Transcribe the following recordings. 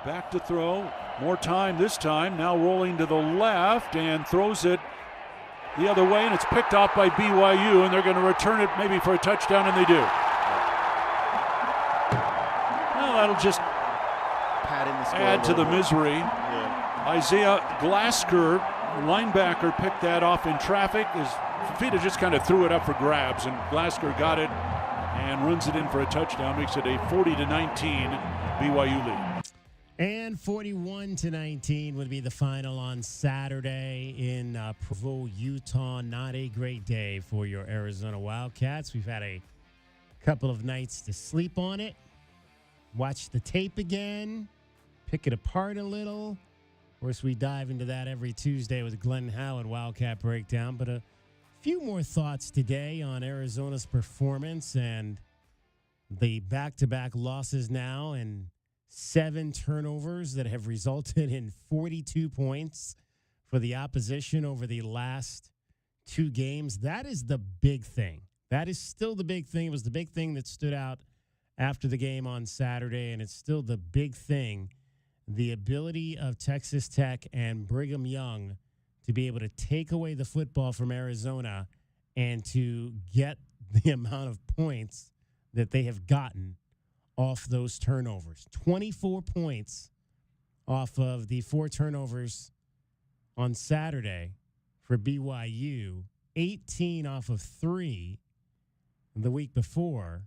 Back to throw. More time this time. Now rolling to the left and throws it the other way, and it's picked off by BYU, and they're going to return it maybe for a touchdown, and they do. Well, that'll just add to the misery. Yeah. Isaiah Glasker, linebacker, picked that off in traffic. His feet just kind of threw it up for grabs, and Glasker got it and runs it in for a touchdown, makes it a 40-19 BYU lead. And 41-19 would be the final on Saturday in Provo, Utah. Not a great day for your Arizona Wildcats. We've had a couple of nights to sleep on it, watch the tape again, pick it apart a little. Of course, we dive into that every Tuesday with Glenn Howard Wildcat Breakdown. But a few more thoughts today on Arizona's performance and the back-to-back losses now and 7 turnovers that have resulted in 42 points for the opposition over the last 2 games. That is the big thing. That is still the big thing. It was the big thing that stood out after the game on Saturday, and it's still the big thing. The ability of Texas Tech and Brigham Young to be able to take away the football from Arizona and to get the amount of points that they have gotten off those turnovers. 24 points off of the 4 turnovers on Saturday for BYU, 18 off of 3 the week before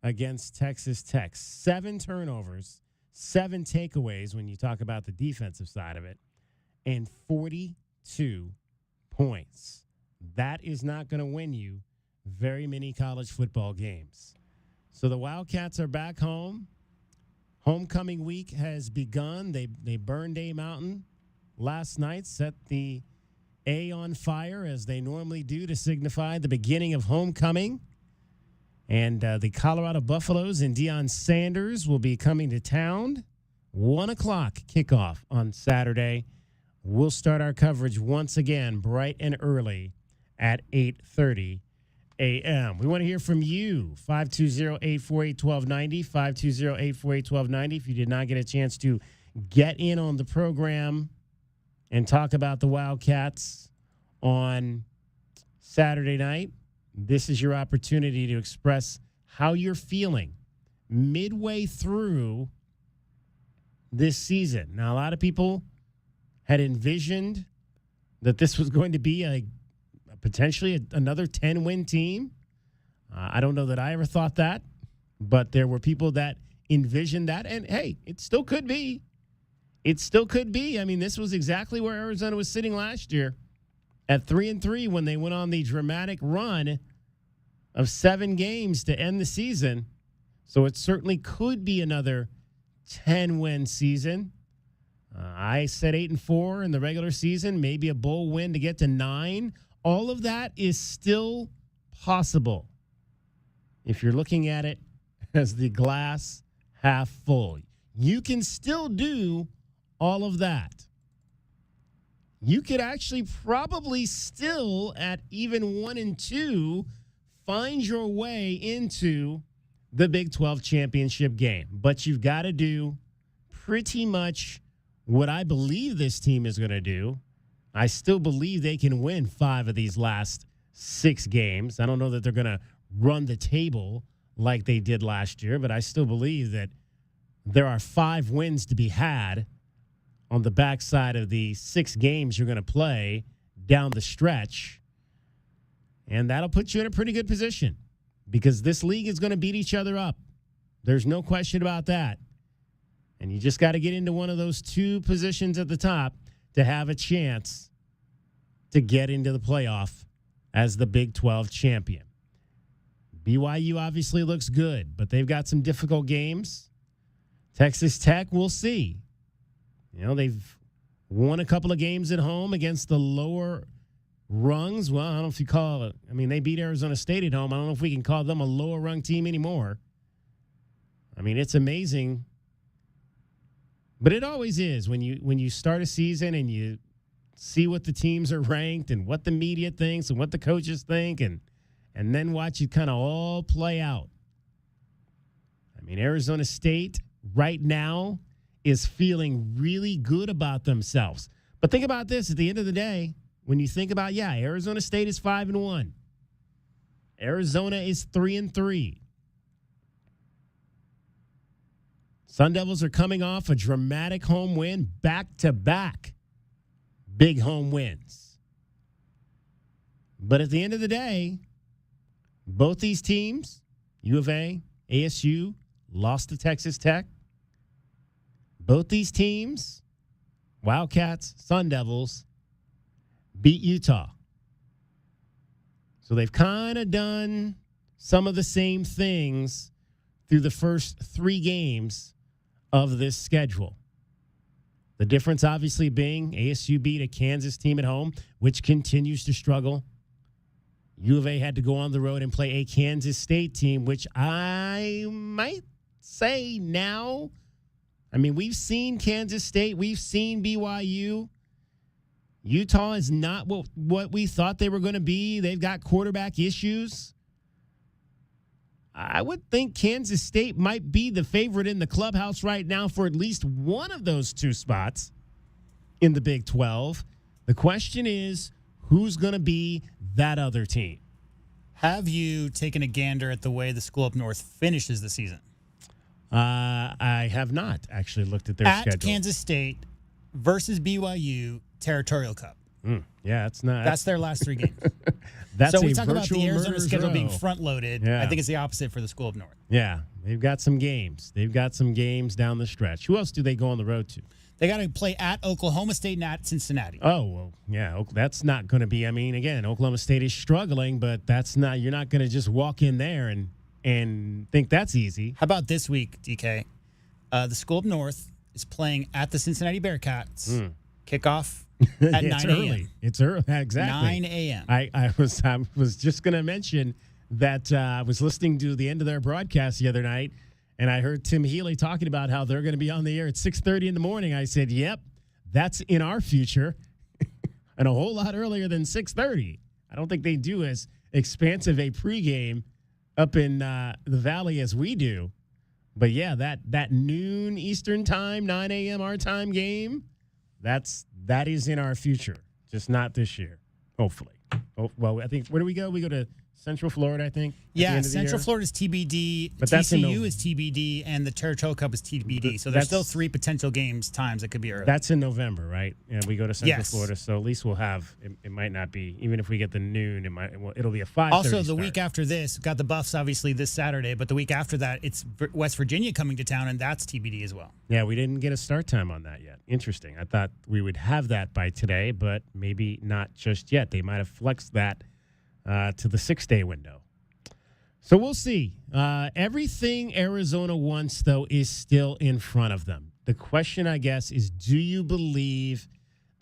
against Texas Tech. 7 turnovers, 7 takeaways when you talk about the defensive side of it, and 42 points. That is not going to win you very many college football games. So the Wildcats are back home. Homecoming week has begun. They burned A Mountain last night, set the A on fire as they normally do to signify the beginning of homecoming. And the Colorado Buffaloes and Deion Sanders will be coming to town. 1 o'clock kickoff on Saturday. We'll start our coverage once again bright and early at 8:30 a.m. We want to hear from you. 520-848-1290, 520-848-1290. If you did not get a chance to get in on the program and talk about the Wildcats on Saturday night, this is your opportunity to express how you're feeling midway through this season. Now, a lot of people had envisioned that this was going to be potentially another 10-win team. I don't know that I ever thought that, but there were people that envisioned that, and hey, it still could be. It still could be. I mean, this was exactly where Arizona was sitting last year at 3-3 when they went on the dramatic run of 7 games to end the season. So it certainly could be another 10-win season. I said 8-4 in the regular season, maybe a bowl win to get to 9. All of that is still possible if you're looking at it as the glass half full. You can still do all of that. You could actually probably still, at even 1-2, find your way into the Big 12 championship game. But you've got to do pretty much what I believe this team is going to do. I still believe they can win 5 of these last 6 games. I don't know that they're going to run the table like they did last year, but I still believe that there are 5 wins to be had on the backside of the 6 games you're going to play down the stretch. And that'll put you in a pretty good position because this league is going to beat each other up. There's no question about that. And you just got to get into one of those 2 positions at the top to have a chance to get into the playoff as the Big 12 champion. BYU obviously looks good, but they've got some difficult games. Texas Tech, we'll see. You know, they've won a couple of games at home against the lower rungs. Well, I don't know if you call it. I mean, they beat Arizona State at home. I don't know if we can call them a lower rung team anymore. I mean, it's amazing. But it always is when you start a season and you see what the teams are ranked and what the media thinks and what the coaches think and then watch it kind of all play out. I mean, Arizona State right now is feeling really good about themselves. But think about this. At the end of the day, when you think about, Arizona State is 5-1. Arizona is 3-3. Sun Devils are coming off a dramatic home win, back-to-back big home wins. But at the end of the day, both these teams, U of A, ASU, lost to Texas Tech. Both these teams, Wildcats, Sun Devils, beat Utah. So they've kind of done some of the same things through the first 3 games of this schedule. The difference obviously being ASU beat a Kansas team at home, which continues to struggle. U of A had to go on the road and play a Kansas State team, which I might say now, we've seen Kansas State, we've seen BYU. Utah is not what we thought they were going to be. They've got quarterback issues. I would think Kansas State might be the favorite in the clubhouse right now for at least one of those 2 spots in the Big 12. The question is, who's going to be that other team? Have you taken a gander at the way the school up north finishes the season? I have not actually looked at their schedule. At Kansas State versus BYU Territorial Cup. That's their last 3 games. So we talk about the Arizona schedule being front-loaded. Yeah. I think it's the opposite for the school up north. Yeah, they've got some games. They've got some games down the stretch. Who else do they go on the road to? They got to play at Oklahoma State and at Cincinnati. Oh, well, yeah, that's not going to be, again, Oklahoma State is struggling, but you're not going to just walk in there and think that's easy. How about this week, DK? The school up north is playing at the Cincinnati Bearcats. Kickoff at 9 a.m. It's early, exactly. 9 a.m. I was just going to mention that I was listening to the end of their broadcast the other night, and I heard Tim Healy talking about how they're going to be on the air at 6:30 in the morning. I said, yep, that's in our future, and a whole lot earlier than 6:30. I don't think they do as expansive a pregame up in the Valley as we do. But, yeah, that noon Eastern time, 9 a.m. our time game, that is in our future, just not this year, hopefully. Oh, well, I think, where do we go? We go to Central Florida, I think. Yeah, Central Florida is TBD. But TCU is TBD, and the Territorial Cup is TBD. So there's still 3 potential times that could be early. That's in November, right? Yeah, we go to Central Florida, so at least we'll have. It might not be, even if we get the noon. It'll be a 5:30 Also, the start. week after this, got the Buffs obviously this Saturday, but the week after that, it's West Virginia coming to town, and that's TBD as well. Yeah, we didn't get a start time on that yet. Interesting. I thought we would have that by today, but maybe not just yet. They might have flexed that to the 6-day window. So we'll see. Everything Arizona wants, though, is still in front of them. The question, I guess, is do you believe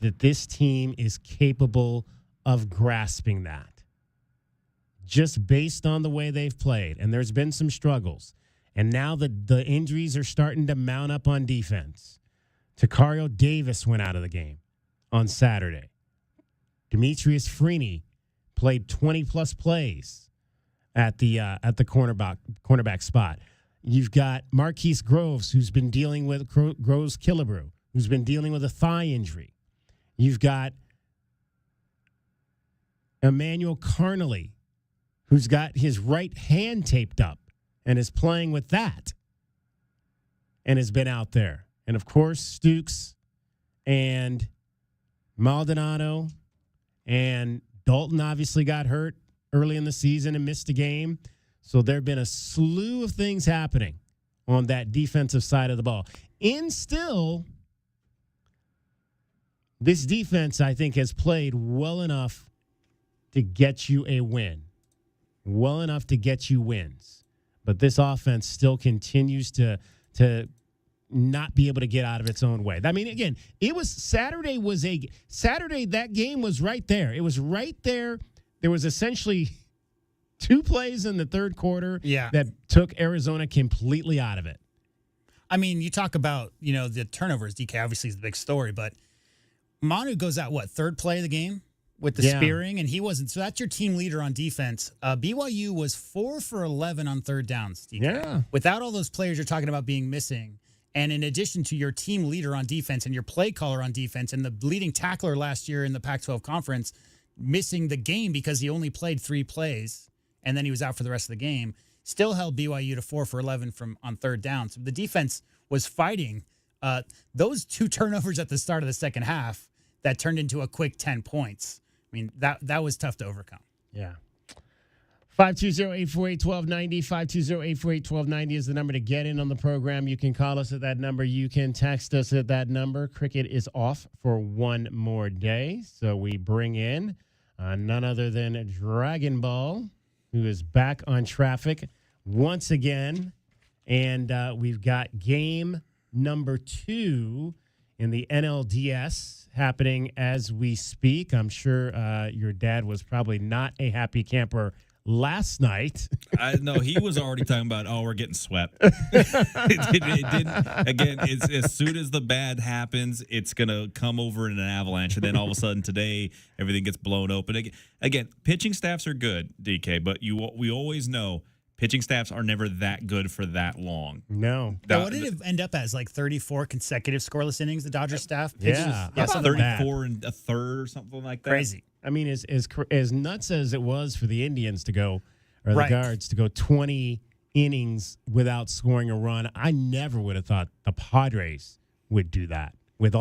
that this team is capable of grasping that? Just based on the way they've played, and there's been some struggles, and now the injuries are starting to mount up on defense. Takario Davis went out of the game on Saturday. Demetrius Freeney played 20-plus plays at the cornerback spot. You've got Marquise Groves, who's been dealing with Groves Killebrew, who's been dealing with a thigh injury. You've got Emmanuel Carnley, who's got his right hand taped up and is playing with that and has been out there. And, of course, Stukes and Maldonado and Dalton obviously got hurt early in the season and missed a game. So there have been a slew of things happening on that defensive side of the ball. And still, this defense, I think, has played well enough to get you a win. Well enough to get you wins. But this offense still continues to not be able to get out of its own way. I mean, again, Saturday, that game was right there. It was right there. There was essentially 2 plays in the third quarter that took Arizona completely out of it. I mean, you talk about, the turnovers. DK obviously is the big story, but Manu goes out, third play of the game with the spearing, and he wasn't. So that's your team leader on defense. BYU was 4 for 11 on third downs, DK. Yeah. Without all those players you're talking about being missing. And in addition to your team leader on defense and your play caller on defense and the leading tackler last year in the Pac-12 conference missing the game because he only played 3 plays and then he was out for the rest of the game, still held BYU to 4 for 11 on third down. So the defense was fighting those 2 turnovers at the start of the second half that turned into a quick 10 points. I mean, that was tough to overcome. Yeah. 520-848-1290. 520-848-1290 is the number to get in on the program. You can call us at that number. You can text us at that number. Cricket is off for one more day. So we bring in none other than Dragon Ball, who is back on traffic once again. And we've got game number 2 in the NLDS happening as we speak. I'm sure your dad was probably not a happy camper last night. No, he was already talking about, we're getting swept. it didn't. Again, as soon as the bad happens, it's going to come over in an avalanche. And then all of a sudden today, everything gets blown open. Again, pitching staffs are good, DK, but we always know pitching staffs are never that good for that long. No. Now, what did it end up as? Like 34 consecutive scoreless innings, the Dodgers staff? Yeah. How about 34 and a third or something like that? Crazy. I mean, as nuts as it was for the Indians to go, or the Guards to go 20 innings without scoring a run, I never would have thought the Padres would do that. With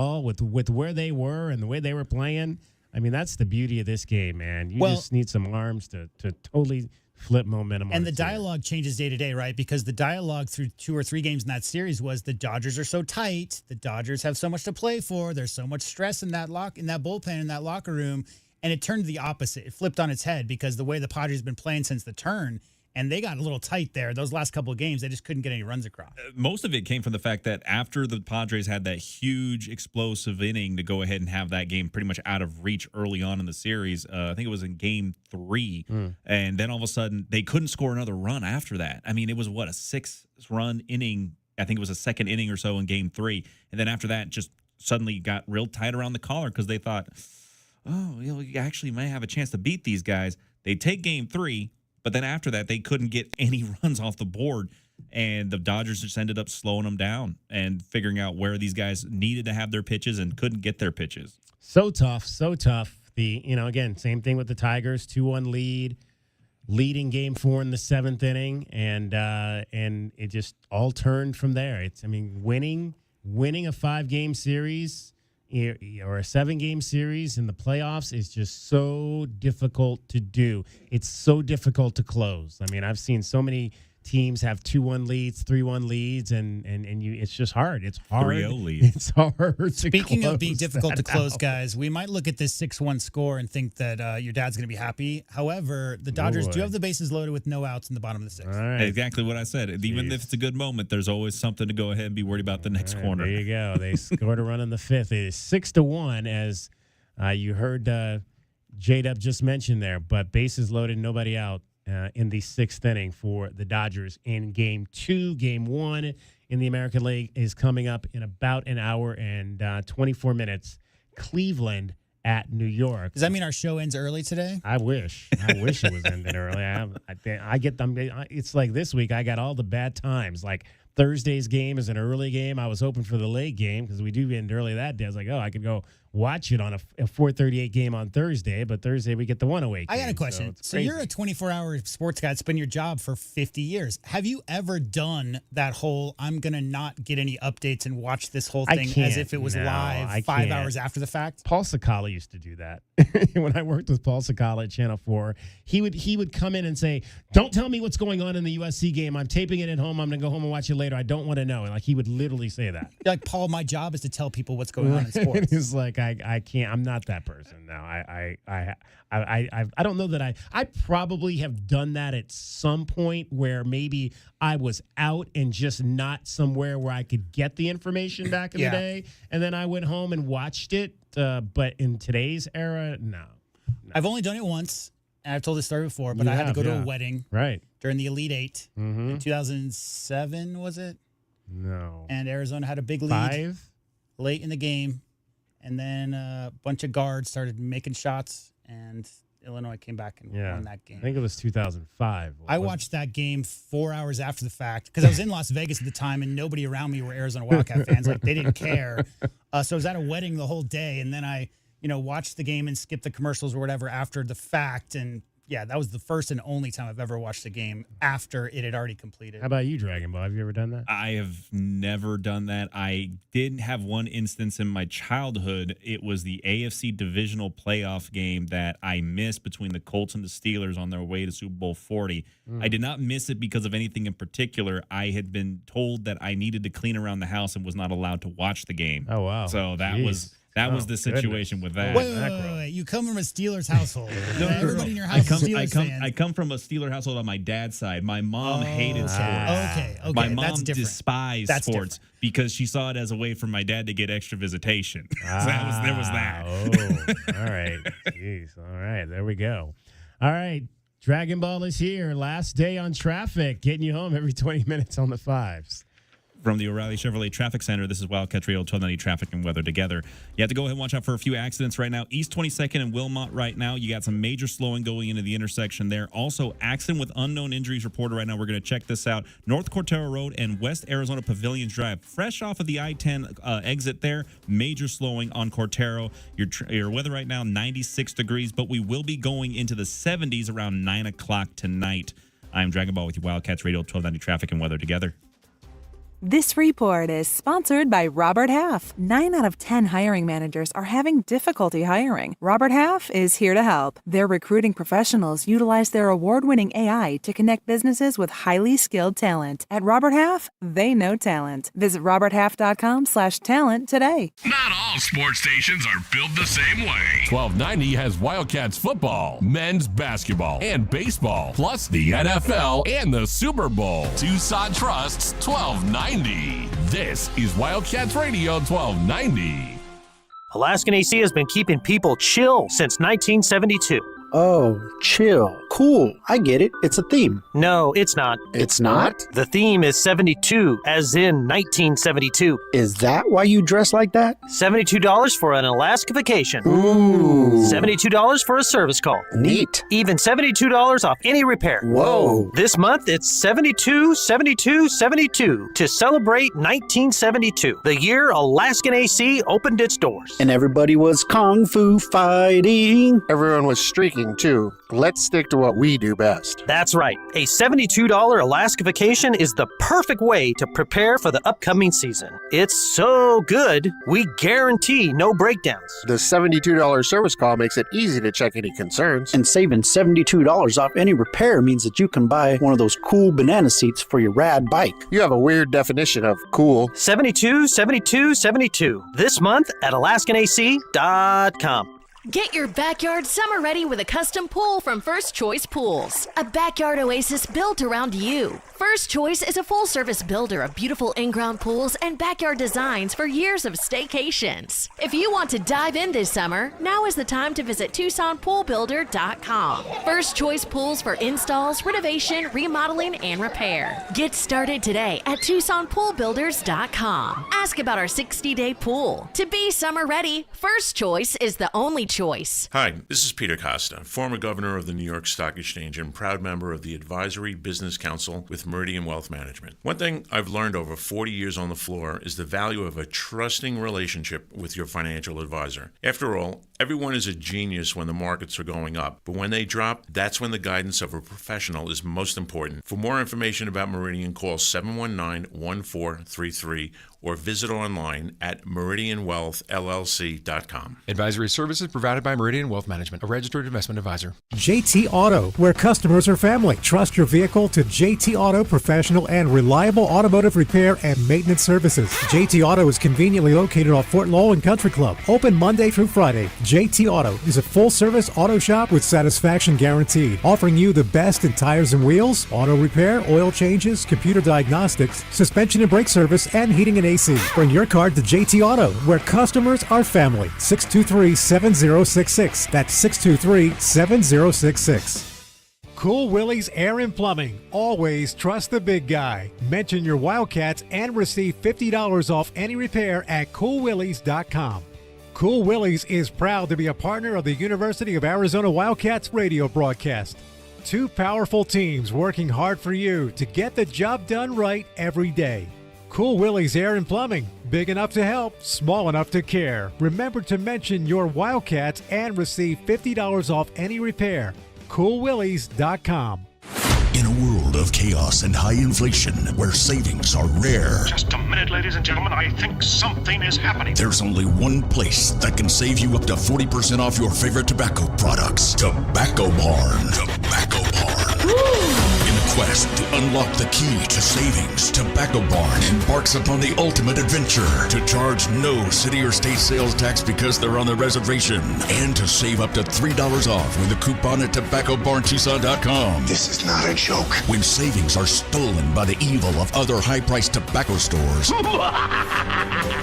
where they were and the way they were playing, I mean, that's the beauty of this game, man. You just need some arms to totally flip momentum. And the dialogue changes day to day, right? Because the dialogue through 2 or 3 games in that series was the Dodgers are so tight. The Dodgers have so much to play for. There's so much stress in that bullpen, in that locker room. And it turned the opposite. It flipped on its head because the way the Padres have been playing since the turn, and they got a little tight there. Those last couple of games, they just couldn't get any runs across. Most of it came from the fact that after the Padres had that huge explosive inning to go ahead and have that game pretty much out of reach early on in the series, I think it was in game 3, and then all of a sudden they couldn't score another run after that. I mean, it was, a 6-run inning. I think it was a second inning or so in game 3. And then after that, just suddenly got real tight around the collar because they thought, you actually might have a chance to beat these guys. They take game 3, but then after that, they couldn't get any runs off the board, and the Dodgers just ended up slowing them down and figuring out where these guys needed to have their pitches and couldn't get their pitches. So tough. Again, same thing with the Tigers, 2-1 lead, leading game 4 in the 7th inning, and it just all turned from there. Winning a 5-game series or a 7-game series in the playoffs is just so difficult to do. It's so difficult to close. I mean, I've seen so many teams have 2-1 leads, 3-1 leads, and it's just hard. It's hard. 3-0 leads. It's hard. Speaking of being difficult to close, out. guys, we might look at this 6-1 score and think that your dad's going to be happy. However, the Dodgers do have the bases loaded with no outs in the bottom of the 6th. All right. Exactly what I said. Even if it's a good moment, there's always something to go ahead and be worried about the next corner. There you go. They scored a run in the 5th. It is 6-1, as you heard J-Dub just mention there, but bases loaded, nobody out. In the 6th inning for the Dodgers in game 2. Game 1 in the American League is coming up in about an hour and 24 minutes. Cleveland at New York. Does that mean our show ends early today? I wish it was ended early. I get them. It's like this week I got all the bad times. Like Thursday's game is an early game. I was hoping for the late game because we do end early that day. I was like, I could go watch it on a 4:38 game on Thursday, but Thursday we get the 108 game. I got a question. So you're a 24-hour sports guy. It's been your job for 50 years. Have you ever done that whole, I'm going to not get any updates and watch this whole thing as if it was live 5 hours after the fact? Paul Sakala used to do that. When I worked with Paul Sakala at Channel 4, he would come in and say, don't tell me what's going on in the USC game. I'm taping it at home. I'm going to go home and watch it later. I don't want to know. Like, he would literally say that. Like, Paul, my job is to tell people what's going on in sports. He's like, I can't. I'm not that person now. I don't know that I probably have done that at some point where maybe I was out and just not somewhere where I could get the information back in the day, and then I went home and watched it. But in today's era, no. I've only done it once, and I've told this story before. But I had to go to a wedding during the Elite Eight in 2007. Was it? No. And Arizona had a big lead late in the game. And then a bunch of guards started making shots, and Illinois came back and Yeah. won that game. I think it was 2005. I watched that game 4 hours after the fact because I was in Las Vegas at the time and nobody around me were Arizona Wildcat fans. Like, they didn't care. So I was at a wedding the whole day, and then I, watched the game and skipped the commercials or whatever after the fact. And yeah, that was the first and only time I've ever watched a game after it had already completed. How about you, Dragon Ball? Have you ever done that? I have never done that. I did have one instance in my childhood. It was the AFC divisional playoff game that I missed between the Colts and the Steelers on their way to Super Bowl 40. I did not miss it because of anything in particular. I had been told that I needed to clean around the house and was not allowed to watch the game. Oh, wow. So that was the situation with that. Wait. You come from a Steelers household. Everybody in your house is Steelers fan. I come from a Steeler household on my dad's side. My mom hated sports. Okay. My mom That's different. despised sports because she saw it as a way for my dad to get extra visitation. So there was that. Oh, all right. Jeez. All right. There we go. All right. Dragon Ball is here. Last day on traffic. Getting you home every 20 minutes on the fives. From the O'Reilly Chevrolet Traffic Center, this is Wildcat Radio 1290 Traffic and Weather Together. You have to go ahead and watch out for a few accidents right now. East 22nd and Wilmot right now. You got some major slowing going into the intersection there. Also, accident with unknown injuries reported right now. We're going to check this out. North Cortero Road and West Arizona Pavilions Drive. Fresh off of the I-10 exit there. Major slowing on Cortero. Your weather right now, 96 degrees, but we will be going into the 70s around 9 o'clock tonight. I'm Dragon Ball with you, Wildcats Radio 1290 Traffic and Weather Together. This report is sponsored by Robert Half. 9 out of 10 hiring managers are having difficulty hiring. Robert Half is here to help. Their recruiting professionals utilize their award-winning AI to connect businesses with highly skilled talent. At Robert Half, they know talent. Visit roberthalf.com/talent today. Not all sports stations are built the same way. 1290 has Wildcats football, men's basketball, and baseball, plus the NFL and the Super Bowl. Tucson Trust's 1290. This is Wildcats Radio 1290. Alaskan AC has been keeping people chill since 1972. Oh, chill. Cool. I get it. It's a theme. No, it's not. It's not? The theme is 72, as in 1972. Is that why you dress like that? $72 for an Alaska vacation. Ooh. $72 for a service call. Neat. Even $72 off any repair. Whoa. This month, it's 72, 72, 72 to celebrate 1972, the year Alaskan AC opened its doors. And everybody was kung fu fighting. Everyone was streaking, too. Let's stick to what we do best. That's right. A $72 Alaska vacation is the perfect way to prepare for the upcoming season. It's so good, we guarantee no breakdowns. The $72 service call makes it easy to check any concerns. And saving $72 off any repair means that you can buy one of those cool banana seats for your rad bike. You have a weird definition of cool. 72, 72, 72. This month at AlaskanAC.com. Get your backyard summer ready with a custom pool from First Choice Pools. A backyard oasis built around you. First Choice is a full-service builder of beautiful in-ground pools and backyard designs for years of staycations. If you want to dive in this summer, now is the time to visit TucsonPoolBuilder.com. First Choice Pools for installs, renovation, remodeling, and repair. Get started today at TucsonPoolBuilders.com. Ask about our 60-day pool. To be summer ready, First Choice is the only choice. Hi, this is Peter Costa, former governor of the New York Stock Exchange and proud member of the Advisory Business Council with Meridian Wealth Management. One thing I've learned over 40 years on the floor is the value of a trusting relationship with your financial advisor. After all, everyone is a genius when the markets are going up, but when they drop, that's when the guidance of a professional is most important. For more information about Meridian, call 719-1433 or visit online at meridianwealthllc.com. Advisory services provided by Meridian Wealth Management, a registered investment advisor. JT Auto, where customers are family. Trust your vehicle to JT Auto professional and reliable automotive repair and maintenance services. JT Auto is conveniently located off Fort Lowell and Country Club. Open Monday through Friday. JT Auto is a full-service auto shop with satisfaction guaranteed, offering you the best in tires and wheels, auto repair, oil changes, computer diagnostics, suspension and brake service, and heating and AC. Bring your car to JT Auto, where customers are family. 623-7066. That's 623-7066. Cool Willie's Air and Plumbing. Always trust the big guy. Mention your Wildcats and receive $50 off any repair at coolwillies.com. Cool Willie's is proud to be a partner of the University of Arizona Wildcats radio broadcast. Two powerful teams working hard for you to get the job done right every day. Cool Willie's Air and Plumbing, big enough to help, small enough to care. Remember to mention your Wildcats and receive $50 off any repair. CoolWillies.com. In a world of chaos and high inflation, where savings are rare. Just a minute, ladies and gentlemen. I think something is happening. There's only one place that can save you up to 40% off your favorite tobacco products. Tobacco Barn. Tobacco Barn. In the quest to unlock the key to savings, Tobacco Barn embarks upon the ultimate adventure to charge no city or state sales tax because they're on the reservation, and to save up to $3 off with a coupon at tobaccobarntucson.com. This is not a joke. When savings are stolen by the evil of other high-priced tobacco stores,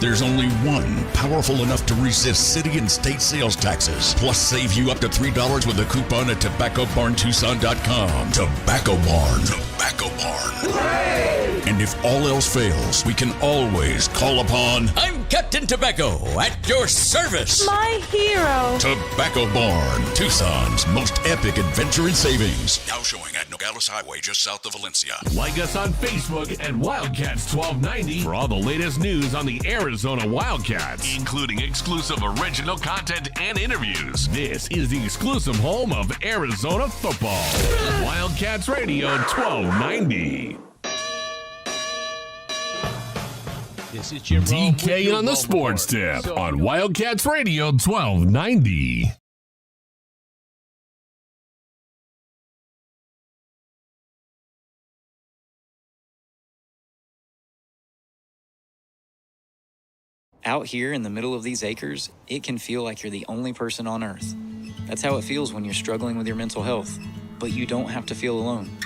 there's only one powerful enough to resist city and state sales taxes, plus save you up to $3 with a coupon at tobaccobarntucson.com. Tobacco Barn. Tobacco Barn. Hooray! And if all else fails, we can always call upon... I'm Captain Tobacco, at your service. My hero. Tobacco Barn, Tucson's most epic adventure in savings. Now showing at Nogales Highway, just south of Valencia. Like us on Facebook at Wildcats 1290 for all the latest news on the Arizona Wildcats, including exclusive original content and interviews. This is the exclusive home of Arizona football. Wildcats Radio 1290. This is Jim DK on the Sports Tip on Wildcats Radio 1290. Out here in the middle of these acres, it can feel like you're the only person on Earth. That's how it feels when you're struggling with your mental health. But you don't have to feel alone.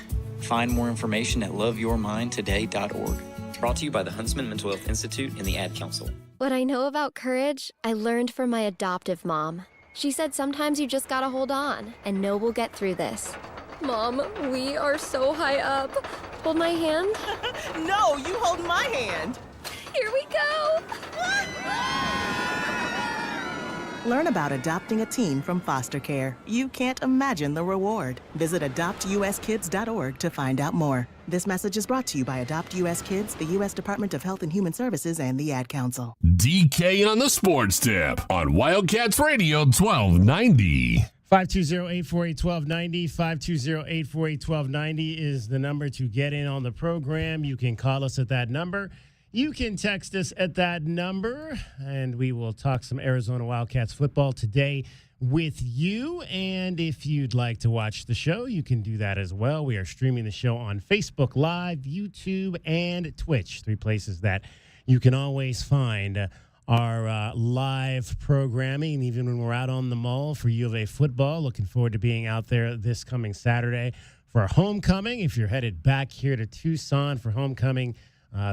Find more information at loveyourmindtoday.org. Brought to you by the Huntsman Mental Health Institute and the Ad Council. What I know about courage, I learned from my adoptive mom. She said sometimes you just gotta hold on and know we'll get through this. Mom, we are so high up. Hold my hand. No, you hold my hand. Here we go. Learn about adopting a teen from foster care. You can't imagine the reward. Visit adoptuskids.org to find out more. This message is brought to you by Adopt U.S. Kids, the U.S. Department of Health and Human Services, and the Ad Council. DK on the Sports Tip on Wildcats Radio 1290. 520-848-1290, 520-848-1290 is the number to get in on the program. You can call us at that number. You can text us at that number, and we will talk some Arizona Wildcats football today with you. And if you'd like to watch the show, you can do that as well. We are streaming the show on Facebook Live, YouTube, and Twitch, 3 places that you can always find our live programming, even when we're out on the mall for U of A football. Looking forward to being out there this coming Saturday for homecoming. If you're headed back here to Tucson for homecoming,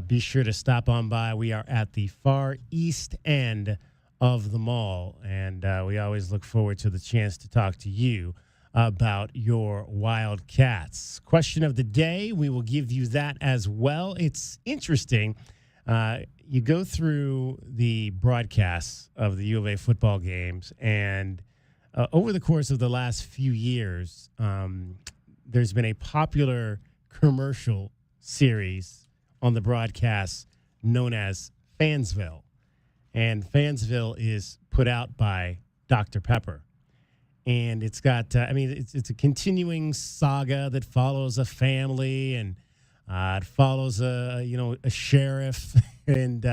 be sure to stop on by. We are at the far east end of the mall, and we always look forward to the chance to talk to you about your Wildcats. Question of the day, we will give you that as well. It's interesting. You go through the broadcasts of the U of A football games, and over the course of the last few years, there's been a popular commercial series on the broadcast known as Fansville. And Fansville is put out by Dr. Pepper. And it's got, it's a continuing saga that follows a family, and it follows a sheriff and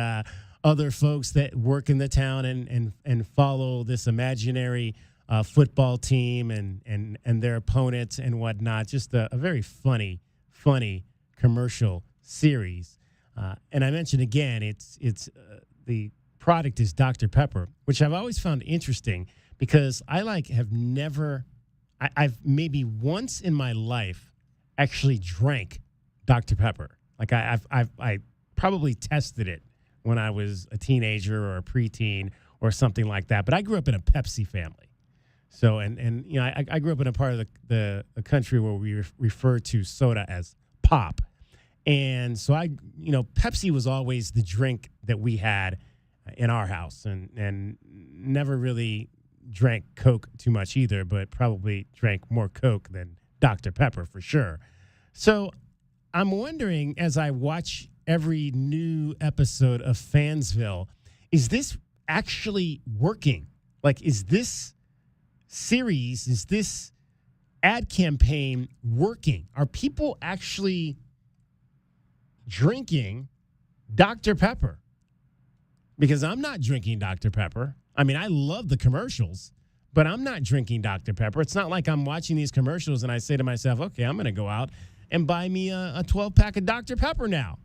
other folks that work in the town and follow this imaginary football team and their opponents and whatnot. Just a very funny commercial series. And I mentioned again, it's the product is Dr. Pepper, which I've always found interesting because I've maybe once in my life actually drank Dr. Pepper. Like I probably tested it when I was a teenager or a preteen or something like that. But I grew up in a Pepsi family. So, and I grew up in a part of the country where we refer to soda as pop. And so Pepsi was always the drink that we had in our house, and never really drank Coke too much either, but probably drank more Coke than Dr. Pepper for sure. So I'm wondering, as I watch every new episode of Fansville, is this actually working? Like, is this series, is this ad campaign working? Are people actually drinking Dr. Pepper? Because I'm not drinking Dr. Pepper. I mean, I love the commercials, but I'm not drinking Dr. Pepper. It's not like I'm watching these commercials and I say to myself, okay, I'm going to go out and buy me a 12-pack of Dr. Pepper now.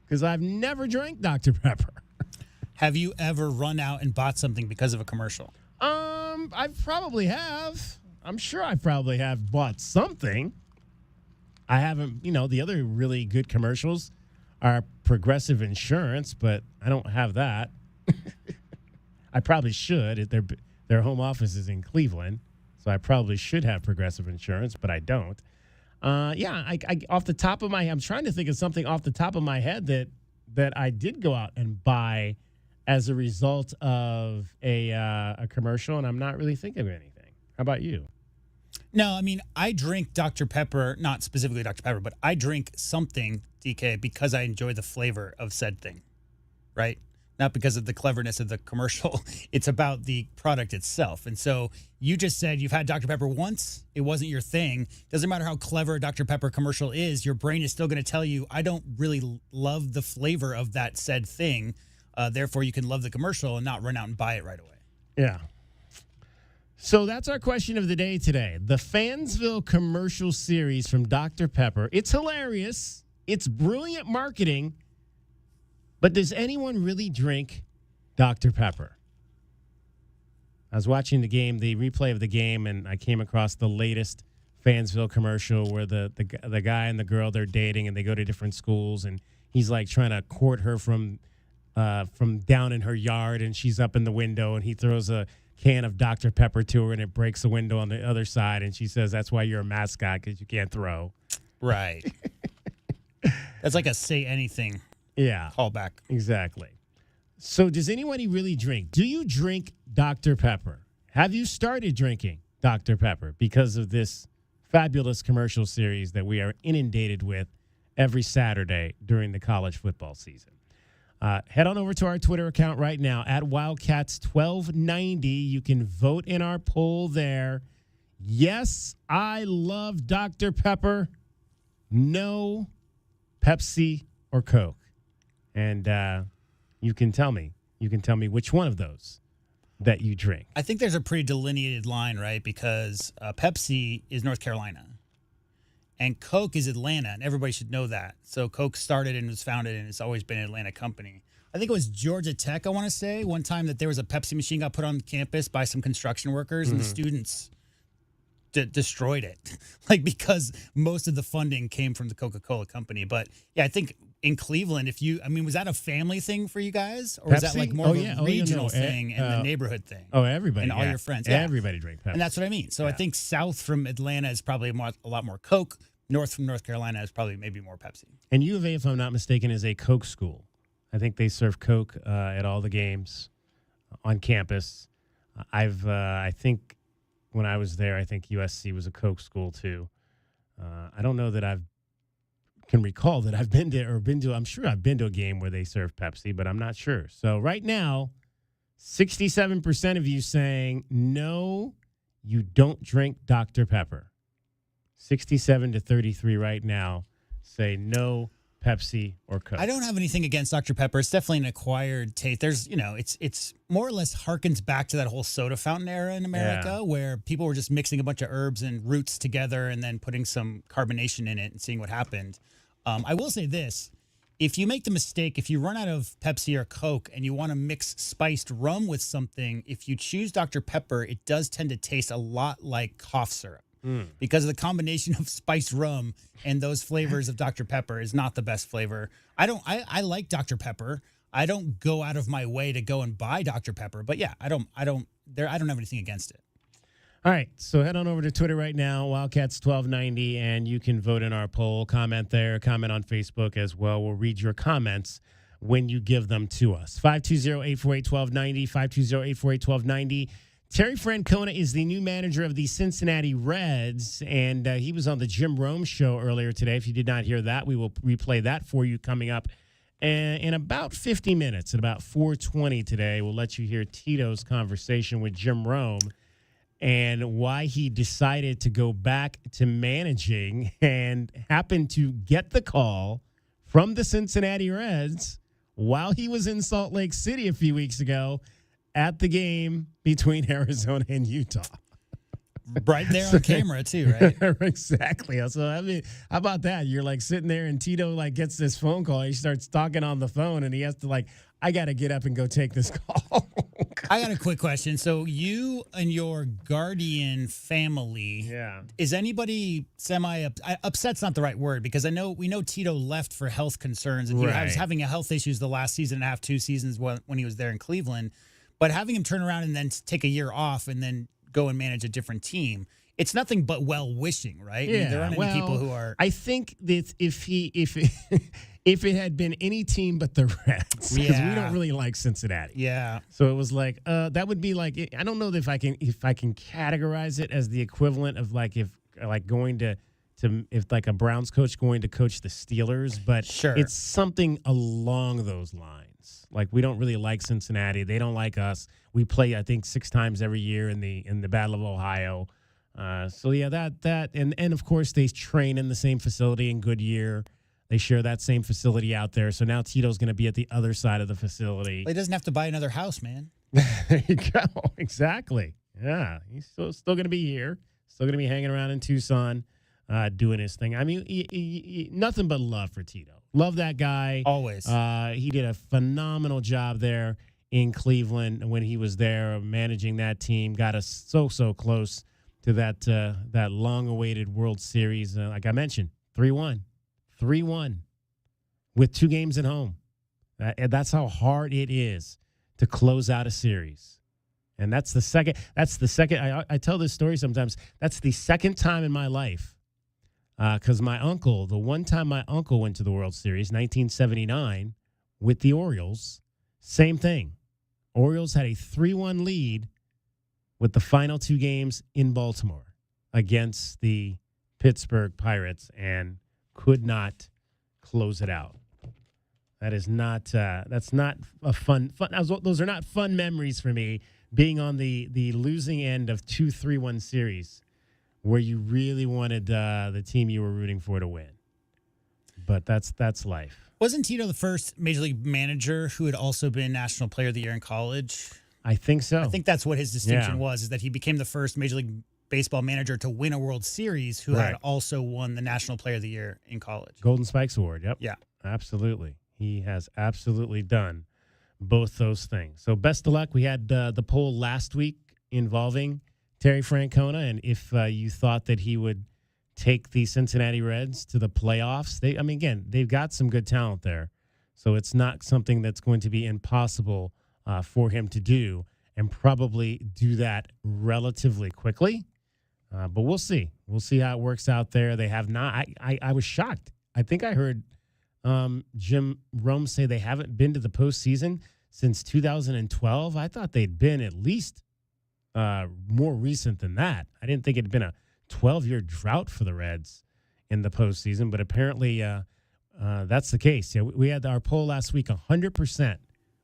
Because I've never drank Dr. Pepper. Have you ever run out and bought something because of a commercial? I probably have. I'm sure I probably have bought something. I haven't, the other really good commercials are Progressive Insurance, but I don't have that. I probably should. Their home office is in Cleveland, so I probably should have Progressive Insurance, but I don't. I off the top of my head, I'm trying to think of something off the top of my head that I did go out and buy as a result of a commercial, and I'm not really thinking of anything. How about you? No, I mean, I drink Dr. Pepper, not specifically Dr. Pepper, but I drink something, DK, because I enjoy the flavor of said thing, right? Not because of the cleverness of the commercial. It's about the product itself. And so you just said you've had Dr. Pepper once. It wasn't your thing. Doesn't matter how clever a Dr. Pepper commercial is, your brain is still going to tell you, I don't really love the flavor of that said thing. Therefore, you can love the commercial and not run out and buy it right away. Yeah. So that's our question of the day today. The Fansville commercial series from Dr. Pepper. It's hilarious. It's brilliant marketing. But does anyone really drink Dr. Pepper? I was watching the replay of the game, and I came across the latest Fansville commercial where the guy and the girl, they're dating, and they go to different schools, and he's like trying to court her from down in her yard, and she's up in the window, and he throws a can of Dr. Pepper to her, and it breaks the window on the other side, and she says, that's why you're a mascot, because you can't throw. Right. That's like a say anything callback. Exactly. So does anybody really drink? Do you drink Dr. Pepper? Have you started drinking Dr. Pepper because of this fabulous commercial series that we are inundated with every Saturday during the college football season? Head on over to our Twitter account right now at Wildcats1290. You can vote in our poll there. Yes, I love Dr. Pepper. No, Pepsi or Coke. And you can tell me. You can tell me which one of those that you drink. I think there's a pretty delineated line, right? Because Pepsi is North Carolina. And Coke is Atlanta, and everybody should know that. So Coke started and was founded, and it's always been an Atlanta company. I think it was Georgia Tech, I want to say, one time that there was a Pepsi machine got put on campus by some construction workers, and the students destroyed it. Because most of the funding came from the Coca-Cola company. But, yeah, I think in Cleveland, was that a family thing for you guys? Or was that like more of a regional thing and the neighborhood thing? Oh, everybody. And all your friends. Yeah. Everybody drank Pepsi. And that's what I mean. So I think south from Atlanta is probably a lot more Coke. North from North Carolina is probably maybe more Pepsi. And U of A, if I'm not mistaken, is a Coke school. I think they serve Coke at all the games on campus. I think when I was there, I think USC was a Coke school too. I don't know that can recall that I've been to. I'm sure I've been to a game where they serve Pepsi, but I'm not sure. So right now, 67% of you saying no, you don't drink Dr. Pepper. 67 to 33 right now say no Pepsi or Coke. I don't have anything against Dr. Pepper. It's definitely an acquired taste. There's, it's more or less harkens back to that whole soda fountain era in America where people were just mixing a bunch of herbs and roots together and then putting some carbonation in it and seeing what happened. I will say this. If you make the mistake, if you run out of Pepsi or Coke and you want to mix spiced rum with something, if you choose Dr. Pepper, it does tend to taste a lot like cough syrup. Because of the combination of spiced rum and those flavors of Dr. Pepper is not the best flavor. I like Dr. Pepper. I don't go out of my way to go and buy Dr. Pepper, but yeah, I don't have anything against it. All right, so head on over to Twitter right now, Wildcats1290, and you can vote in our poll. Comment there, comment on Facebook as well. We'll read your comments when you give them to us. 520-848-1290, 520-848-1290. Terry Francona is the new manager of the Cincinnati Reds, and he was on the Jim Rome show earlier today. If you did not hear that, we will replay that for you coming up in about 50 minutes. At about 4:20 today, we'll let you hear Tito's conversation with Jim Rome and why he decided to go back to managing and happened to get the call from the Cincinnati Reds while he was in Salt Lake City a few weeks ago at the game between Arizona and Utah. Right there on camera, too, right? Exactly. So, I mean, how about that? You're, like, sitting there, and Tito, like, gets this phone call. He starts talking on the phone, and he has to, like, I got to get up and go take this call. I got a quick question. So you and your guardian family, is anybody upset's not the right word, because we know Tito left for health concerns, and he was having health issues the last season and a half, 2 seasons when he was there in Cleveland. But having him turn around and then take a year off and then go and manage a different team, it's nothing but well-wishing, right? Yeah. I mean, there aren't any people who are. I think that if it had been any team but the Reds, because we don't really like Cincinnati. Yeah. So it was like that would be like, I don't know if I can categorize it as the equivalent of like if going to if like a Browns coach going to coach the Steelers, but it's something along those lines. Like, we don't really like Cincinnati. They don't like us. We play, I think, 6 times every year in the Battle of Ohio. So yeah, that and of course they train in the same facility in Goodyear. They share that same facility out there. So now Tito's going to be at the other side of the facility. He doesn't have to buy another house, man. There you go. Exactly. Yeah, he's still going to be here. Still going to be hanging around in Tucson, doing his thing. I mean, nothing but love for Tito. Love that guy. Always. He did a phenomenal job there in Cleveland when he was there managing that team. Got us so close to that long-awaited World Series. Like I mentioned, 3-1 with 2 games at home. That's how hard it is to close out a series. And that's the second. I tell this story sometimes. That's the second time in my life. Because the one time my uncle went to the World Series, 1979, with the Orioles, same thing. Orioles had a 3-1 lead with the final 2 games in Baltimore against the Pittsburgh Pirates and could not close it out. That is not. That's not a fun. Those are not fun memories for me. Being on the losing end of 2 3-1 series, where you really wanted the team you were rooting for to win. But that's life. Wasn't Tito the first Major League manager who had also been National Player of the Year in college? I think so. I think that's what his distinction was, is that he became the first Major League Baseball manager to win a World Series who had also won the National Player of the Year in college. Golden Spikes Award, yep. Yeah. Absolutely. He has absolutely done both those things. So best of luck. We had the poll last week involving Terry Francona, and if you thought that he would take the Cincinnati Reds to the playoffs, they've got some good talent there, so it's not something that's going to be impossible for him to do, and probably do that relatively quickly. But we'll see. We'll see how it works out there. They have not. I was shocked. I think I heard Jim Rome say they haven't been to the postseason since 2012. I thought they'd been at least more recent than that. I didn't think it had been a 12-year drought for the Reds in the postseason, but apparently that's the case. Yeah, we had our poll last week. 100%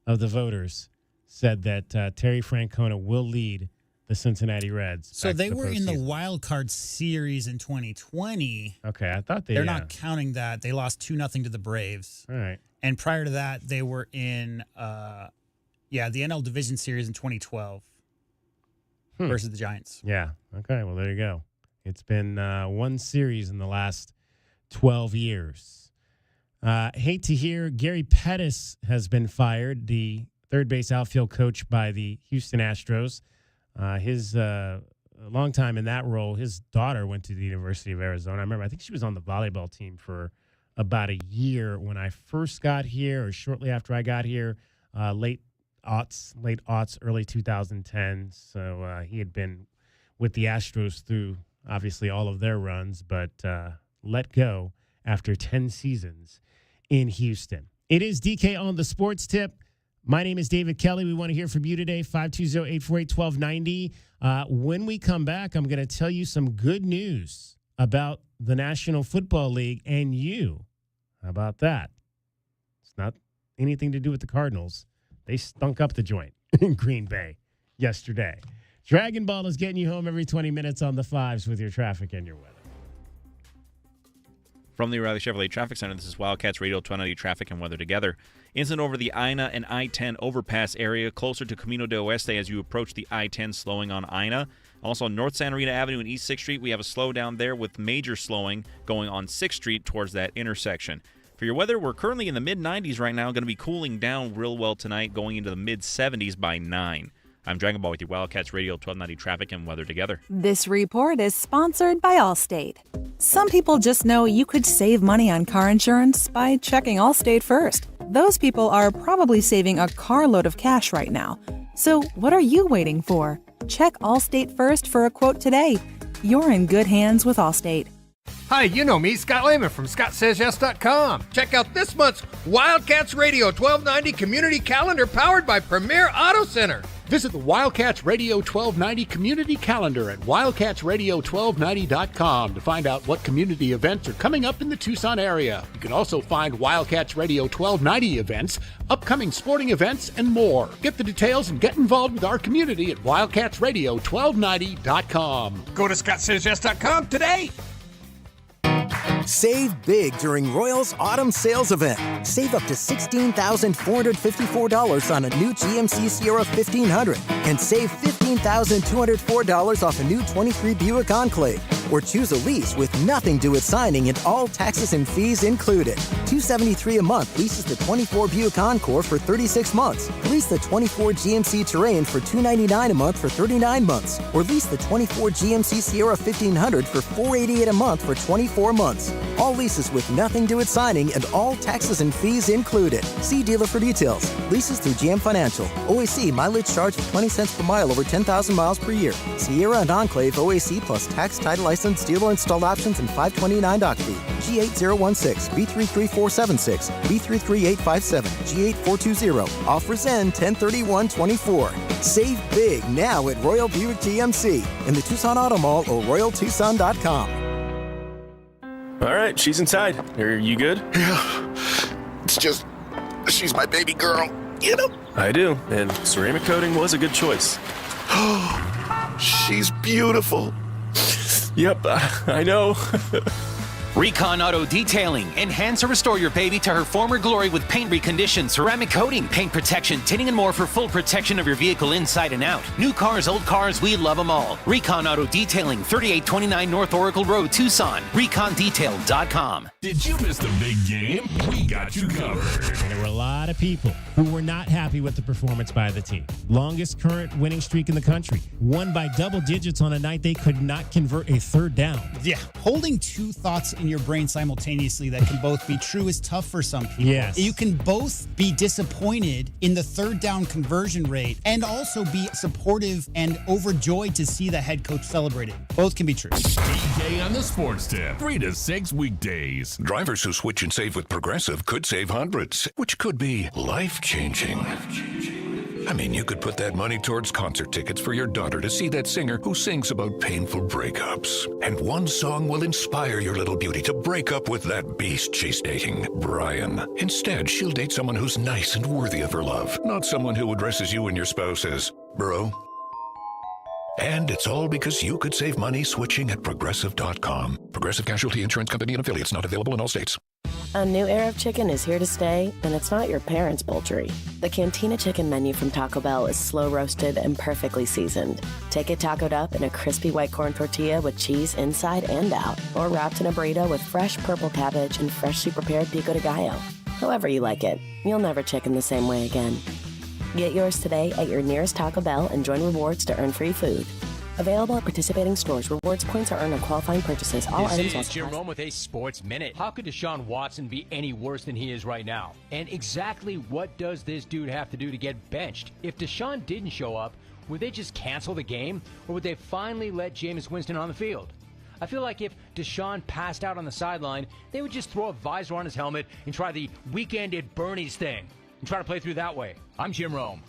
of the voters said that Terry Francona will lead the Cincinnati Reds. So they were in the wild card series in 2020. Okay, I thought they're not counting that. They lost 2-0 to the Braves. All right. And prior to that, they were in the NL Division Series in 2012 versus the Giants. Yeah. Okay. Well, there you go. It's been one series in the last 12 years. Hate to hear Gary Pettis has been fired, the third base outfield coach by the Houston Astros. His long time in that role, his daughter went to the University of Arizona. I think she was on the volleyball team for about a year when I first got here, or shortly after I got here, late aughts, early 2010. So he had been with the Astros through obviously all of their runs, but let go after 10 seasons in Houston. It is DK on the Sports Tip. My name is David Kelly. We want to hear from you today, 520-848-1290. When we come back, I'm going to tell you some good news about the National Football League and you. How about that? It's not anything to do with the Cardinals. They stunk up the joint in Green Bay yesterday. Dragon Ball is getting you home every 20 minutes on the fives with your traffic and your weather. From the O'Reilly Chevrolet Traffic Center, this is Wildcats Radio 1290 Traffic and Weather Together. Incident over the INA and I-10 overpass area closer to Camino del Oeste as you approach the I-10, slowing on INA. Also, North Santa Rita Avenue and East 6th Street, we have a slowdown there with major slowing going on 6th Street towards that intersection. For your weather, we're currently in the mid-90s right now, going to be cooling down real well tonight, going into the mid-70s by 9. I'm Dragon Ball with your Wildcats Radio 1290 Traffic and Weather Together. This report is sponsored by Allstate. Some people just know you could save money on car insurance by checking Allstate first. Those people are probably saving a carload of cash right now. So what are you waiting for? Check Allstate first for a quote today. You're in good hands with Allstate. Hi, you know me, Scott Lehman from ScottSaysYes.com. Check out this month's Wildcats Radio 1290 Community Calendar powered by Premier Auto Center. Visit the Wildcats Radio 1290 Community Calendar at wildcatsradio1290.com to find out what community events are coming up in the Tucson area. You can also find Wildcats Radio 1290 events, upcoming sporting events, and more. Get the details and get involved with our community at wildcatsradio1290.com. Go to ScottSaysYes.com today. Save big during Royal's Autumn Sales Event. Save up to $16,454 on a new GMC Sierra 1500 and save $15,204 off a new 23 Buick Enclave. Or choose a lease with nothing due at signing and all taxes and fees included. $273 a month leases the 24 Buick Encore for 36 months. Lease the 24 GMC Terrain for $299 a month for 39 months. Or lease the 24 GMC Sierra 1500 for $488 a month for 24 months. All leases with nothing due at signing and all taxes and fees included. See dealer for details. Leases through GM Financial. OAC mileage charge of 20 cents per mile over 10,000 miles per year. Sierra and Enclave OAC plus tax, title, license, dealer installed options, and $529 doc fee. G8016, B33476, B33857, G8420. Offers end 10/31/24. Save big now at Royal Buick GMC in the Tucson Auto Mall or RoyalTucson.com. All right, she's inside. Are you good? Yeah. It's just, she's my baby girl, you know? I do, and ceramic coating was a good choice. She's beautiful. Yep, I know. Recon Auto Detailing. Enhance or restore your baby to her former glory with paint recondition, ceramic coating, paint protection, tinting, and more for full protection of your vehicle inside and out. New cars, old cars, we love them all. Recon Auto Detailing, 3829 North Oracle Road, Tucson. ReconDetail.com. Did you miss the big game? We got you covered. And there were a lot of people who were not happy with the performance by the team. Longest current winning streak in the country. Won by double digits on a night they could not convert a third down. Yeah, holding two thoughts in your brain simultaneously that can both be true is tough for some people. Yes. You can both be disappointed in the third down conversion rate and also be supportive and overjoyed to see the head coach celebrate it. Both can be true. DK on the Sports Tip, 3 to 6 weekdays. Drivers who switch and save with Progressive could save hundreds, which could be life-changing. I mean, you could put that money towards concert tickets for your daughter to see that singer who sings about painful breakups. And one song will inspire your little beauty to break up with that beast she's dating, Brian. Instead, she'll date someone who's nice and worthy of her love, not someone who addresses you and your spouse as bro. And it's all because you could save money switching at Progressive.com. Progressive Casualty Insurance Company and Affiliates, not available in all states. A new era of chicken is here to stay, and it's not your parents' poultry. The Cantina Chicken menu from Taco Bell is slow roasted and perfectly seasoned. Take it tacoed up in a crispy white corn tortilla with cheese inside and out, or wrapped in a burrito with fresh purple cabbage and freshly prepared pico de gallo. However you like it, you'll never chicken the same way again. Get yours today at your nearest Taco Bell and join rewards to earn free food. Available at participating stores. Rewards points are earned on qualifying purchases. All items This is Jerome with a Sports Minute. How could Deshaun Watson be any worse than he is right now? And exactly what does this dude have to do to get benched? If Deshaun didn't show up, would they just cancel the game? Or would they finally let Jameis Winston on the field? I feel like if Deshaun passed out on the sideline, they would just throw a visor on his helmet and try the weekend at Bernie's thing and try to play through that way. I'm Jim Rome.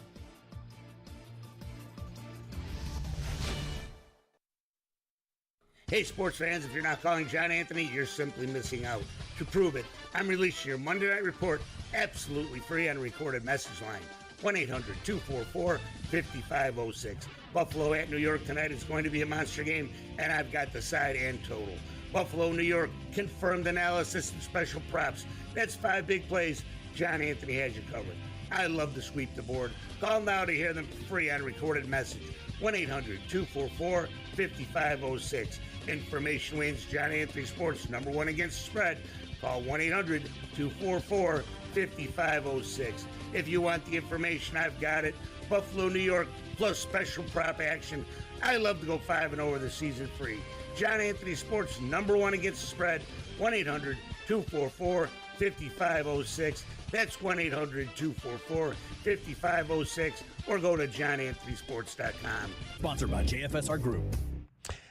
Hey, sports fans, if you're not calling John Anthony, you're simply missing out. To prove it, I'm releasing your Monday Night Report absolutely free on a recorded message line. 1-800-244-5506. Buffalo at New York tonight is going to be a monster game, and I've got the side and total. Buffalo, New York, confirmed analysis and special props. That's 5 big plays. John Anthony has you covered. I love to sweep the board. Call now to hear them free on recorded message. 1-800-244-5506. Information wins. John Anthony Sports, number 1 against the spread. Call 1-800-244-5506. If you want the information, I've got it. Buffalo, New York, plus special prop action. I love to go 5-0 over the season free. John Anthony Sports, number 1 against the spread. 1-800-244-5506. That's 1-800-244-5506. Or go to johnanthonysports.com. Sponsored by JFSR Group.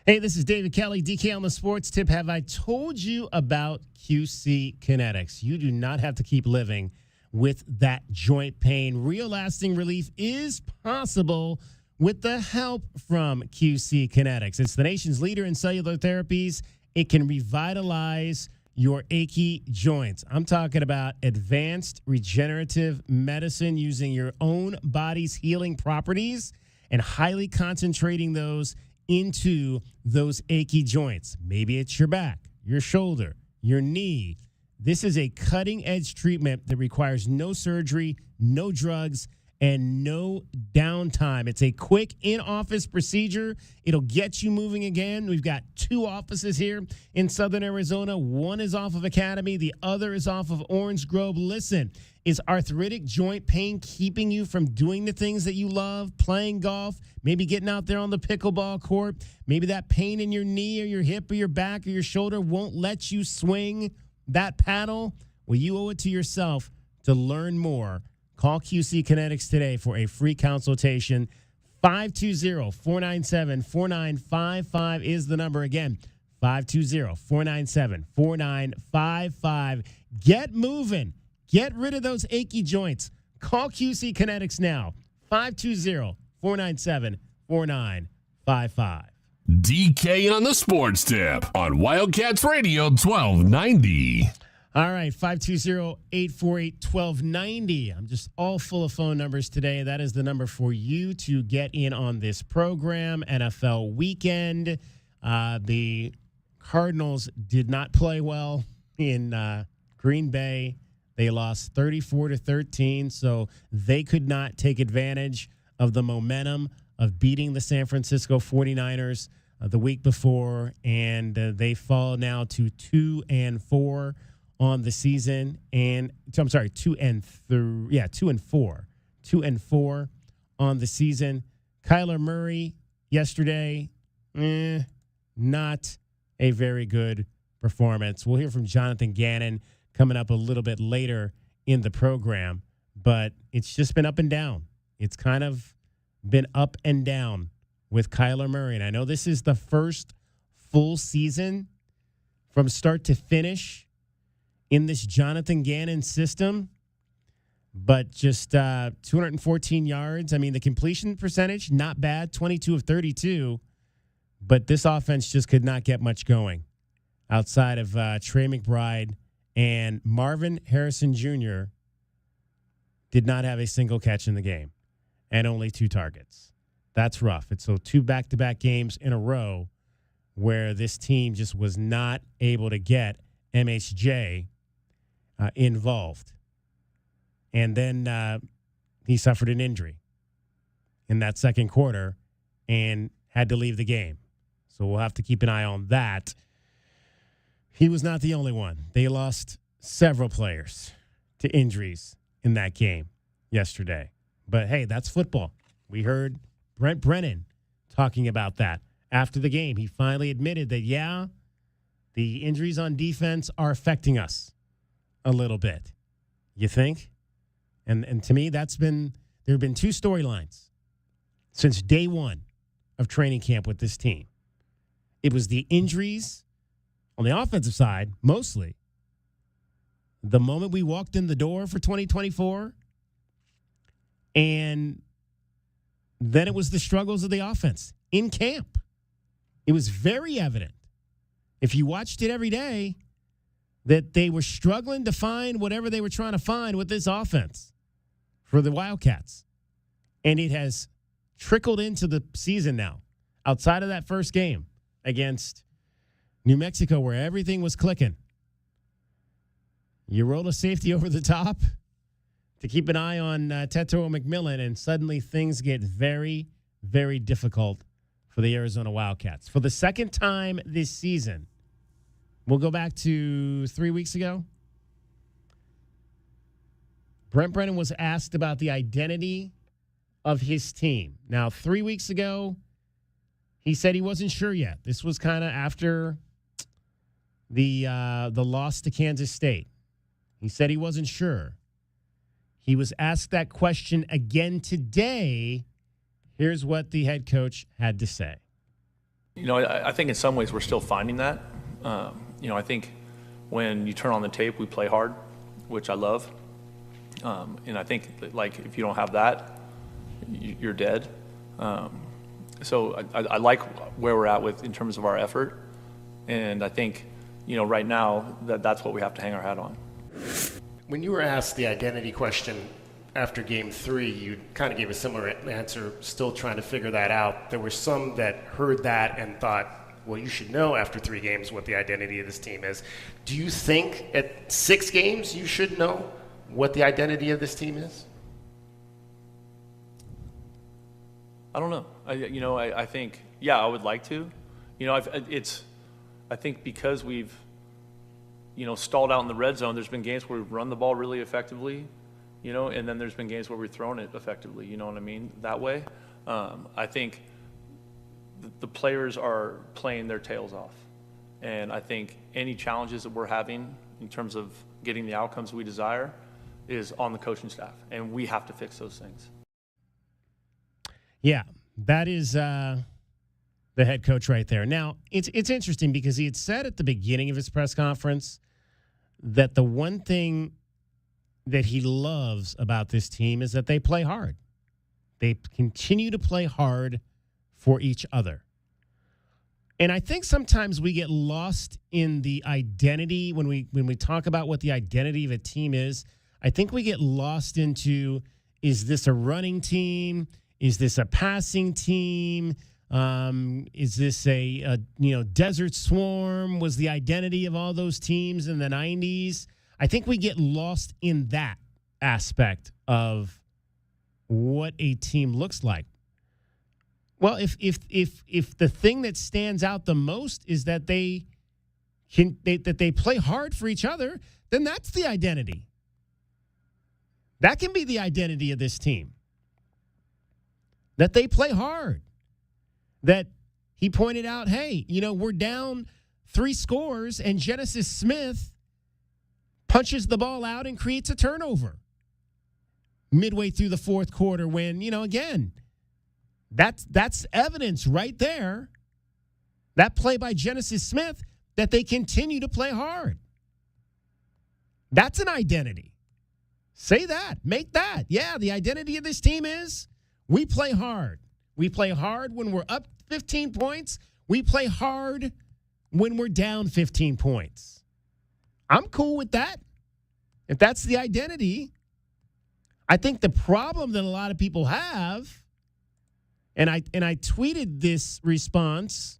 Hey, this is David Kelly, DK on the Sports Tip. Have I told you about QC Kinetics? You do not have to keep living with that joint pain. Real lasting relief is possible with the help from QC Kinetics. It's the nation's leader in cellular therapies. It can revitalize your achy joints. I'm talking about advanced regenerative medicine using your own body's healing properties and highly concentrating those into those achy joints. Maybe it's your back, your shoulder, your knee. This is a cutting-edge treatment that requires no surgery, no drugs, and no downtime. It's a quick in-office procedure. It'll get you moving again. We've got 2 offices here in Southern Arizona. One is off of Academy. The other is off of Orange Grove. Listen, is arthritic joint pain keeping you from doing the things that you love, playing golf, maybe getting out there on the pickleball court? Maybe that pain in your knee or your hip or your back or your shoulder won't let you swing that paddle? Well, you owe it to yourself to learn more. Call QC Kinetics today for a free consultation. 520-497-4955 is the number. Again, 520-497-4955. Get moving. Get rid of those achy joints. Call QC Kinetics now. 520-497-4955. DK on the Sports Tip on Wildcats Radio 1290. All right, 520-848-1290. I'm just all full of phone numbers today. That is the number for you to get in on this program. NFL weekend. The Cardinals did not play well in Green Bay. They lost 34-13, so they could not take advantage of the momentum of beating the San Francisco 49ers the week before, and they fall now to 2-4 on the season, and I'm sorry, 2-4 on the season. Kyler Murray yesterday, not a very good performance. We'll hear from Jonathan Gannon coming up a little bit later in the program, but it's just been up and down. It's kind of been up and down with Kyler Murray, and I know this is the first full season from start to finish in this Jonathan Gannon system, but just 214 yards. I mean, the completion percentage, not bad, 22 of 32, but this offense just could not get much going outside of Trey McBride, and Marvin Harrison Jr. did not have a single catch in the game and only 2 targets. That's rough. It's so 2 back-to-back games in a row where this team just was not able to get MHJ involved. And then he suffered an injury in that second quarter and had to leave the game. So we'll have to keep an eye on that. He was not the only one. They lost several players to injuries in that game yesterday. But, hey, that's football. We heard Brent Brennan talking about that after the game. He finally admitted that, yeah, the injuries on defense are affecting us a little bit. You think? And to me, there have been 2 storylines since day one of training camp with this team. It was the injuries on the offensive side, mostly. The moment we walked in the door for 2024, and then it was the struggles of the offense in camp. It was very evident, if you watched it every day, that they were struggling to find whatever they were trying to find with this offense for the Wildcats. And it has trickled into the season now, outside of that first game against New Mexico where everything was clicking. You roll a safety over the top to keep an eye on Tetero McMillan, and suddenly things get very, very difficult for the Arizona Wildcats. For the second time this season, we'll go back to 3 weeks ago. Brent Brennan was asked about the identity of his team. Now, 3 weeks ago, he said he wasn't sure yet. This was kind of after the loss to Kansas State. He said he wasn't sure. He was asked that question again today. Here's what the head coach had to say. I think in some ways we're still finding that. I think when you turn on the tape, we play hard, which I love. And I think that, if you don't have that, you're dead. So I like where we're at in terms of our effort. And I think, right now that's what we have to hang our hat on. When you were asked the identity question after Game 3, you kind of gave a similar answer, still trying to figure that out. There were some that heard that and thought, well, you should know after 3 games what the identity of this team is. Do you think at 6 games you should know what the identity of this team is? I don't know. I think, I would like to. I think because we've, stalled out in the red zone, there's been games where we've run the ball really effectively, and then there's been games where we've thrown it effectively, you know what I mean? That way. I think the players are playing their tails off. And I think any challenges that we're having in terms of getting the outcomes we desire is on the coaching staff. And we have to fix those things. Yeah, that is the head coach right there. Now, it's interesting because he had said at the beginning of his press conference that the one thing that he loves about this team is that they play hard. They continue to play hard for each other. And I think sometimes we get lost in the identity when we talk about what the identity of a team is. I think we get lost into, is this a running team? Is this a passing team? Is this a Desert Swarm was the identity of all those teams in the 90s? I think we get lost in that aspect of what a team looks like. Well, if the thing that stands out the most is that they play hard for each other, then that's the identity. That can be the identity of this team. That they play hard. That he pointed out, hey, we're down 3 scores and Genesis Smith punches the ball out and creates a turnover midway through the fourth quarter when, again, that's evidence right there, that play by Genesis Smith, that they continue to play hard. That's an identity. Say that. Make that. Yeah, the identity of this team is we play hard. We play hard when we're up 15 points. We play hard when we're down 15 points. I'm cool with that. If that's the identity, I think the problem that a lot of people have, and I tweeted this response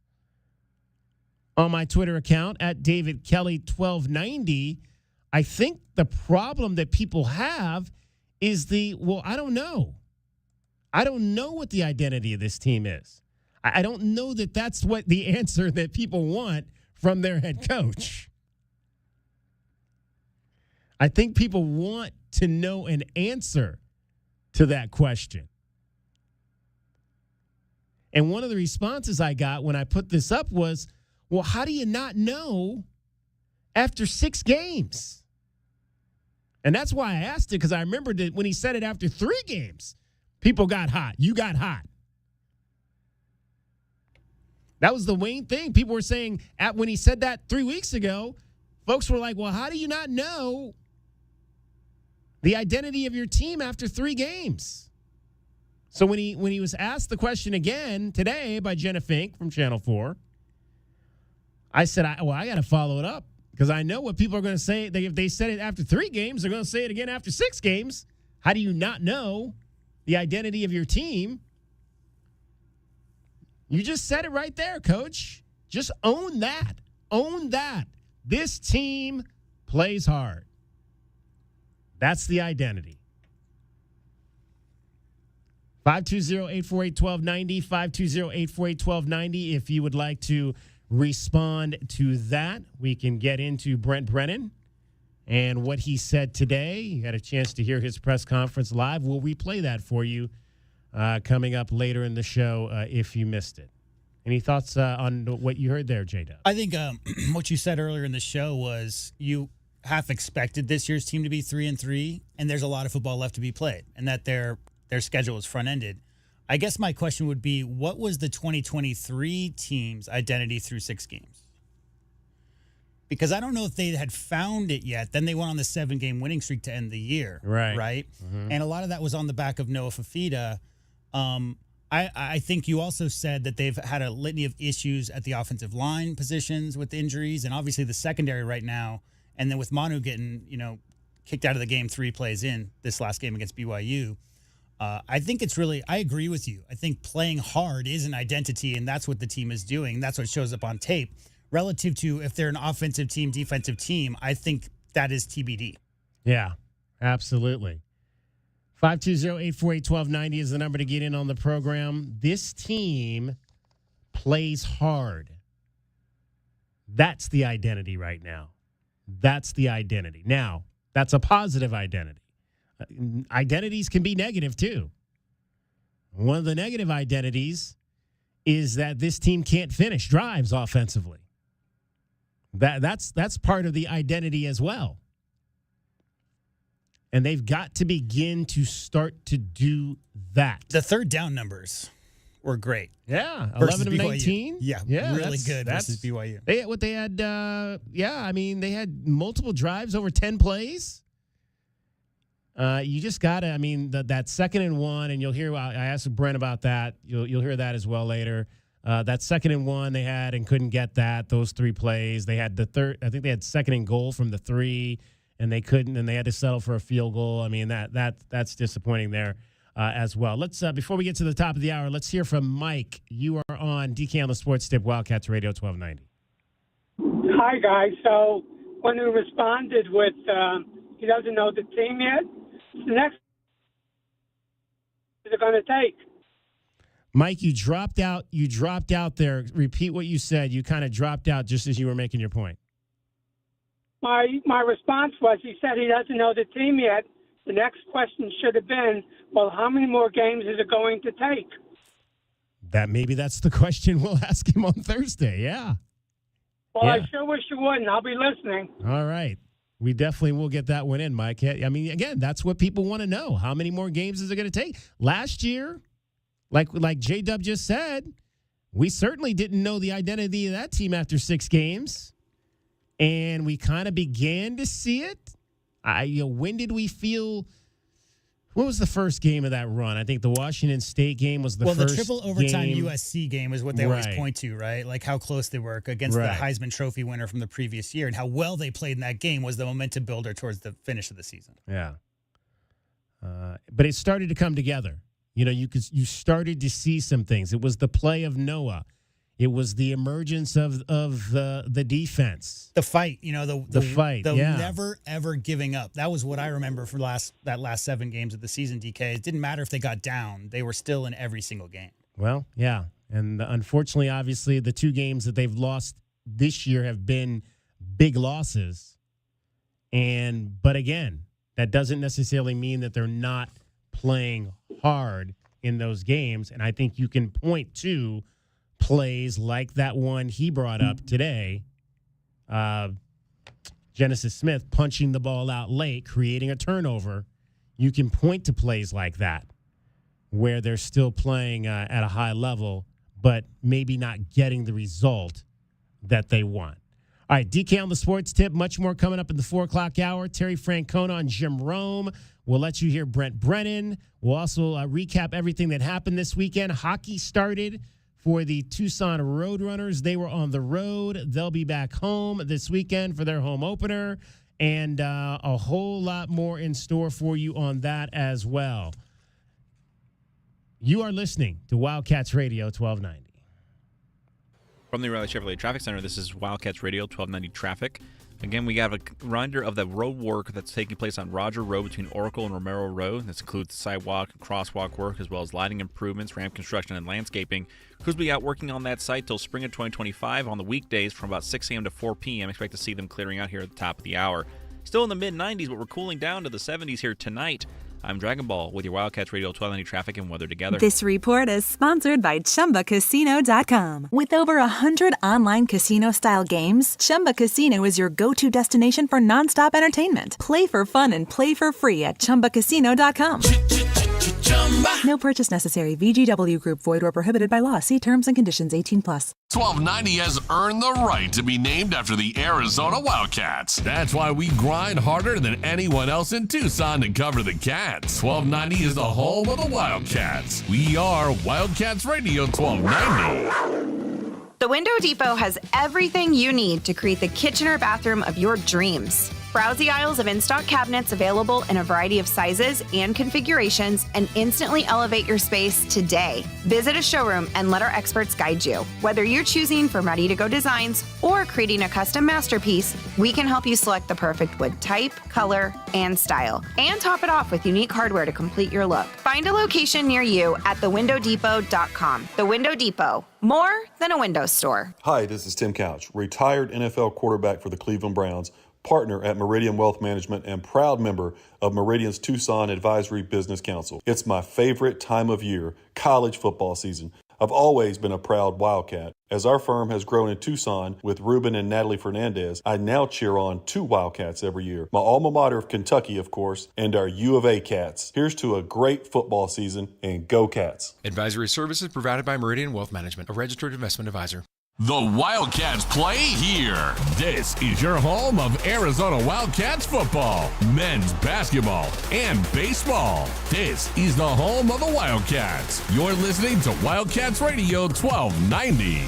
on my Twitter account at DavidKelly1290. I think the problem that people have is I don't know. I don't know what the identity of this team is. I don't know that that's what the answer that people want from their head coach. I think people want to know an answer to that question. And one of the responses I got when I put this up was, well, how do you not know after 6 games? And that's why I asked it, because I remembered that when he said it after 3 games, people got hot. You got hot. That was the main thing. People were saying when he said that 3 weeks ago, folks were like, well, how do you not know the identity of your team after 3 games? So when he was asked the question again today by Jenna Fink from Channel 4, I said, I got to follow it up because I know what people are going to say. If they said it after 3 games, they're going to say it again after 6 games. How do you not know the identity of your team? You just said it right there, Coach. Just own that. Own that. This team plays hard. That's the identity. 520-848-1290, 520-848-1290. If you would like to respond to that, we can get into Brent Brennan and what he said today. You had a chance to hear his press conference live. We'll replay that for you coming up later in the show if you missed it. Any thoughts on what you heard there, J-Dub? I think what you said earlier in the show was you half expected this year's team to be 3-3, and there's a lot of football left to be played, and that their schedule is front-ended. I guess my question would be, what was the 2023 team's identity through 6 games? Because I don't know if they had found it yet. Then they went on the 7-game winning streak to end the year. Right? Mm-hmm. And a lot of that was on the back of Noah Fafita. I think you also said that they've had a litany of issues at the offensive line positions with injuries, and obviously the secondary right now. And then with Manu getting, kicked out of the game 3 plays in this last game against BYU, I think it's really, I agree with you. I think playing hard is an identity, and that's what the team is doing. That's what shows up on tape. Relative to if they're an offensive team, defensive team, I think that is TBD. Yeah, absolutely. 520-848-1290 is the number to get in on the program. This team plays hard. That's the identity right now. That's the identity. Now, that's a positive identity. Identities can be negative, too. One of the negative identities is that this team can't finish drives offensively. That's part of the identity as well. And they've got to begin to start to do that. The third down numbers were great. Yeah, 11 of 19. Yeah, really good versus BYU. They had multiple drives over 10 plays. You just got to, that 2nd and 1, and you'll hear, I asked Brent about that. You'll hear that as well later. That 2nd and 1 they had and couldn't get that, those 3 plays. They had the third, I think they had 2nd and goal from the 3, and they couldn't, and they had to settle for a field goal. That's disappointing there as well. Let's before we get to the top of the hour, let's hear from Mike. You are on DK on the Sports Tip, Wildcats Radio 1290. Hi, guys. So when he responded with he doesn't know the team yet, the next is it going to take? Mike, you dropped out. You dropped out there. Repeat what you said. You kind of dropped out just as you were making your point. My response was, he said he doesn't know the team yet. The next question should have been, well, how many more games is it going to take? That's the question we'll ask him on Thursday. Yeah. Well, yeah. I sure wish you wouldn't. I'll be listening. All right. We definitely will get that one in, Mike. Again, that's what people want to know. How many more games is it going to take? Last year, like J-Dub just said, we certainly didn't know the identity of that team after 6 games. And we kind of began to see it. When did we feel? What was the first game of that run? I think the Washington State game was the first. Well, the triple overtime game. USC game is what they always point to, right? Like how close they were against the Heisman Trophy winner from the previous year, and how well they played in that game was the momentum builder towards the finish of the season. Yeah, but it started to come together. You started to see some things. It was the play of Noah. It was the emergence of the defense. The fight, the fight. The never, ever giving up. That was what I remember for that last 7 games of the season, DK. It didn't matter if they got down. They were still in every single game. Well, yeah. And unfortunately, obviously, the 2 games that they've lost this year have been big losses. But again, that doesn't necessarily mean that they're not playing hard in those games. And I think you can point to plays like that one he brought up today, Genesis Smith punching the ball out late, creating a turnover. You can point to plays like that where they're still playing at a high level, but maybe not getting the result that they want. All right, DK on the sports tip. Much more coming up in the 4 o'clock hour. Terry Francona on Jim Rome. We'll let you hear Brent Brennan. We'll also recap everything that happened this weekend. Hockey started for the Tucson Roadrunners. They were on the road. They'll be back home this weekend for their home opener. And a whole lot more in store for you on that as well. You are listening to Wildcats Radio 1290. From the O'Reilly Chevrolet Traffic Center, this is Wildcats Radio 1290 Traffic. Again, we have a reminder of the road work that's taking place on Roger Road between Oracle and Romero Road. This includes sidewalk and crosswalk work, as well as lighting improvements, ramp construction, and landscaping. Crews will be out working on that site till spring of 2025 on the weekdays from about 6 a.m. to 4 p.m. Expect to see them clearing out here at the top of the hour. Still in the mid-90s, but we're cooling down to the 70s here tonight. I'm Dragon Ball with your Wildcats Radio 1290 traffic and weather together. This report is sponsored by ChumbaCasino.com. With over 100 online casino-style games, Chumba Casino is your go-to destination for nonstop entertainment. Play for fun and play for free at ChumbaCasino.com. No purchase necessary. VGW Group. Void or prohibited by law. See terms and conditions. 18+. 1290 has earned the right to be named after the Arizona Wildcats. That's why we grind harder than anyone else in Tucson to cover the Cats. 1290 is the home of the Wildcats. We are Wildcats Radio 1290. The Window Depot has everything you need to create the kitchen or bathroom of your dreams. Browse the aisles of in-stock cabinets available in a variety of sizes and configurations and instantly elevate your space today. Visit a showroom and let our experts guide you. Whether you're choosing from ready-to-go designs or creating a custom masterpiece, we can help you select the perfect wood type, color, and style. And top it off with unique hardware to complete your look. Find a location near you at thewindowdepot.com. The Window Depot. More than a window store. Hi, this is Tim Couch, retired NFL quarterback for the Cleveland Browns, partner at Meridian Wealth Management, and proud member of Meridian's Tucson Advisory Business Council. It's my favorite time of year, college football season. I've always been a proud Wildcat. As our firm has grown in Tucson with Ruben and Natalie Fernandez, I now cheer on 2 Wildcats every year. My alma mater of Kentucky, of course, and our U of A Cats. Here's to a great football season, and go Cats. Advisory services provided by Meridian Wealth Management, a registered investment advisor. The Wildcats play here. This is your home of Arizona Wildcats football, men's basketball, and baseball. This is the home of the Wildcats. You're listening to Wildcats Radio 1290.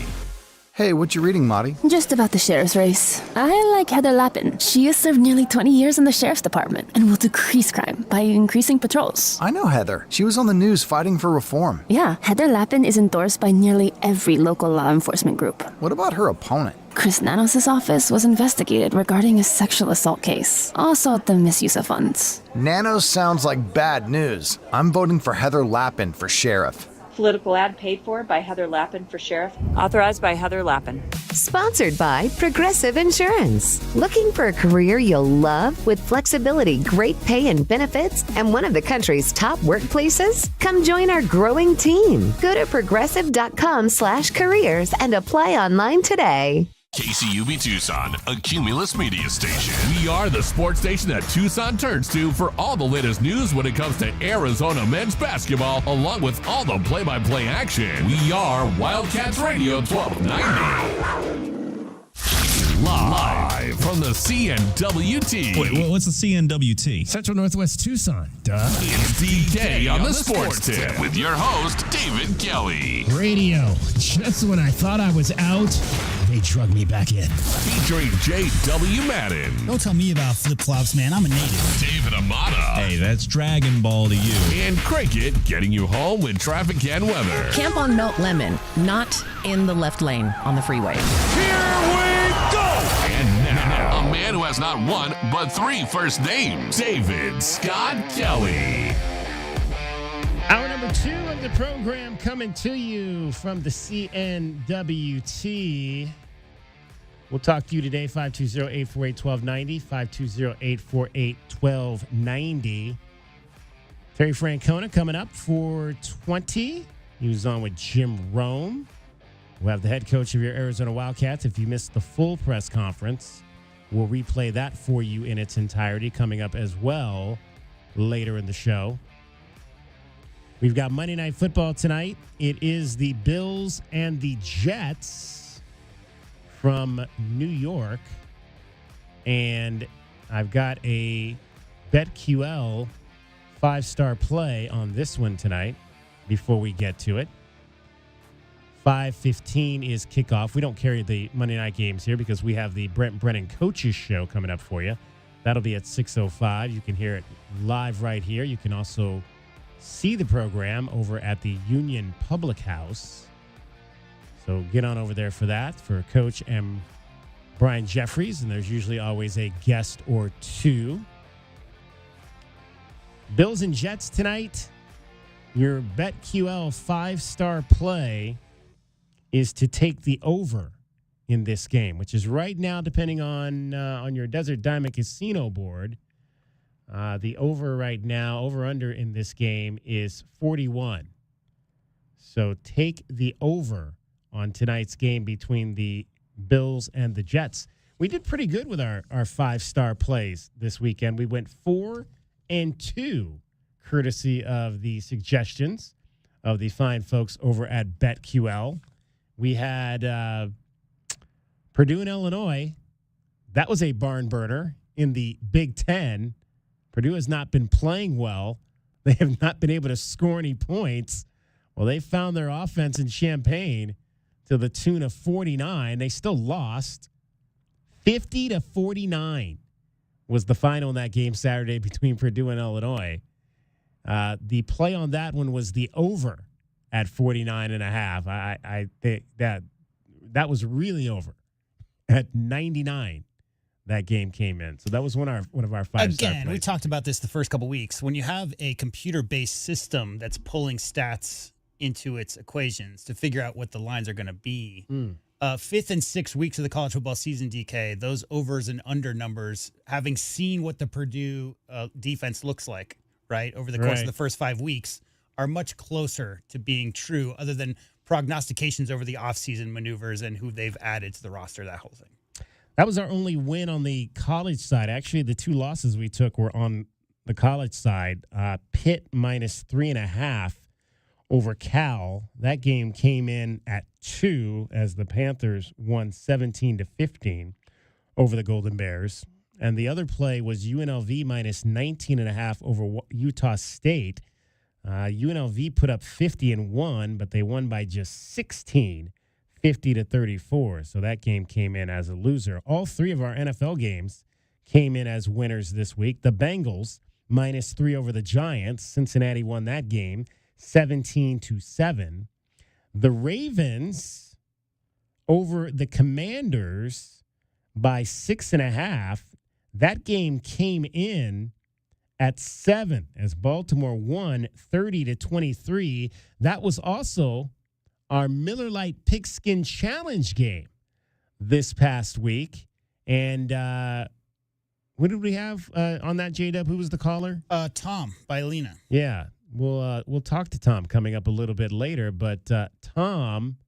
Hey, what you reading, Marty? Just about the sheriff's race. I like Heather Lappin. She has served nearly 20 years in the sheriff's department and will decrease crime by increasing patrols. I know Heather. She was on the news fighting for reform. Yeah, Heather Lappin is endorsed by nearly every local law enforcement group. What about her opponent? Chris Nanos' office was investigated regarding a sexual assault case. Also the misuse of funds. Nanos sounds like bad news. I'm voting for Heather Lappin for sheriff. Political ad paid for by Heather Lappin for sheriff. Authorized by Heather Lappin. Sponsored by Progressive Insurance. Looking for a career you'll love with flexibility, great pay and benefits, and one of the country's top workplaces? Come join our growing team. Go to progressive.com/careers and apply online today. KCUB Tucson, a Cumulus media station. We are the sports station that Tucson turns to for all the latest news when it comes to Arizona men's basketball, along with all the play-by-play action. We are Wildcats Radio 1290. Live from the CNWT. Wait, what's the CNWT? Central Northwest Tucson. Duh. It's DK on the Sports Tip with your host, David Kelly. Radio. Just when I thought I was out, they drug me back in. Featuring J.W. Madden. Don't tell me about flip-flops, man. I'm a native. David Amata. Hey, that's Dragon Ball to you. And Cricket getting you home with traffic and weather. Camp on Melt Lemon, not in the left lane on the freeway. Here we go! And now, a man who has not one, but 3 first names, David Scott Kelly. Hour number 2 of the program coming to you from the CNWT. We'll talk to you today, 520-848-1290, 520-848-1290. Terry Francona coming up for 20. He was on with Jim Rome. We'll have the head coach of your Arizona Wildcats. If you missed the full press conference, we'll replay that for you in its entirety coming up as well later in the show. We've got Monday Night Football tonight. It is the Bills and the Jets from New York. And I've got a BetQL 5-star play on this one tonight before we get to it. 5:15 is kickoff. We don't carry the Monday night games here because we have the Brent Brennan Coaches Show coming up for you. That'll be at 6:05. You can hear it live right here. You can also see the program over at the Union Public House. So get on over there for that, for Coach and Brian Jeffries, and there's usually always a guest or two. Bills and Jets tonight. Your BetQL 5-star play is to take the over in this game, which is right now, depending on your Desert Diamond Casino board, the over right now, over-under in this game is 41. So take the over on tonight's game between the Bills and the Jets. We did pretty good with our 5-star plays this weekend. We went 4-2, courtesy of the suggestions of the fine folks over at BetQL. We had Purdue and Illinois. That was a barn burner in the Big Ten. Purdue has not been playing well. They have not been able to score any points. Well, they found their offense in Champaign to the tune of 49. They still lost. 50-49 was the final in that game Saturday between Purdue and Illinois. The play on that one was the over at 49.5. I think that was really over at 99. That game came in. So that was one of our 5-star Again, plays. we talked about this the first couple weeks. When you have a computer-based system that's pulling stats into its equations to figure out what the lines are going to be, 5th and 6th weeks of the college football season, DK, those overs and under numbers, having seen what the Purdue defense looks like, right, over the course of the first 5 weeks, are much closer to being true, other than prognostications over the offseason maneuvers and who they've added to the roster, that whole thing. That was our only win on the college side. Actually, the 2 losses we took were on the college side. Pitt minus 3.5 over Cal. That game came in at 2 as the Panthers won 17-15 over the Golden Bears. And the other play was UNLV minus 19.5 over Utah State. UNLV put up 50 and won, but they won by just 16. 50-34. So that game came in as a loser. All 3 of our NFL games came in as winners this week. The Bengals minus 3 over the Giants. Cincinnati won that game 17-7. The Ravens over the Commanders by 6.5. That game came in at 7 as Baltimore won 30-23. That was also our Miller Lite Pigskin Challenge game this past week. And what did we have on that, J-Dub? Who was the caller? Tom Bailina. Yeah, we'll talk to Tom coming up a little bit later. But Tom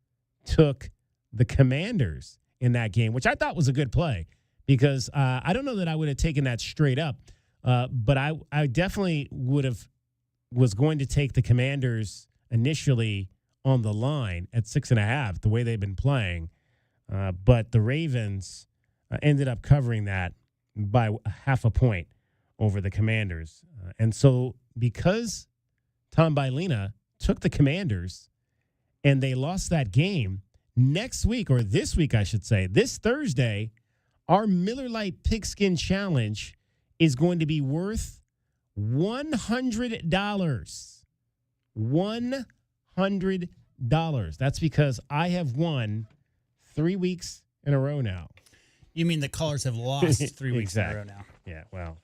took the Commanders in that game, which I thought was a good play because I don't know that I would have taken that straight up, but I definitely was going to take the Commanders initially on the line at 6.5, the way they've been playing. But the Ravens ended up covering that by 0.5 point over the Commanders. And so because Tom Bailina took the Commanders and they lost that game, next week, or this week, I should say, this Thursday, our Miller Lite Pigskin Challenge is going to be worth $100. $100. That's because I have won 3 weeks in a row now. You mean the Colors have lost 3 weeks in a row now? Yeah, well,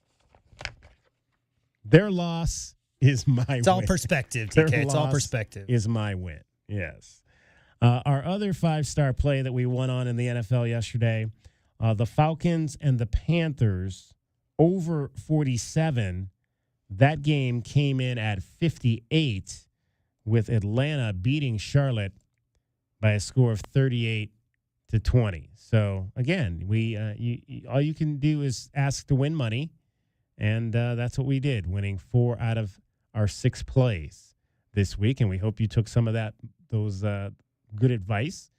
their loss is my win. It's all perspective, TK. It's all perspective. Is my win, yes. Our other 5-star play that we won on in the NFL yesterday, the Falcons and the Panthers over 47. That game came in at 58. With Atlanta beating Charlotte by a score of 38-20. So again, all you can do is ask to win money, and that's what we did, winning 4 out of our 6 plays this week, and we hope you took some of those good advice,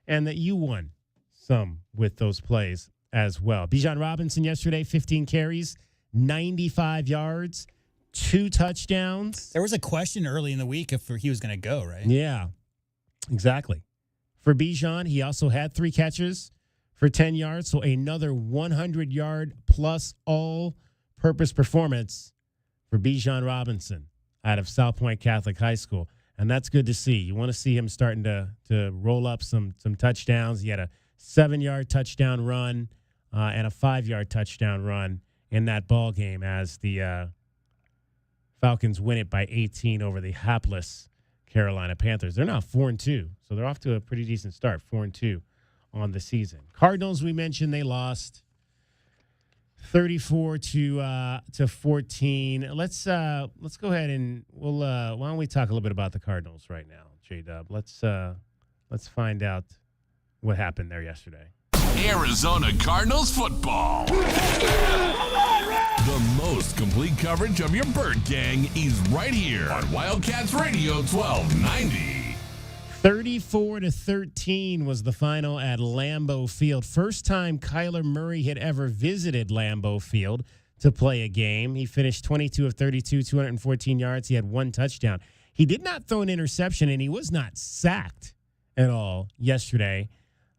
and that you won some with those plays as well. Bijan Robinson yesterday, 15 carries, 95 yards, 2 touchdowns. There was a question early in the week if he was going to go, right? Yeah, exactly. For Bijan, he also had 3 catches for 10 yards, so another 100-yard plus all-purpose performance for Bijan Robinson out of South Point Catholic High School, and that's good to see. You want to see him starting to roll up some touchdowns. He had a 7-yard touchdown run and a 5-yard touchdown run in that ball game as the Falcons win it by 18 over the hapless Carolina Panthers. They're now 4-2, so they're off to a pretty decent start, 4-2 on the season. Cardinals, we mentioned, they lost 34 to 14. Let's go ahead and why don't we talk a little bit about the Cardinals right now, J-Dub? Let's find out what happened there yesterday. Arizona Cardinals football. The most complete coverage of your Bird Gang is right here on Wildcats Radio 1290. 34-13 was the final at Lambeau Field. First time Kyler Murray had ever visited Lambeau Field to play a game. He finished 22 of 32, 214 yards. He had 1 touchdown. He did not throw an interception, and he was not sacked at all yesterday.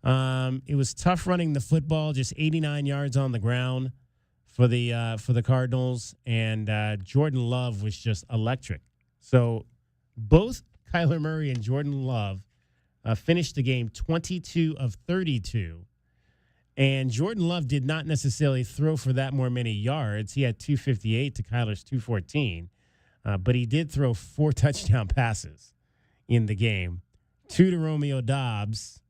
It was tough running the football, just 89 yards on the ground for the Cardinals, and Jordan Love was just electric. So both Kyler Murray and Jordan Love finished the game 22 of 32. And Jordan Love did not necessarily throw for that many yards. He had 258 to Kyler's 214. But he did throw 4 touchdown passes in the game. 2 to Romeo Doubs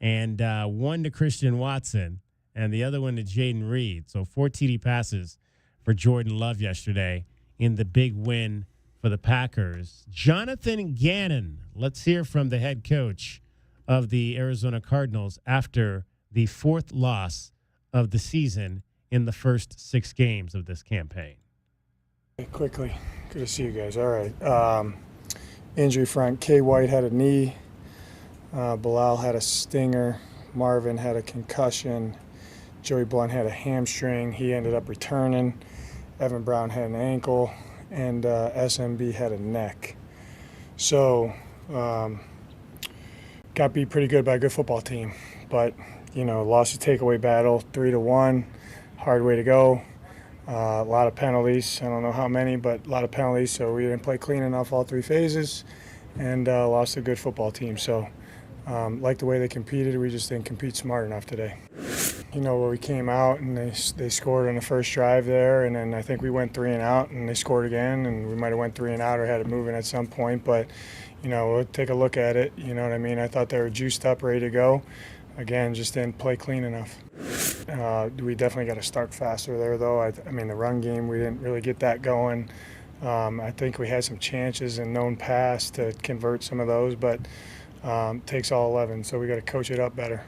and 1 to Christian Watson and the other one to Jaden Reed. So 4 TD passes for Jordan Love yesterday in the big win for the Packers. Jonathan Gannon, let's hear from the head coach of the Arizona Cardinals after the 4th loss of the season in the first 6 games of this campaign. Quickly, good to see you guys. All right. Injury front, Kay White had a knee. Bilal had a stinger. Marvin had a concussion. Joey Blunt had a hamstring. He ended up returning. Evan Brown had an ankle. And SMB had a neck. So, got beat pretty good by a good football team. But, lost a takeaway battle, 3-1. Hard way to go. A lot of penalties. I don't know how many, but a lot of penalties. So we didn't play clean enough all 3 phases and lost a good football team. So, like the way they competed, we just didn't compete smart enough today. Where we came out and they scored on the first drive there, and then I think we went 3 and out, and they scored again, and we might have went 3 and out or had it moving at some point. But, we'll take a look at it. You know what I mean? I thought they were juiced up, ready to go. Again, just didn't play clean enough. We definitely got to start faster there, though. I mean, the run game, we didn't really get that going. I think we had some chances in known pass to convert some of those, but takes all 11, so we got to coach it up better.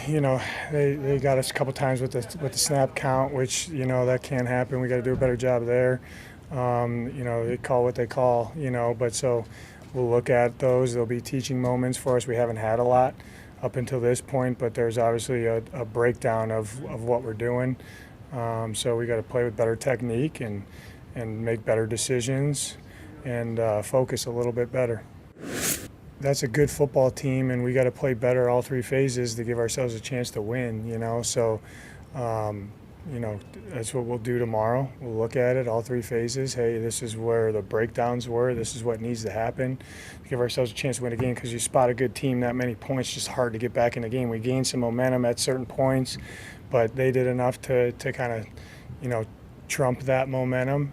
They got us a couple times with the snap count, which that can happen. We got to do a better job there. They call what they call, but so we'll look at those. There'll be teaching moments for us. We haven't had a lot up until this point, but there's obviously a breakdown of what we're doing. So we got to play with better technique and make better decisions and focus a little bit better. That's a good football team, and we got to play better all 3 phases to give ourselves a chance to win, So, that's what we'll do tomorrow. We'll look at it, all 3 phases. Hey, this is where the breakdowns were. This is what needs to happen to give ourselves a chance to win a game, because you spot a good team, that many points, just hard to get back in the game. We gained some momentum at certain points, but they did enough to kind of, trump that momentum.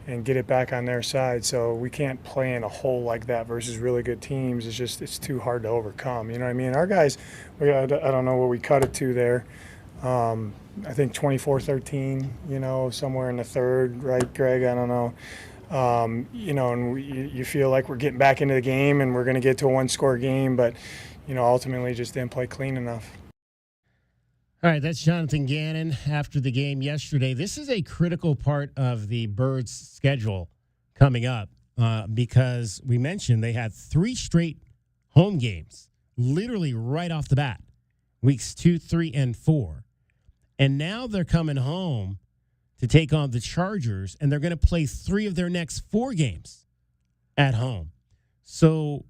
And get it back on their side. So we can't play in a hole like that versus really good teams. It's too hard to overcome. You know what I mean? Our guys, I don't know what we cut it to there. I think 24-13, somewhere in the 3rd, right, Greg? I don't know. And you feel like we're getting back into the game and we're going to get to a 1-score game, but, ultimately just didn't play clean enough. All right, that's Jonathan Gannon after the game yesterday. This is a critical part of the Birds' schedule coming up because we mentioned they had 3 straight home games, literally right off the bat, weeks 2, 3, and 4. And now they're coming home to take on the Chargers, and they're going to play 3 of their next 4 games at home. So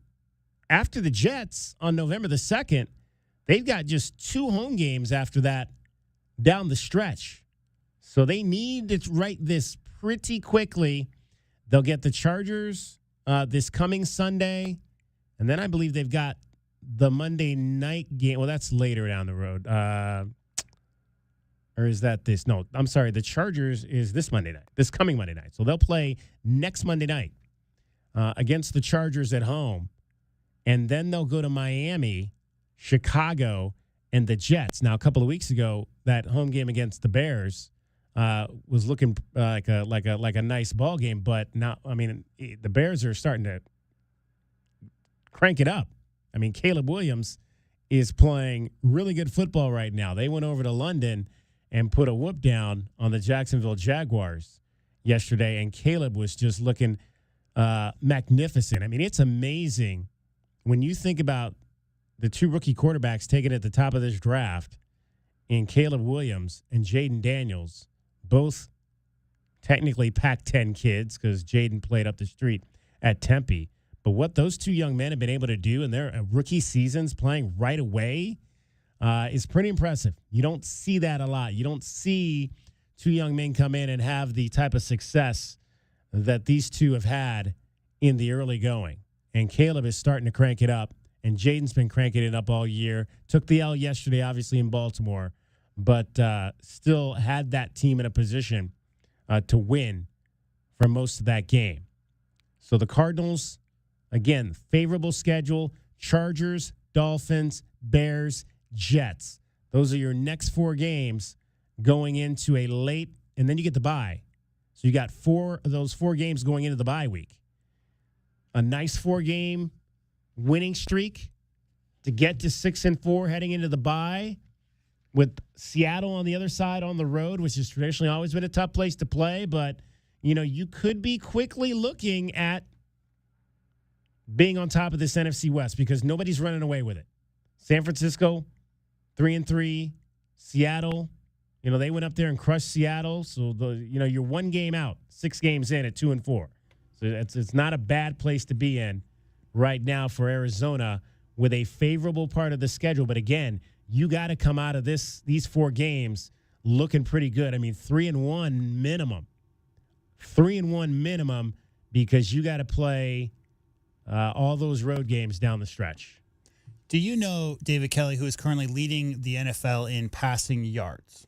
after the Jets on November the 2nd, they've got just 2 home games after that down the stretch. So they need to write this pretty quickly. They'll get the Chargers this coming Sunday, and then I believe they've got the Monday night game. Well, that's later down the road. Or is that this? No, I'm sorry. The Chargers is this coming Monday night. So they'll play next Monday night against the Chargers at home, and then they'll go to Miami, Chicago, and the Jets. Now, a couple of weeks ago, that home game against the Bears was looking like a nice ball game, but now, I mean, the Bears are starting to crank it up. I mean, Caleb Williams is playing really good football right now. They went over to London and put a whoop down on the Jacksonville Jaguars yesterday, and Caleb was just looking magnificent. I mean, it's amazing when you think about the 2 rookie quarterbacks taken at the top of this draft in Caleb Williams and Jaden Daniels, both technically Pac-10 kids because Jaden played up the street at Tempe. But what those 2 young men have been able to do in their rookie seasons playing right away is pretty impressive. You don't see that a lot. You don't see 2 young men come in and have the type of success that these 2 have had in the early going. And Caleb is starting to crank it up, and Jaden's been cranking it up all year. Took the L yesterday, obviously, in Baltimore, but still had that team in a position to win for most of that game. So the Cardinals, again, favorable schedule: Chargers, Dolphins, Bears, Jets. Those are your next 4 games going into a late, and then you get the bye. So you got 4 of those 4 games going into the bye week. A nice 4-game winning streak to get to 6-4 heading into the bye, with Seattle on the other side on the road, which has traditionally always been a tough place to play. But, you could be quickly looking at being on top of this NFC West because nobody's running away with it. San Francisco, 3-3. Seattle, they went up there and crushed Seattle. So, you're 1 game out, 6 games in at 2-4. So it's not a bad place to be in right now for Arizona with a favorable part of the schedule. But again, you got to come out of these 4 games looking pretty good. I mean, 3-1 minimum. 3-1 minimum because you got to play all those road games down the stretch. Do you know David Kelly, who is currently leading the NFL in passing yards?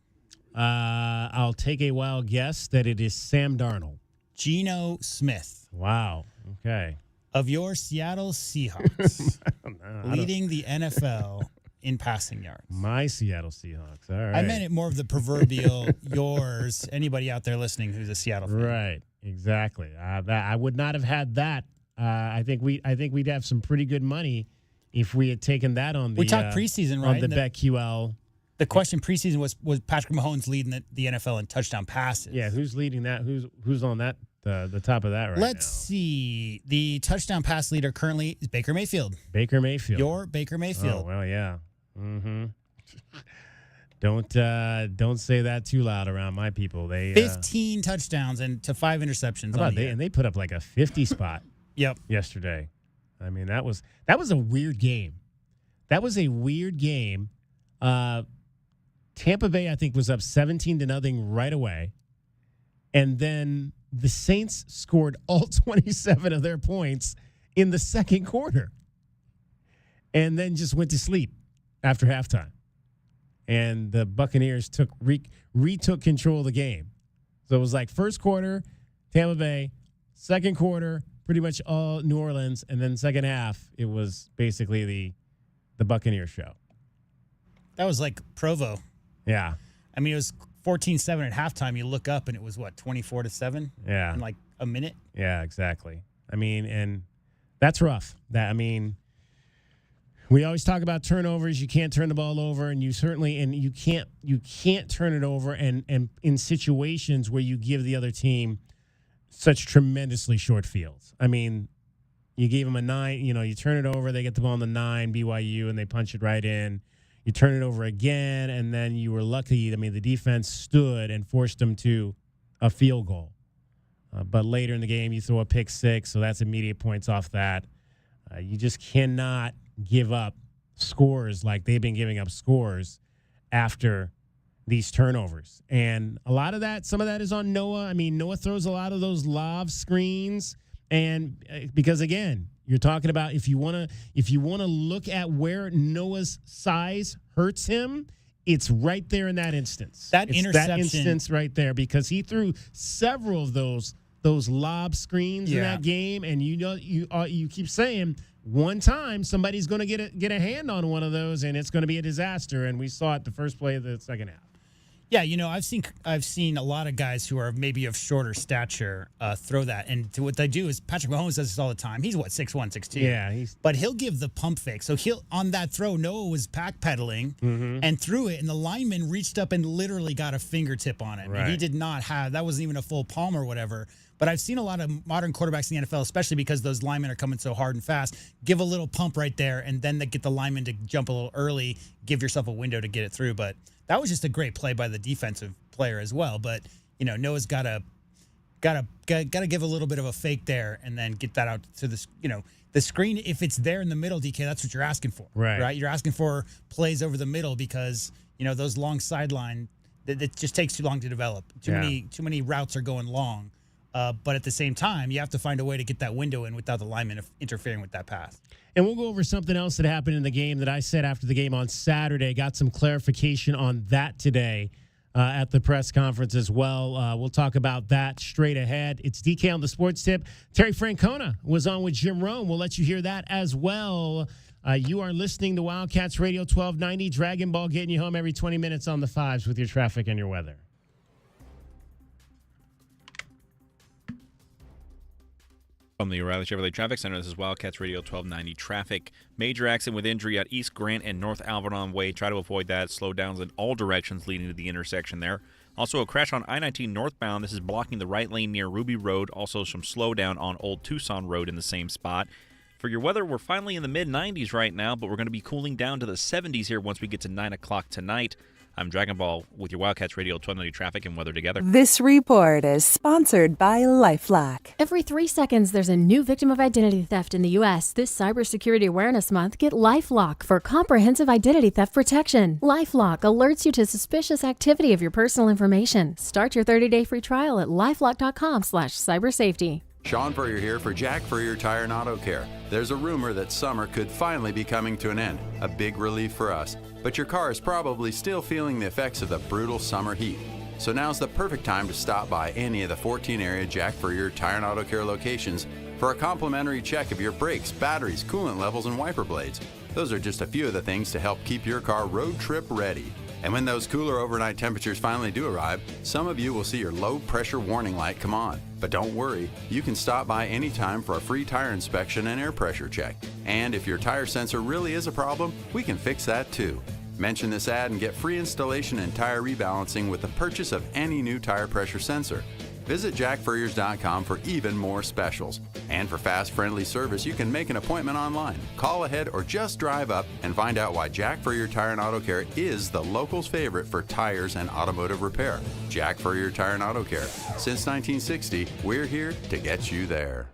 I'll take a wild guess that it is Sam Darnold. Geno Smith. Wow. Okay. Of your Seattle Seahawks, leading the NFL in passing yards. My Seattle Seahawks. All right. I meant it more of the proverbial yours. Anybody out there listening who's a Seattle fan. Right. Exactly. I would not have had that. I think we'd have some pretty good money if we had taken that on the. We talked preseason, right? On the BetQL. The question preseason was Patrick Mahomes leading the NFL in touchdown passes? Yeah, who's leading that? Who's on that? The top of that right now. Let's see. The touchdown pass leader currently is Baker Mayfield. Baker Mayfield. Your Baker Mayfield. Oh, well, yeah. Mm-hmm. Don't say that too loud around my people. They 15 touchdouns and to 5 interceptions. How about and they put up like a 50 spot. Yep. Yesterday. I mean, that was a weird game. That was a weird game. Tampa Bay, I think, was up 17-0 right away. And then the Saints scored all 27 of their points in the second quarter. And then just went to sleep after halftime. And the Buccaneers retook control of the game. So it was like first quarter, Tampa Bay, second quarter, pretty much all New Orleans, and then second half, it was basically the Buccaneers show. That was like Provo. Yeah. I mean, it was 14-7 at halftime. You look up, and it was, 24-7? Yeah. In like a minute? Yeah, exactly. I mean, and that's rough. We always talk about turnovers. You can't turn the ball over, and you can't turn it over and in situations where you give the other team such tremendously short fields. I mean, you gave them a 9, you turn it over, they get the ball on the 9, BYU, and they punch it right in. You turn it over again, and then you were lucky. I mean, the defense stood and forced them to a field goal. But later in the game, you throw a pick 6, so that's immediate points off that. You just cannot give up scores like they've been giving up scores after these turnovers. And a lot of that, some of that is on Noah. I mean, Noah throws a lot of those lob screens. And because, again, you're talking about if you want to look at where Noah's size hurts him, it's right there in that instance. That interception. That instance right there, because he threw several of those lob screens in that game, and you keep saying one time somebody's going to get a hand on one of those, and it's going to be a disaster. And we saw it the first play of the second half. Yeah, I've seen a lot of guys who are maybe of shorter stature throw that, and what they do is Patrick Mahomes does this all the time. He's 6'1", 6'2". Yeah, but he'll give the pump fake. So on that throw, Noah was backpedaling and threw it, and the lineman reached up and literally got a fingertip on it. Right. And he did not have that wasn't even a full palm or whatever. But I've seen a lot of modern quarterbacks in the NFL, especially because those linemen are coming so hard and fast, give a little pump right there, and then they get the lineman to jump a little early, give yourself a window to get it through. But that was just a great play by the defensive player as well. But Noah's got to give a little bit of a fake there, and then get that out to the screen. If it's there in the middle, DK, that's what you're asking for, right? You're asking for plays over the middle because those long sideline, it just takes too long to develop. Too many routes are going long. But at the same time, you have to find a way to get that window in without the lineman interfering with that pass. And we'll go over something else that happened in the game that I said after the game on Saturday. Got some clarification on that today at the press conference as well. We'll talk about that straight ahead. It's DK on the Sports Tip. Terry Francona was on with Jim Rome. We'll let you hear that as well. You are listening to Wildcats Radio 1290. Dragon Ball getting you home every 20 minutes on the 5s with your traffic and your weather. From the O'Reilly Chevrolet Traffic Center, this is Wildcats Radio 1290 traffic. Major accident with injury at East Grant and North Alvernon Way. Try to avoid that. Slowdowns in all directions leading to the intersection there. Also, a crash on I-19 northbound. This is blocking the right lane near Ruby Road. Also, some slowdown on Old Tucson Road in the same spot. For your weather, we're finally in the mid-90s right now, but we're going to be cooling down to the 70s here once we get to 9 o'clock tonight. I'm Dragon Ball with your Wildcats Radio 1290 traffic and weather together. This report is sponsored by LifeLock. Every 3 seconds, there's a new victim of identity theft in the U.S. This Cybersecurity Awareness Month, get LifeLock for comprehensive identity theft protection. LifeLock alerts you to suspicious activity of your personal information. Start your 30-day free trial at lifelock.com/cybersafety. Sean Furrier here for Jack Furrier Tire and Auto Care. There's a rumor that summer could finally be coming to an end, a big relief for us. But your car is probably still feeling the effects of the brutal summer heat. So now's the perfect time to stop by any of the 14 area Jack Furrier Tire and Auto Care locations for a complimentary check of your brakes, batteries, coolant levels, and wiper blades. Those are just a few of the things to help keep your car road trip ready. And when those cooler overnight temperatures finally do arrive, some of you will see your low pressure warning light come on. But don't worry, you can stop by anytime for a free tire inspection and air pressure check. And if your tire sensor really is a problem, we can fix that too. Mention this ad and get free installation and tire rebalancing with the purchase of any new tire pressure sensor. Visit jackfurriers.com for even more specials. And for fast, friendly service, you can make an appointment online, call ahead, or just drive up and find out why Jack Furrier Tire and Auto Care is the local's favorite for tires and automotive repair. Jack Furrier Tire and Auto Care. Since 1960, we're here to get you there.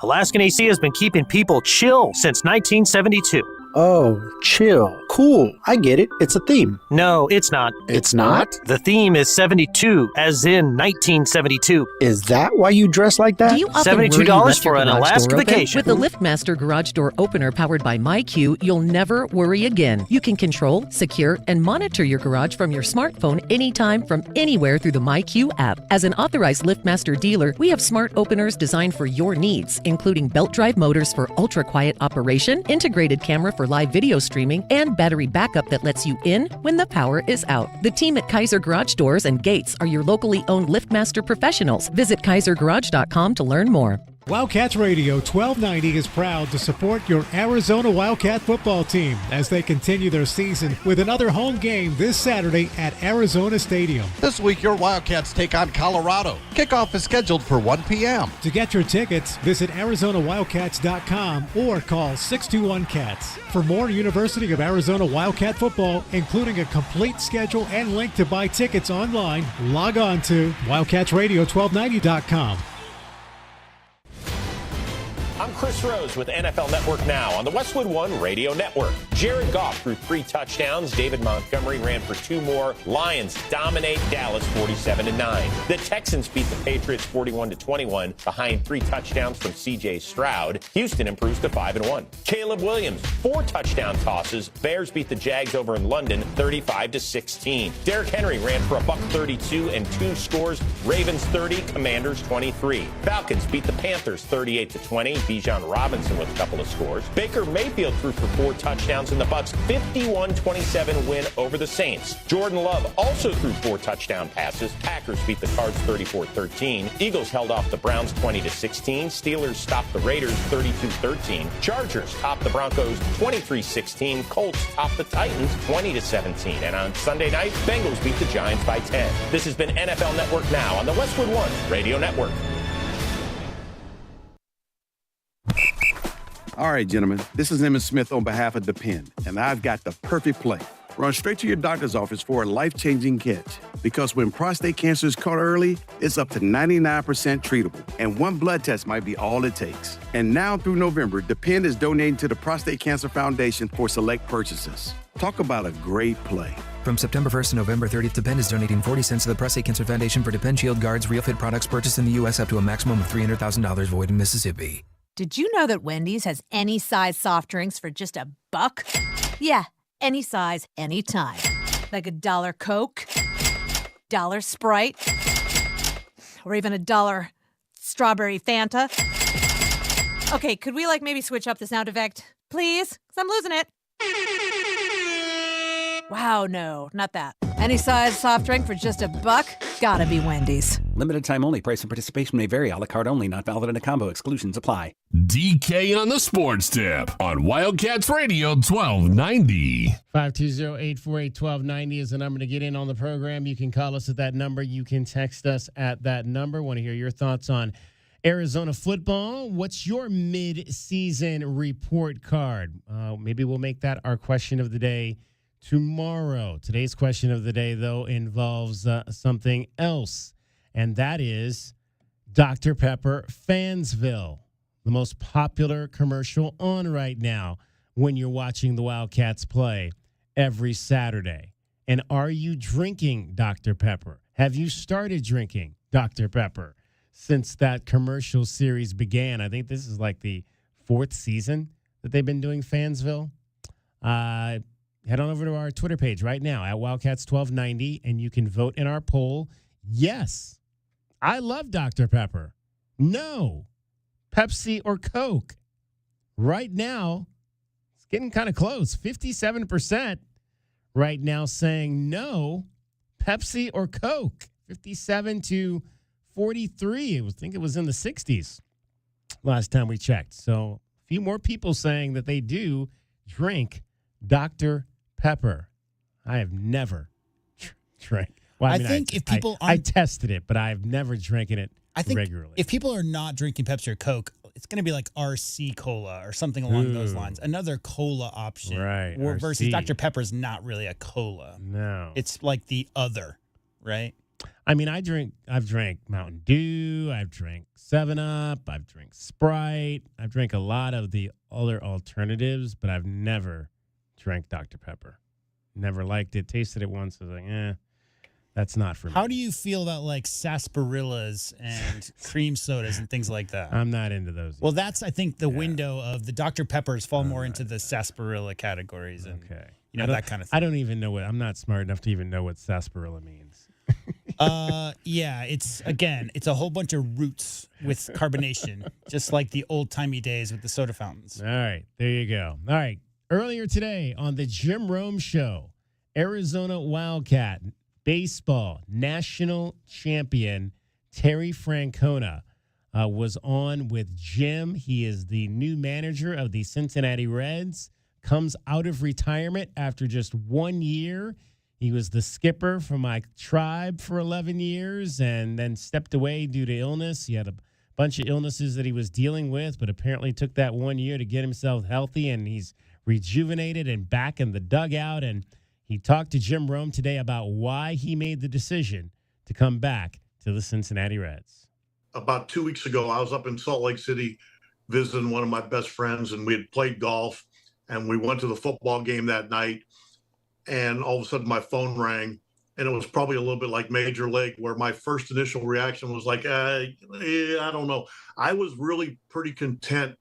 Alaskan AC has been keeping people chill since 1972. Oh, chill. Cool. I get it. It's a theme. No, it's not. It's not? The theme is 72, as in 1972. Is that why you dress like that? Do you $72 for an Alaska vacation. With the LiftMaster garage door opener powered by MyQ, you'll never worry again. You can control, secure, and monitor your garage from your smartphone anytime from anywhere through the MyQ app. As an authorized LiftMaster dealer, we have smart openers designed for your needs, including belt drive motors for ultra-quiet operation, integrated camera for live video streaming, and battery backup that lets you in when the power is out. The team at Kaiser Garage Doors and Gates are your locally owned LiftMaster professionals. Visit kaisergarage.com to learn more. Wildcats Radio 1290 is proud to support your Arizona Wildcat football team as they continue their season with another home game this Saturday at Arizona Stadium. This week, your Wildcats take on Colorado. Kickoff is scheduled for 1 p.m. To get your tickets, visit ArizonaWildcats.com or call 621-CATS. For more University of Arizona Wildcat football, including a complete schedule and link to buy tickets online, log on to WildcatsRadio1290.com. I'm Chris Rose with NFL Network Now on the Westwood One Radio Network. Jared Goff threw 3 touchdowns. David Montgomery ran for 2 more. Lions dominate Dallas 47-9. The Texans beat the Patriots 41-21 behind 3 touchdowns from C.J. Stroud. Houston improves to 5-1. Caleb Williams, 4 touchdown tosses. Bears beat the Jags over in London 35-16. Derrick Henry ran for $132 and 2 scores. Ravens 30, Commanders 23. Falcons beat the Panthers 38-20. Bijan Robinson with a couple of scores. Baker Mayfield threw for 4 touchdowns in the Bucs' 51-27 win over the Saints. Jordan Love also threw 4 touchdown passes. Packers beat the Cards 34-13. Eagles held off the Browns 20-16. Steelers stopped the Raiders 32-13. Chargers topped the Broncos 23-16. Colts topped the Titans 20-17. And on Sunday night, Bengals beat the Giants by 10. This has been NFL Network Now on the Westwood One Radio Network. All right, gentlemen, this is Emmett Smith on behalf of Depend, and I've got the perfect play. Run straight to your doctor's office for a life-changing catch. Because when prostate cancer is caught early, it's up to 99% treatable, and 1 blood test might be all it takes. And now through November, Depend is donating to the Prostate Cancer Foundation for select purchases. Talk about a great play. From September 1st to November 30th, Depend is donating 40 cents to the Prostate Cancer Foundation for Depend Shield Guards Real Fit products purchased in the U.S. up to a maximum of $300,000 void in Mississippi. Did you know that Wendy's has any size soft drinks for just $1? Yeah, any size, anytime. Like $1 Coke, $1 Sprite, or even $1 strawberry Fanta. Okay, could we maybe switch up the sound effect, please? Because I'm losing it. Wow, no, not that. Any size soft drink for just $1? Gotta be Wendy's. Limited time only. Price and participation may vary. A la carte only. Not valid in a combo. Exclusions apply. DK on the Sports Tip on Wildcats Radio 1290. 520-848-1290 is the number to get in on the program. You can call us at that number. You can text us at that number. Want to hear your thoughts on Arizona football? What's your mid-season report card? Maybe we'll make that our question of the day tomorrow. Today's question of the day, though, involves something else, and that is Dr. Pepper Fansville, the most popular commercial on right now when you're watching the Wildcats play every Saturday. And are you drinking Dr. Pepper? Have you started drinking Dr. Pepper since that commercial series began? I think this is like the 4th season that they've been doing Fansville. Head on over to our Twitter page right now at Wildcats1290, and you can vote in our poll. Yes, I love Dr. Pepper. No, Pepsi or Coke. Right now, it's getting kind of close. 57% right now saying no, Pepsi or Coke. 57 to 43. I think it was in the 60s last time we checked. So a few more people saying that they do drink Dr. Pepper. I have never drank. Well, I think if people I tested it, but I've never drinking it regularly. If people are not drinking Pepsi or Coke, it's going to be like RC Cola or something along those lines. Another cola option. Right. Versus Dr. Pepper is not really a cola. No. It's like the other, right? I mean, I've drank Mountain Dew, I've drank 7-Up, I've drank Sprite, I've drank a lot of the other alternatives, but I've never drank Dr. Pepper. Never liked it. Tasted it once. I was like, that's not for me. How do you feel about like sarsaparillas and cream sodas and things like that? I'm not into those. Well, that's, I think, the window of the Dr. Peppers fall more into the sarsaparilla categories and that kind of thing. I don't even know I'm not smart enough to even know what sarsaparilla means. Yeah, it's a whole bunch of roots with carbonation, just like the old-timey days with the soda fountains. All right, there you go. All right. Earlier today on the Jim Rome Show, Arizona Wildcat baseball national champion Terry Francona was on with Jim. He is the new manager of the Cincinnati Reds. Comes out of retirement after just 1 year. He was the skipper for my tribe for 11 years and then stepped away due to illness. He had a bunch of illnesses that he was dealing with, but apparently took that 1 year to get himself healthy, and he's rejuvenated and back in the dugout. And he talked to Jim Rome today about why he made the decision to come back to the Cincinnati Reds. About 2 weeks ago, I was up in Salt Lake City visiting one of my best friends, and we had played golf, and we went to the football game that night. And all of a sudden my phone rang, and it was probably a little bit like Major League, where my first initial reaction was like, I don't know. I was really pretty content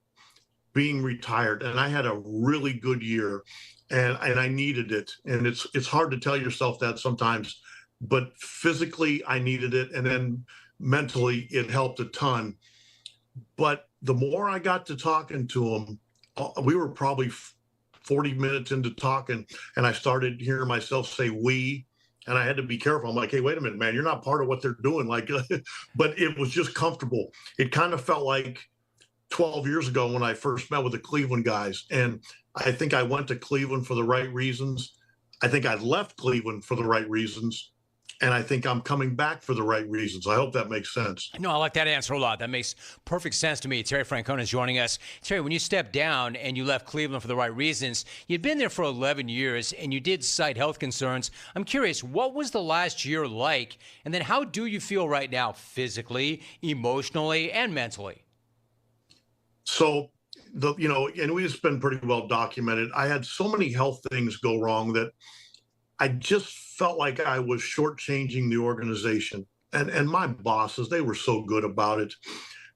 being retired, and I had a really good year, and I needed it. And it's hard to tell yourself that sometimes, but physically I needed it, and then mentally it helped a ton. But the more I got to talking to him, we were probably 40 minutes into talking, and I started hearing myself say we, and I had to be careful. I'm like, hey, wait a minute, man, you're not part of what they're doing. Like, but it was just comfortable. It kind of felt like 12 years ago when I first met with the Cleveland guys. And I think I went to Cleveland for the right reasons. I think I left Cleveland for the right reasons. And I think I'm coming back for the right reasons. I hope that makes sense. No, I like that answer a lot. That makes perfect sense to me. Terry Francona is joining us. Terry, when you stepped down and you left Cleveland for the right reasons, you'd been there for 11 years and you did cite health concerns. I'm curious, what was the last year like? And then how do you feel right now, physically, emotionally, and mentally? So, and it's been pretty well documented. I had so many health things go wrong that I just felt like I was shortchanging the organization. And my bosses, they were so good about it.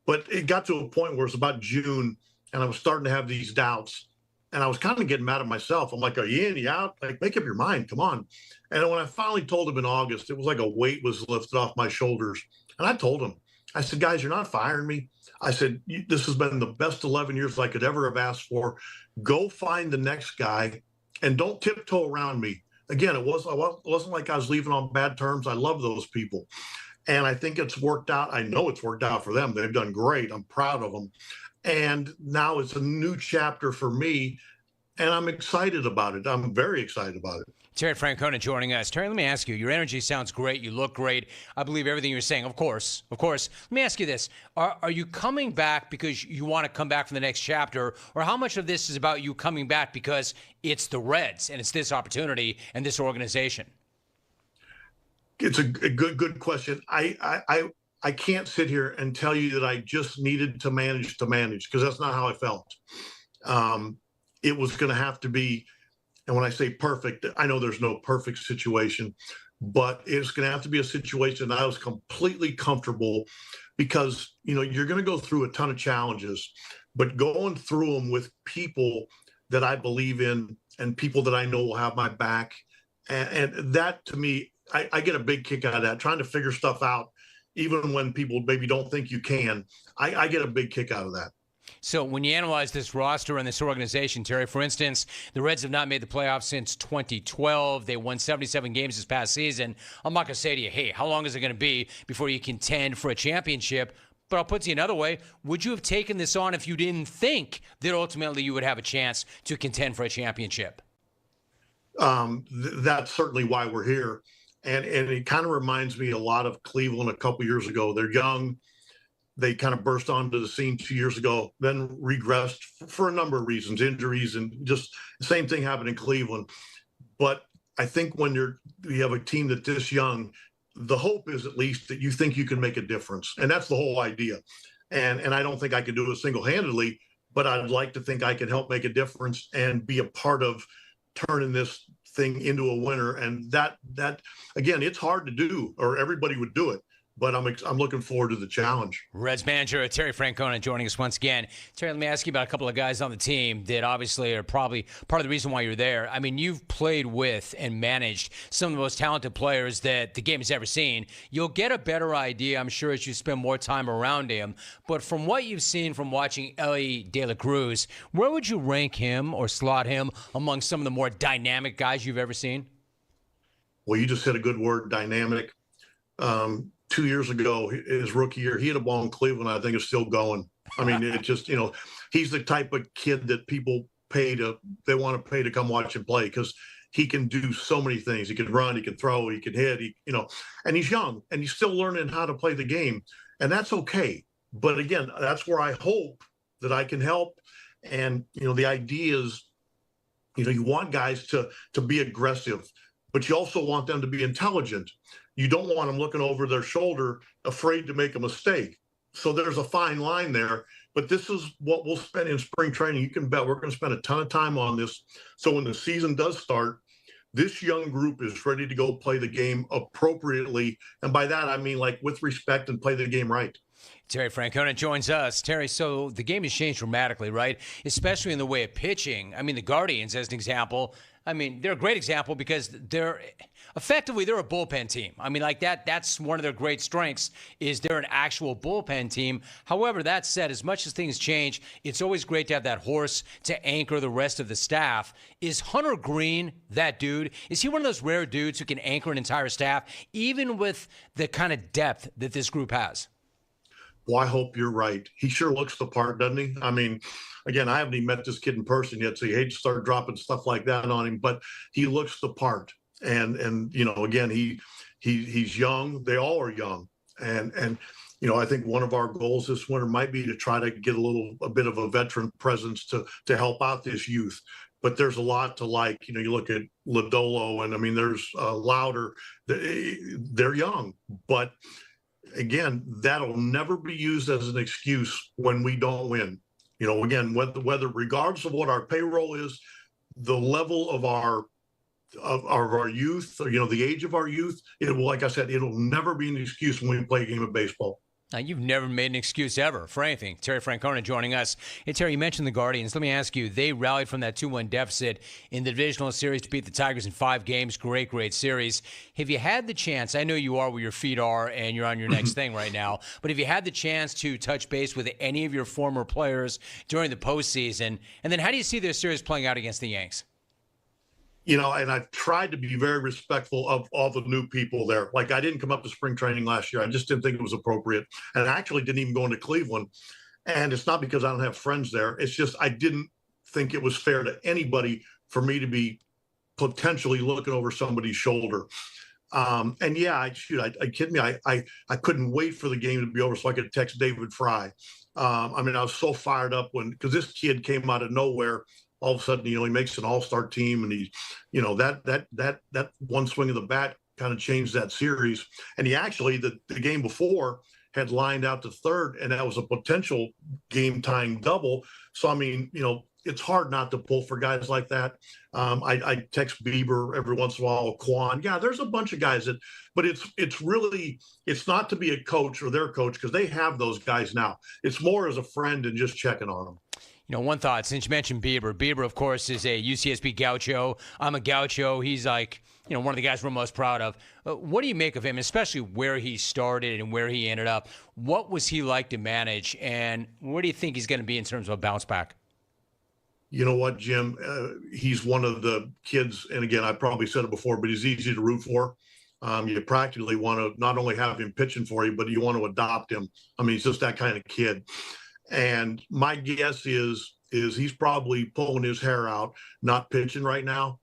But it got to a point where it was about June, and I was starting to have these doubts. And I was kind of getting mad at myself. I'm like, are you in, you out? Like, make up your mind. Come on. And when I finally told him in August, it was like a weight was lifted off my shoulders. And I told him, I said, guys, you're not firing me. I said, this has been the best 11 years I could ever have asked for. Go find the next guy and don't tiptoe around me. Again, it wasn't like I was leaving on bad terms. I love those people. And I think it's worked out. I know it's worked out for them. They've done great. I'm proud of them. And now it's a new chapter for me, and I'm excited about it. I'm very excited about it. Terry Francona joining us. Terry, let me ask you, your energy sounds great. You look great. I believe everything you're saying, of course. Let me ask you this. Are you coming back because you want to come back for the next chapter, or how much of this is about you coming back because it's the Reds and it's this opportunity and this organization? It's a good question. I can't sit here and tell you that I just needed to manage, because that's not how I felt. It was going to have to be, and when I say perfect, I know there's no perfect situation, but it's going to have to be a situation that I was completely comfortable, because, you're going to go through a ton of challenges, but going through them with people that I believe in and people that I know will have my back. And that, to me, I get a big kick out of that, trying to figure stuff out, even when people maybe don't think you can. I get a big kick out of that. So when you analyze this roster and this organization, Terry, for instance, the Reds have not made the playoffs since 2012. They won 77 games this past season. I'm not going to say to you, hey, how long is it going to be before you contend for a championship? But I'll put it to you another way. Would you have taken this on if you didn't think that ultimately you would have a chance to contend for a championship? That's certainly why we're here. And it kind of reminds me a lot of Cleveland a couple years ago. They're young. They kind of burst onto the scene 2 years ago, then regressed for a number of reasons, injuries, and just the same thing happened in Cleveland. But I think when you have a team that's this young, the hope is at least that you think you can make a difference. And that's the whole idea. And I don't think I could do it single-handedly, but I'd like to think I can help make a difference and be a part of turning this thing into a winner. And that again, it's hard to do, or everybody would do it. But I'm looking forward to the challenge. Reds manager Terry Francona joining us once again. Terry, let me ask you about a couple of guys on the team that obviously are probably part of the reason why you're there. I mean, you've played with and managed some of the most talented players that the game has ever seen. You'll get a better idea, I'm sure, as you spend more time around him. But from what you've seen from watching Elly De La Cruz, where would you rank him or slot him among some of the more dynamic guys you've ever seen? Well, you just said a good word, dynamic. 2 years ago, his rookie year, he had a ball in Cleveland. I think is still going. I mean, it just, he's the type of kid that people they want to pay to come watch him play because he can do so many things. He can run, he can throw, he can hit, and he's young and he's still learning how to play the game. And that's okay. But again, that's where I hope that I can help. And, the idea is, you want guys to be aggressive, but you also want them to be intelligent. You don't want them looking over their shoulder, afraid to make a mistake. So there's a fine line there. But this is what we'll spend in spring training. You can bet we're going to spend a ton of time on this. So when the season does start, this young group is ready to go play the game appropriately. And by that, I mean like with respect and play the game right. Terry Francona joins us. Terry, so the game has changed dramatically, right? Especially in the way of pitching. I mean, the Guardians, as an example, they're a great example because they're a bullpen team. I mean, like that's one of their great strengths is they're an actual bullpen team. However, that said, as much as things change, it's always great to have that horse to anchor the rest of the staff. Is Hunter Green that dude? Is he one of those rare dudes who can anchor an entire staff, even with the kind of depth that this group has? Well, I hope you're right. He sure looks the part, doesn't he? I mean, again, I haven't even met this kid in person yet, so you hate to start dropping stuff like that on him, but he looks the part. And again, he's young. They all are young. And I think one of our goals this winter might be to try to get a bit of a veteran presence to help out this youth. But there's a lot to like. You look at Lodolo, and there's Louder. They're young, but again, that'll never be used as an excuse when we don't win. Again, whether regardless of what our payroll is, the level of our youth, or, the age of our youth, like I said, it'll never be an excuse when we play a game of baseball. Now, you've never made an excuse ever for anything. Terry Francona joining us. Hey, Terry, you mentioned the Guardians. Let me ask you, they rallied from that 2-1 deficit in the divisional series to beat the Tigers in 5 games. Great series. Have you had the chance, I know you are where your feet are and you're on your next thing right now, but have you had the chance to touch base with any of your former players during the postseason? And then how do you see this series playing out against the Yanks? And I've tried to be very respectful of all the new people there. Like, I didn't come up to spring training last year. I just didn't think it was appropriate. And I actually didn't even go into Cleveland. And it's not because I don't have friends there. It's just I didn't think it was fair to anybody for me to be potentially looking over somebody's shoulder. And yeah, I kid me. I couldn't wait for the game to be over so I could text David Fry. I was so fired up because this kid came out of nowhere. All of a sudden, he makes an all-star team, and he, that one swing of the bat kind of changed that series. And he actually, the game before, had lined out to third, and that was a potential game-tying double. So, it's hard not to pull for guys like that. I text Bieber every once in a while, Quan. Yeah, there's a bunch of guys but it's not to be a coach or their coach because they have those guys now. It's more as a friend and just checking on them. One thought, since you mentioned Bieber. Bieber, of course, is a UCSB Gaucho. I'm a Gaucho. He's like, one of the guys we're most proud of. What do you make of him, especially where he started and where he ended up? What was he like to manage, and where do you think he's going to be in terms of a bounce back? You know what, Jim? He's one of the kids, and again, I probably said it before, but he's easy to root for. You practically want to not only have him pitching for you, but you want to adopt him. He's just that kind of kid. And my guess is he's probably pulling his hair out, not pitching right now.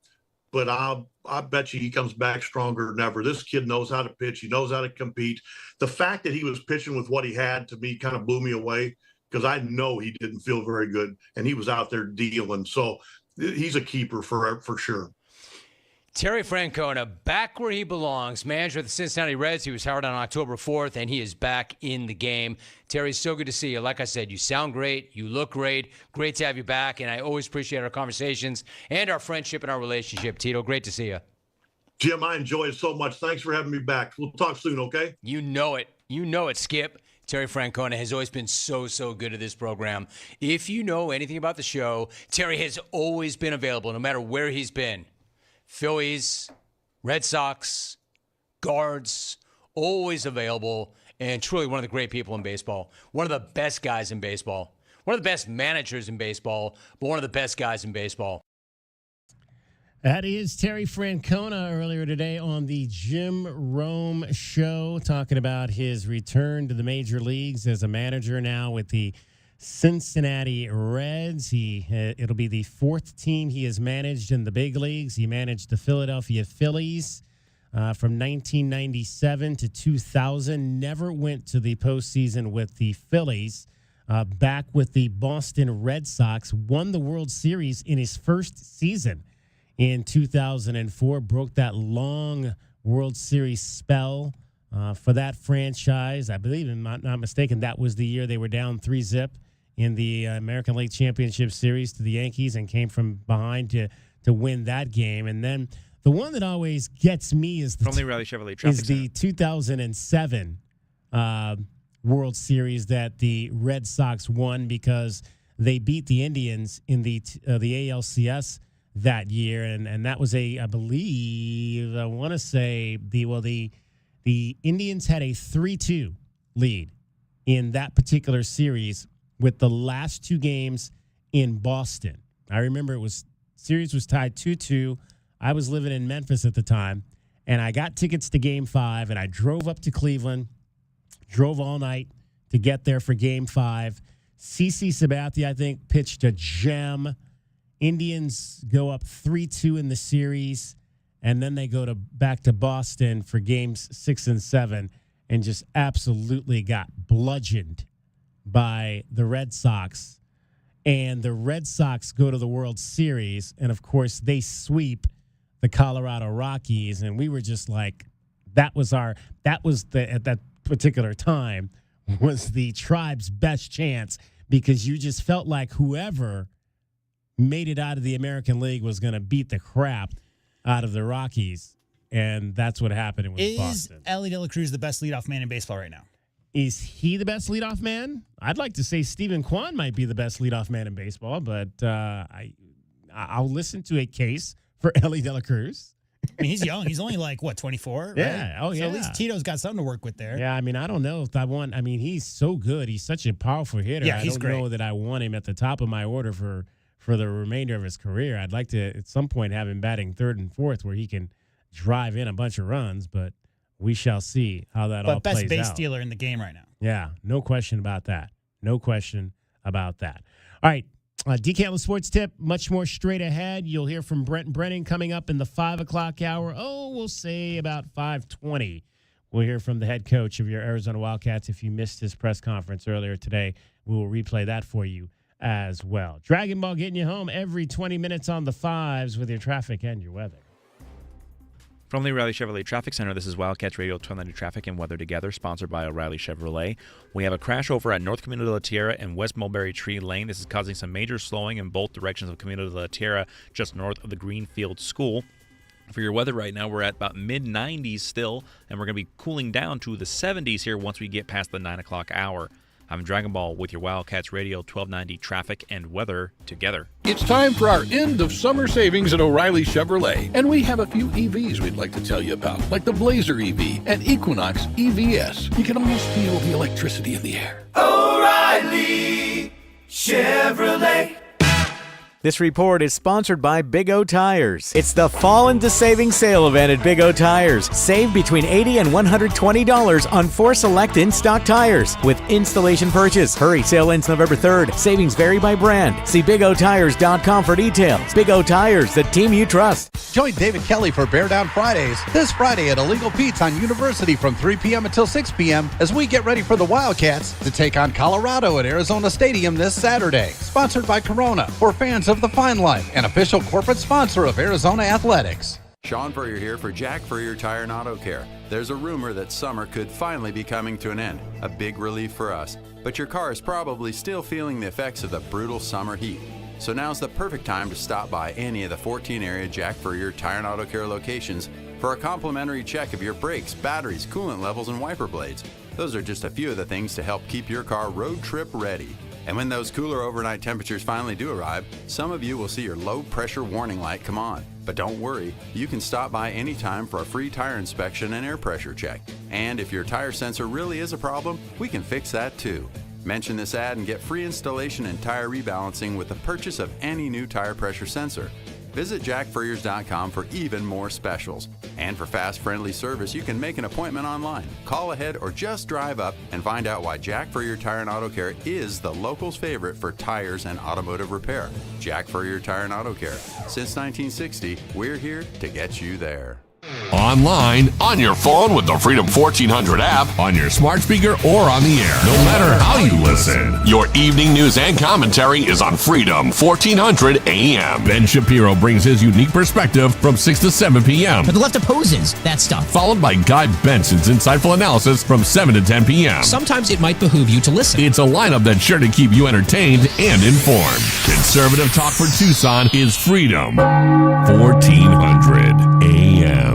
But I bet you he comes back stronger than ever. This kid knows how to pitch. He knows how to compete. The fact that he was pitching with what he had, to me, kind of blew me away because I know he didn't feel very good, and he was out there dealing. So he's a keeper for sure. Terry Francona, back where he belongs, manager of the Cincinnati Reds. He was hired on October 4th, and he is back in the game. Terry, so good to see you. Like I said, you sound great. You look great. Great to have you back, and I always appreciate our conversations and our friendship and our relationship. Tito, great to see you. Jim, I enjoy it so much. Thanks for having me back. We'll talk soon, okay? You know it. You know it, Skip. Terry Francona has always been so good at this program. If you know anything about the show, Terry has always been available, no matter where he's been. Phillies, Red Sox, Guards, always available, and truly one of the great people in baseball. One of the best guys in baseball. One of the best managers in baseball, but one of the best guys in baseball. That is Terry Francona earlier today on the Jim Rome Show, talking about his return to the major leagues as a manager now with the Cincinnati Reds. It'll be the fourth team he has managed in the big leagues. He managed the Philadelphia Phillies from 1997 to 2000. Never went to the postseason with the Phillies. Back with the Boston Red Sox, won the World Series in his first season in 2004. Broke that long World Series spell for that franchise. I believe, if I'm not mistaken, that was the year they were down 3-0 in the American League Championship Series to the Yankees and came from behind to win that game. And then the one that always gets me is the Friendly Rally Chevrolet Traffic the 2007 World Series that the Red Sox won because they beat the Indians in the ALCS that year, and that was I want to say the Indians had a 3-2 lead in that particular series with the last two games in Boston. I remember series was tied 2-2. I was living in Memphis at the time, and I got tickets to Game 5, and I drove up to Cleveland, drove all night to get there for Game 5. CeCe Sabathia, I think, pitched a gem. Indians go up 3-2 in the series, and then they go back to Boston for Games 6 and 7 and just absolutely got bludgeoned by the Red Sox. And the Red Sox go to the World Series, and, of course, they sweep the Colorado Rockies, and we were just like, at that particular time was the Tribe's best chance, because you just felt like whoever made it out of the American League was going to beat the crap out of the Rockies, and that's what happened with Boston. Is Ellie De La Cruz the best leadoff man in baseball right now? Is he the best leadoff man? I'd like to say Stephen Kwan might be the best leadoff man in baseball, but I'll listen to a case for Ellie De La Cruz. I mean, he's young. He's only 24, right? Yeah. Oh, yeah. So at least Tito's got something to work with there. Yeah, I mean, I don't know if I want. I mean, he's so good. He's such a powerful hitter. Yeah, I don't know that I want him at the top of my order for the remainder of his career. I'd like to, at some point, have him batting third and fourth where he can drive in a bunch of runs, but we shall see how that all plays out. But best base stealer in the game right now. Yeah, no question about that. No question about that. All right, DK Sports Tip, much more straight ahead. You'll hear from Brent Brennan coming up in the 5 o'clock hour. We'll say about 5:20. We'll hear from the head coach of your Arizona Wildcats. If you missed his press conference earlier today, we will replay that for you as well. Dragon Ball getting you home every 20 minutes on the 5s with your traffic and your weather. From the O'Reilly Chevrolet Traffic Center, this is Wildcats Radio 1290 Traffic and Weather Together, sponsored by O'Reilly Chevrolet. We have a crash over at North Camino de la Tierra and West Mulberry Tree Lane. This is causing some major slowing in both directions of Camino de la Tierra, just north of the Greenfield School. For your weather right now, we're at about mid-90s still, and we're going to be cooling down to the 70s here once we get past the 9 o'clock hour. I'm Dragon Ball with your Wildcats Radio 1290 Traffic and Weather Together. It's time for our end of summer savings at O'Reilly Chevrolet, and we have a few EVs we'd like to tell you about, like the Blazer EV and Equinox EVS. You can almost feel the electricity in the air. O'Reilly Chevrolet. This report is sponsored by Big O Tires. It's the Fall into Savings sale event at Big O Tires. Save between $80 and $120 on 4 select in-stock tires with installation purchase. Hurry, sale ends November 3rd. Savings vary by brand. See BigOTires.com for details. Big O Tires, the team you trust. Join David Kelly for Bear Down Fridays this Friday at Illegal Pete's on University from 3 p.m. until 6 p.m. as we get ready for the Wildcats to take on Colorado at Arizona Stadium this Saturday. Sponsored by Corona for fans of the Fine Line, an official corporate sponsor of Arizona Athletics. Sean Furrier here for Jack Furrier Tire and Auto Care. There's a rumor that summer could finally be coming to an end, a big relief for us. But your car is probably still feeling the effects of the brutal summer heat. So now's the perfect time to stop by any of the 14 area Jack Furrier Tire and Auto Care locations for a complimentary check of your brakes, batteries, coolant levels, and wiper blades. Those are just a few of the things to help keep your car road trip ready. And when those cooler overnight temperatures finally do arrive, some of you will see your low pressure warning light come on. But don't worry, you can stop by anytime for a free tire inspection and air pressure check. And if your tire sensor really is a problem, we can fix that too. Mention this ad and get free installation and tire rebalancing with the purchase of any new tire pressure sensor. Visit jackfurriers.com for even more specials. And for fast, friendly service, you can make an appointment online. Call ahead or just drive up and find out why Jack Furrier Tire and Auto Care is the local's favorite for tires and automotive repair. Jack Furrier Tire and Auto Care. Since 1960, we're here to get you there. Online, on your phone with the Freedom 1400 app, on your smart speaker, or on the air. No matter how you listen, your evening news and commentary is on Freedom 1400 AM. Ben Shapiro brings his unique perspective from 6 to 7 p.m. But the left opposes that stuff. Followed by Guy Benson's insightful analysis from 7 to 10 p.m. Sometimes it might behoove you to listen. It's a lineup that's sure to keep you entertained and informed. Conservative talk for Tucson is Freedom 1400 AM.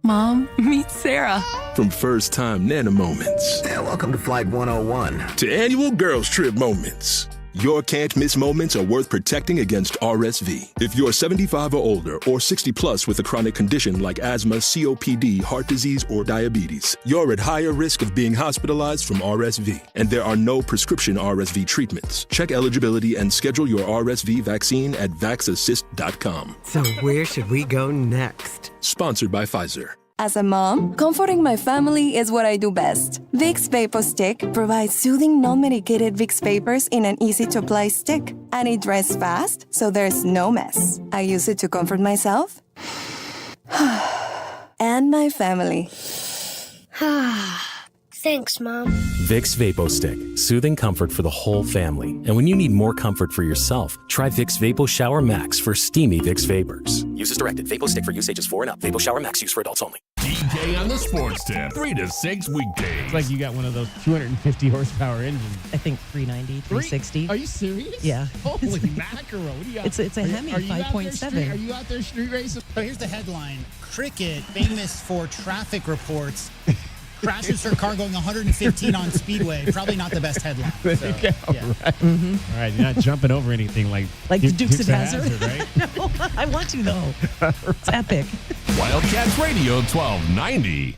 Mom, meet Sarah. From first-time Nana moments. Yeah, welcome to Flight 101. To annual girls trip moments. Your can't-miss moments are worth protecting against RSV. If you're 75 or older or 60 plus with a chronic condition like asthma, COPD, heart disease, or diabetes, you're at higher risk of being hospitalized from RSV. And there are no prescription RSV treatments. Check eligibility and schedule your RSV vaccine at vaxassist.com. So where should we go next? Sponsored by Pfizer. As a mom, comforting my family is what I do best. Vicks Vapor Stick provides soothing, non-medicated Vicks Vapors in an easy-to-apply stick. And it dries fast, so there's no mess. I use it to comfort myself and my family. Thanks, Mom. Vicks Vapo Stick. Soothing comfort for the whole family. And when you need more comfort for yourself, try Vicks Vapo Shower Max for steamy Vicks Vapors. Use as directed. Vapo Stick for use ages 4 and up. Vapo Shower Max use for adults only. DK on the Sports Tip. 3 to 6 weekdays. It's like you got one of those 250 horsepower engines. I think 390, 360. Are you serious? Yeah. Holy mackerel. What do you got? It's a Hemi 5.7. Are you out there street racing? So here's the headline. Cricket, famous for traffic reports, crashes her car going 115 on Speedway. Probably not the best headline. So, yeah. yeah. Mm-hmm. All right, you're not jumping over anything like Dukes of Hazzard, right? No, I want to though. It's epic. Wildcats Radio 1290.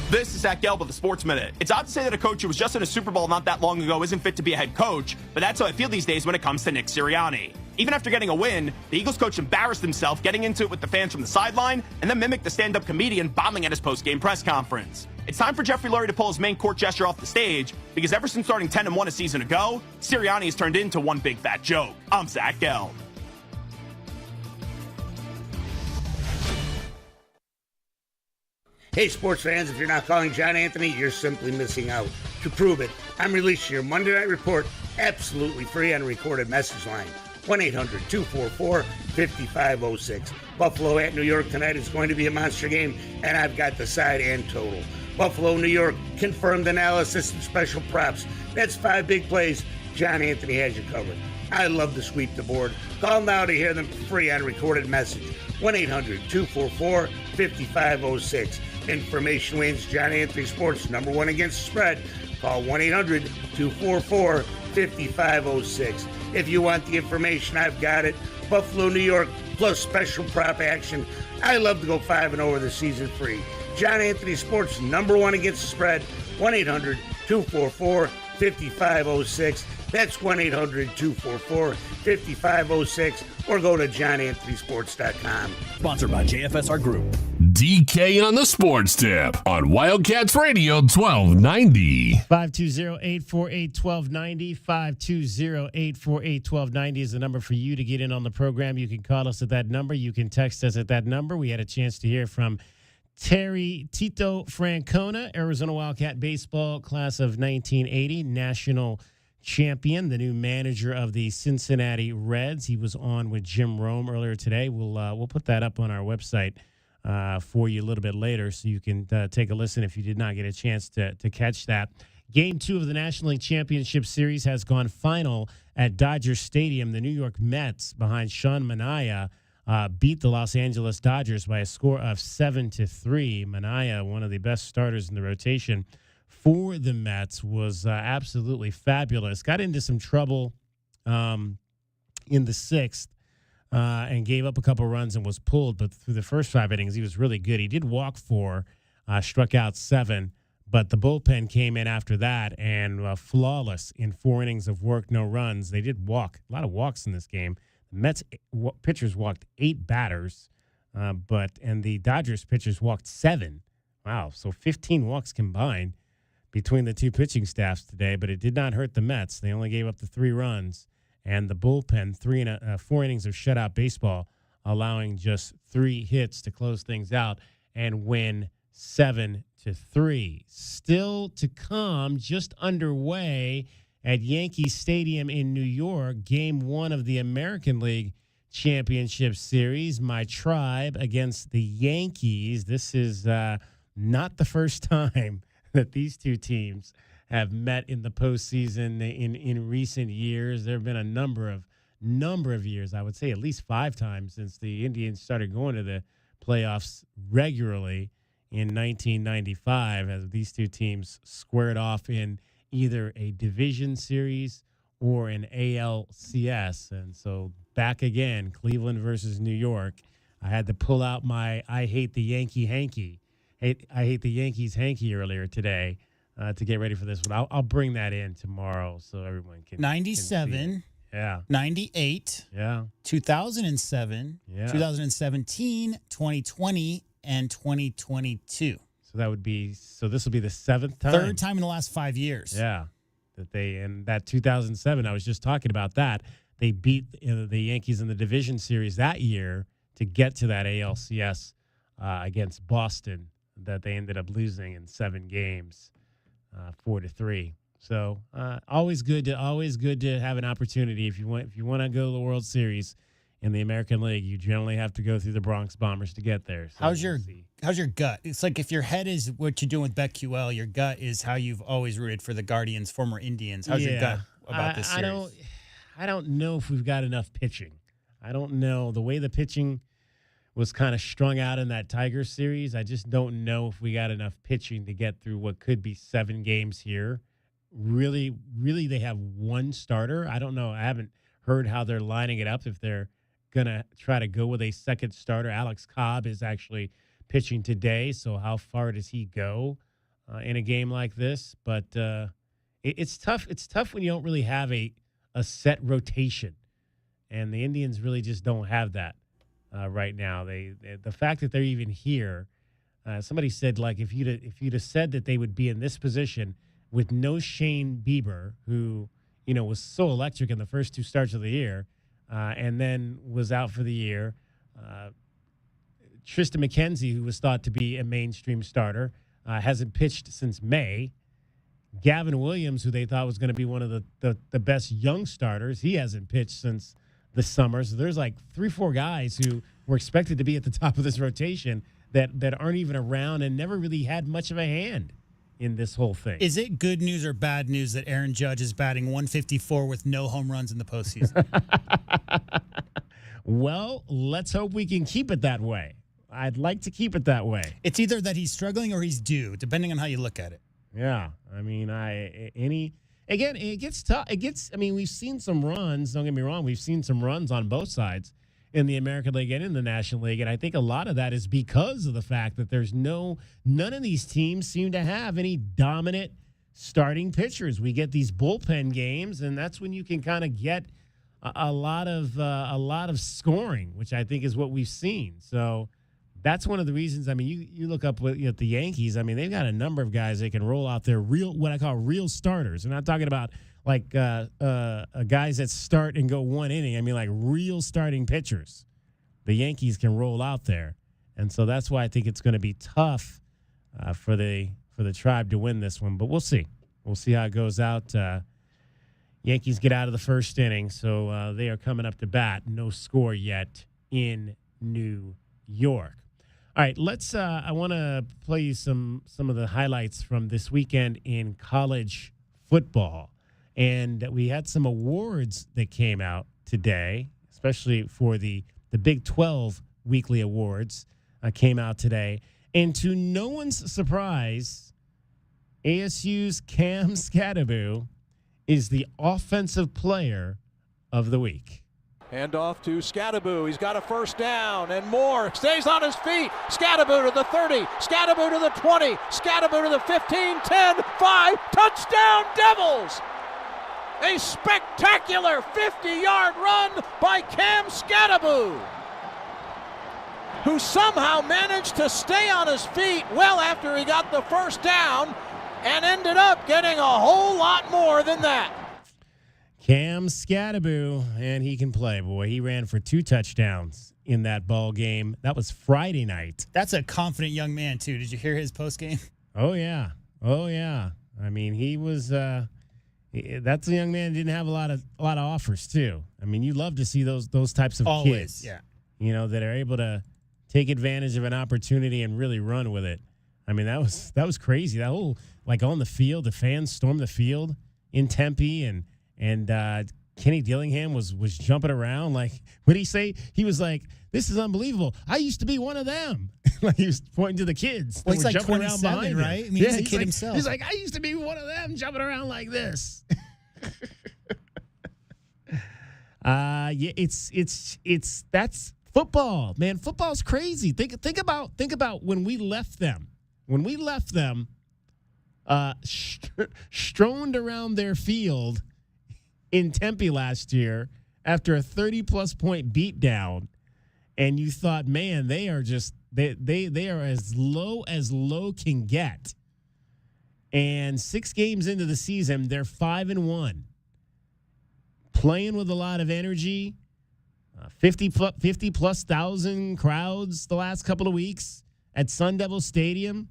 This is Zach Gelb with the Sports Minute. It's odd to say that a coach who was just in a Super Bowl not that long ago isn't fit to be a head coach, but that's how I feel these days when it comes to Nick Sirianni. Even after getting a win, the Eagles coach embarrassed himself getting into it with the fans from the sideline and then mimicked the stand-up comedian bombing at his post-game press conference. It's time for Jeffrey Lurie to pull his main court gesture off the stage because ever since starting 10-1 a season ago, Sirianni has turned into one big fat joke. I'm Zach Gelb. Hey, sports fans, if you're not calling John Anthony, you're simply missing out. To prove it, I'm releasing your Monday Night Report absolutely free on a recorded message line. 1-800-244-5506. Buffalo at New York tonight is going to be a monster game, and I've got the side and total. Buffalo, New York, confirmed analysis and special props. That's 5 big plays. John Anthony has you covered. I love to sweep the board. Call now to hear them for free on a recorded message. 1-800-244-5506. Information wins. John Anthony Sports, #1 against the spread. Call 1-800-244-5506. If you want the information, I've got it. Buffalo, New York, plus special prop action. I love to go 5-0 this season free. John Anthony Sports, #1 against the spread. 1-800-244-5506. That's 1-800-244-5506. Or go to johnanthonysports.com. Sponsored by JFSR Group. DK on the Sports Tip on Wildcats Radio 1290. 520-848-1290. 520-848-1290 is the number for you to get in on the program. You can call us at that number. You can text us at that number. We had a chance to hear from Terry Tito Francona, Arizona Wildcat baseball class of 1980, national champion, the new manager of the Cincinnati Reds. He was on with Jim Rome earlier today. We'll put that up on our website for you a little bit later, so you can take a listen if you did not get a chance to catch that. Game 2 of the National League Championship Series has gone final at Dodger Stadium. The New York Mets, behind Sean Manaea, beat the Los Angeles Dodgers by a score of 7-3. Manaea, one of the best starters in the rotation for the Mets, was absolutely fabulous. Got into some trouble in the 6th and gave up a couple runs and was pulled. But through the first 5 innings, he was really good. He did walk 4, struck out 7. But the bullpen came in after that and flawless in 4 innings of work, no runs. They did walk, a lot of walks in this game. Mets pitchers walked 8 batters, and the Dodgers pitchers walked 7. Wow, so 15 walks combined between the two pitching staffs today, but it did not hurt the Mets. They only gave up the 3 runs, and the bullpen 4 innings of shutout baseball, allowing just 3 hits to close things out and win 7-3. Still to come, just underway at Yankee Stadium in New York, Game 1 of the American League Championship Series. My Tribe against the Yankees. This is not the first time that these two teams have met in the postseason in recent years. There have been a number of years, I would say at least 5 times since the Indians started going to the playoffs regularly in 1995, as these two teams squared off in either a division series or an ALCS. And so back again, Cleveland versus New York. I had to pull out my I hate the Yankee hanky. I hate the Yankees hanky earlier today to get ready for this one. I'll bring that in tomorrow so everyone can 97. Yeah. 98. Yeah. 2007. Yeah. 2017, 2020, and 2022. So this will be the 7th time. 3rd time in the last 5 years. Yeah. That 2007, I was just talking about that. They beat the Yankees in the division series that year to get to that ALCS against Boston that they ended up losing in 7 games, 4-3. So always good to have an opportunity. If you want to go to the World Series in the American League, you generally have to go through the Bronx Bombers to get there. So how's your gut? It's like if your head is what you're doing with BetQL, your gut is how you've always rooted for the Guardians, former Indians. How's your gut about this series? I don't know if we've got enough pitching. I don't know. The way the pitching was kind of strung out in that Tigers series, I just don't know if we got enough pitching to get through what could be 7 games here. Really, they have one starter. I don't know. I haven't heard how they're lining it up, if they're going to try to go with a second starter. Alex Cobb is actually pitching today, so how far does he go in a game like this? But it's tough. It's tough when you don't really have a set rotation, and the Indians really just don't have that right now. The fact that they're even here, somebody said, like, if you'd have said that they would be in this position with no Shane Bieber, who was so electric in the first 2 starts of the year, and then was out for the year. Tristan McKenzie, who was thought to be a mainstream starter, hasn't pitched since May. Gavin Williams, who they thought was going to be one of the best young starters, he hasn't pitched since the summer. So there's like 3-4 guys who were expected to be at the top of this rotation that aren't even around and never really had much of a hand in this whole thing. Is it good news or bad news that Aaron Judge is batting 154 with no home runs in the postseason? Well, let's hope we can keep it that way. I'd like to keep it that way. It's either that he's struggling or he's due, depending on how you look at it. Yeah. I mean, it gets tough. We've seen some runs. Don't get me wrong. We've seen some runs on both sides in the American League and in the National League. And I think a lot of that is because of the fact that none of these teams seem to have any dominant starting pitchers. We get these bullpen games, and that's when you can kind of get a lot of scoring, which I think is what we've seen. So that's one of the reasons. I mean, you look up at the Yankees. I mean, they've got a number of guys they can roll out there, what I call real starters. I'm not talking about like guys that start and go 1 inning. I mean, like real starting pitchers. The Yankees can roll out there, and so that's why I think it's going to be tough for the Tribe to win this one. But we'll see. We'll see how it goes out. Yankees get out of the first inning, so they are coming up to bat. No score yet in New York. All right, let's. I want to play you some of the highlights from this weekend in college football, and we had some awards that came out today, especially for the Big 12 weekly awards came out today, and to no one's surprise, ASU's Cam Skattebo is the offensive player of the week. Hand off to Skattebo. He's got a first down and more. Stays on his feet. Skattebo to the 30. Skattebo to the 20. Skattebo to the 15, 10, 5. Touchdown Devils! A spectacular 50-yard run by Cam Scatteraboo, who somehow managed to stay on his feet well after he got the first down and ended up getting a whole lot more than that. Cam Scatteraboo, and he can play, boy. He ran for 2 touchdowns in that ball game. That was Friday night. That's a confident young man, too. Did you hear his post game? Oh, yeah. I mean, he was that's a young man who didn't have a lot of offers, too. I mean, you love to see those types of Always, kids. yeah. You know, that are able to take advantage of an opportunity and really run with it. I mean, that was crazy. That whole, like, on the field, the fans stormed the field in Tempe, and Kenny Dillingham was jumping around. Like, what did he say? He was like, "This is unbelievable. I used to be one of them." Like, he was pointing to the kids. Well, he's like jumping around 27, behind right? him. I mean, he's a kid himself. He's like, "I used to be one of them jumping around like this." Yeah, it's that's football, man. Football's crazy. Think about when we left them. When we left them, stroned around their field in Tempe last year after a 30-plus point beatdown, and you thought, man, they are just they are as low can get. And 6 games into the season, they're 5-1, playing with a lot of energy. 50-plus thousand crowds the last couple of weeks at Sun Devil Stadium.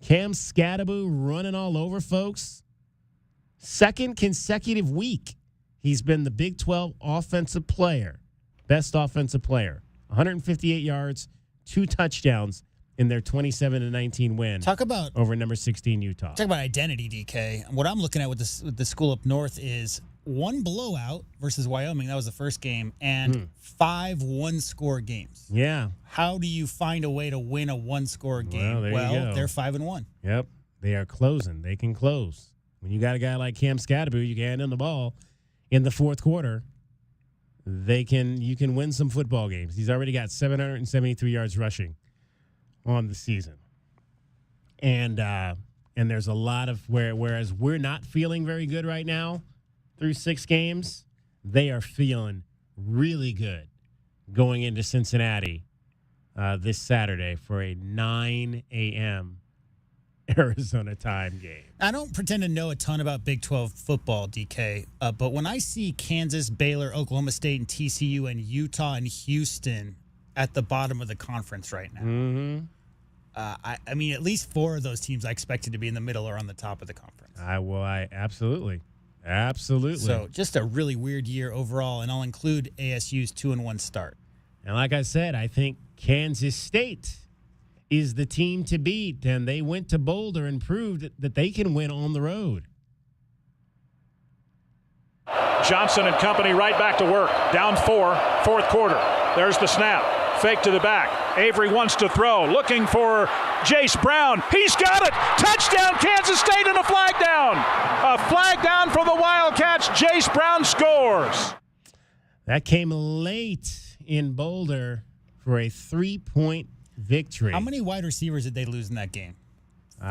Cam Scatteraboo running all over folks. 2nd consecutive week, he's been the Big 12 offensive player, best offensive player. 158 yards, 2 touchdowns in their 27-19 win. Talk about over number 16 Utah. Talk about identity, DK. What I'm looking at with the school up north is 1 blowout versus Wyoming. That was the first game, and 5 one-score games. Yeah. How do you find a way to win a one-score game? Well, there you go. They're 5-1. Yep, they are closing. They can close. When you got a guy like Cam Scatteraboo, you can hand him the ball in the fourth quarter. You can win some football games. He's already got 773 yards rushing on the season, and there's a lot of whereas we're not feeling very good right now through 6 games, they are feeling really good going into Cincinnati this Saturday for a 9 a.m. Arizona time game. I don't pretend to know a ton about Big 12 football, DK, but when I see Kansas, Baylor, Oklahoma State, and TCU, and Utah and Houston at the bottom of the conference right now, I mean, at least 4 of those teams I expected to be in the middle or on the top of the conference. I absolutely. So just a really weird year overall, and I'll include ASU's 2-1 start. And like I said, I think Kansas State is the team to beat, and they went to Boulder and proved that they can win on the road. Johnson and company right back to work. Down 4, fourth quarter. There's the snap. Fake to the back. Avery wants to throw. Looking for Jace Brown. He's got it. Touchdown, Kansas State, and a flag down. A flag down for the Wildcats. Jace Brown scores. That came late in Boulder for a 3-point victory. How many wide receivers did they lose in that game? 4?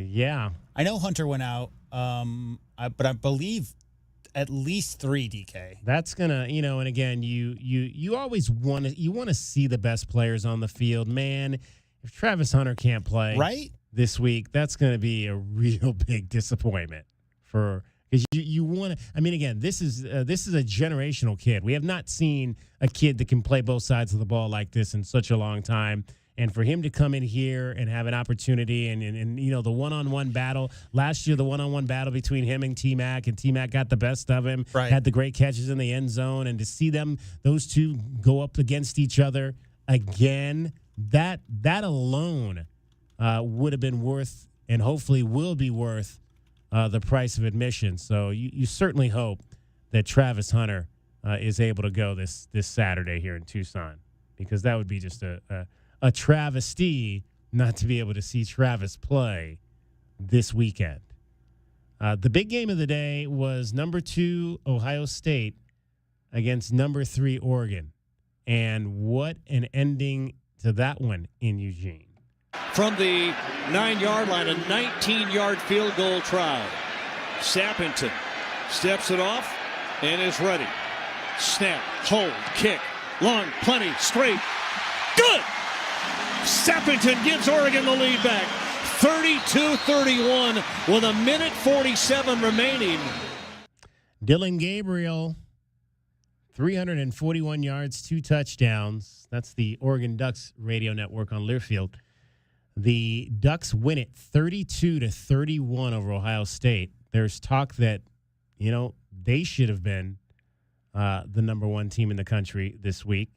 Yeah. I know Hunter went out, but I believe at least 3, DK. That's gonna, and again, you always want to see the best players on the field, man. If Travis Hunter can't play this week, that's gonna be a real big disappointment because you want to. I mean, again, this is a generational kid. We have not seen a kid that can play both sides of the ball like this in such a long time. And for him to come in here and have an opportunity and the one-on-one battle. Last year, the one-on-one battle between him and T-Mac, and T-Mac got the best of him, had the great catches in the end zone. And to see those two go up against each other again, that alone would have been worth and hopefully will be worth the price of admission. So you certainly hope that Travis Hunter is able to go this Saturday here in Tucson, because that would be just a travesty not to be able to see Travis play this weekend. The big game of the day was number 2 Ohio State against number 3 Oregon. And what an ending to that one in Eugene. From the 9-yard line, a 19-yard field goal try. Sappington Steps it off and is ready. Snap, hold, kick, long, plenty, straight. Good! Sappington gives Oregon the lead back. 32-31 with a minute 47 remaining. Dylan Gabriel, 341 yards, 2 touchdowns. That's the Oregon Ducks radio network on Learfield. The Ducks win it 32-31 over Ohio State. There's talk that, they should have been the number 1 team in the country this week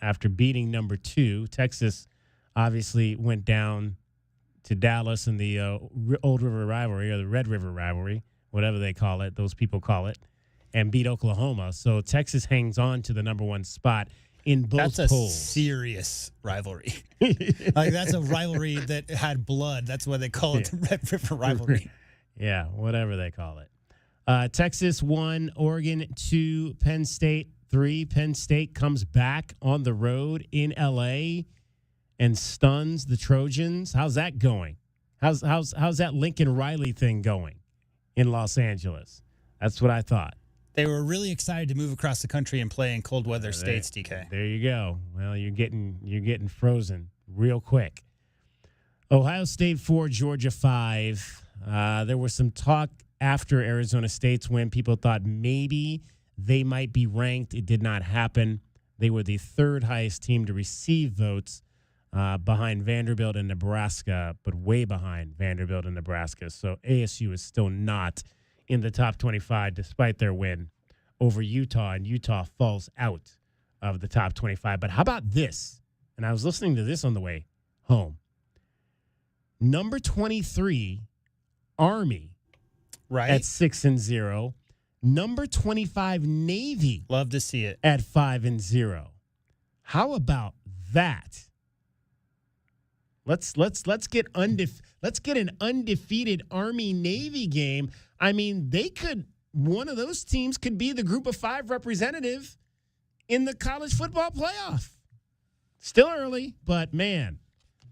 after beating number 2. Texas obviously went down to Dallas in the Old River rivalry, or the Red River rivalry, whatever they call it, those people call it, and beat Oklahoma. So Texas hangs on to the number 1 spot in both That's polls. a serious rivalry. That's a rivalry that had blood. That's why they call it the Red River rivalry. Yeah, whatever they call it. Texas 1, Oregon 2, Penn State 3. Penn State comes back on the road in L.A. and stuns the Trojans. How's that going? How's that Lincoln Riley thing going in Los Angeles? That's what I thought. They were really excited to move across the country and play in cold weather states, DK. There you go. Well, you're getting frozen real quick. Ohio State 4, Georgia 5. There was some talk after Arizona State's win. People thought maybe they might be ranked. It did not happen. They were the 3rd highest team to receive votes behind Vanderbilt and Nebraska, but way behind Vanderbilt and Nebraska. So ASU is still not in the top 25 despite their win over Utah, and Utah falls out of the top 25. But how about this? And I was listening to this on the way home. Number 23, Army, right, at 6-0. Number 25, Navy. Love to see it. At 5-0. How about that? Let's get an undefeated Army Navy game. I mean, one of those teams could be the group of 5 representative in the college football playoff. Still early, but man,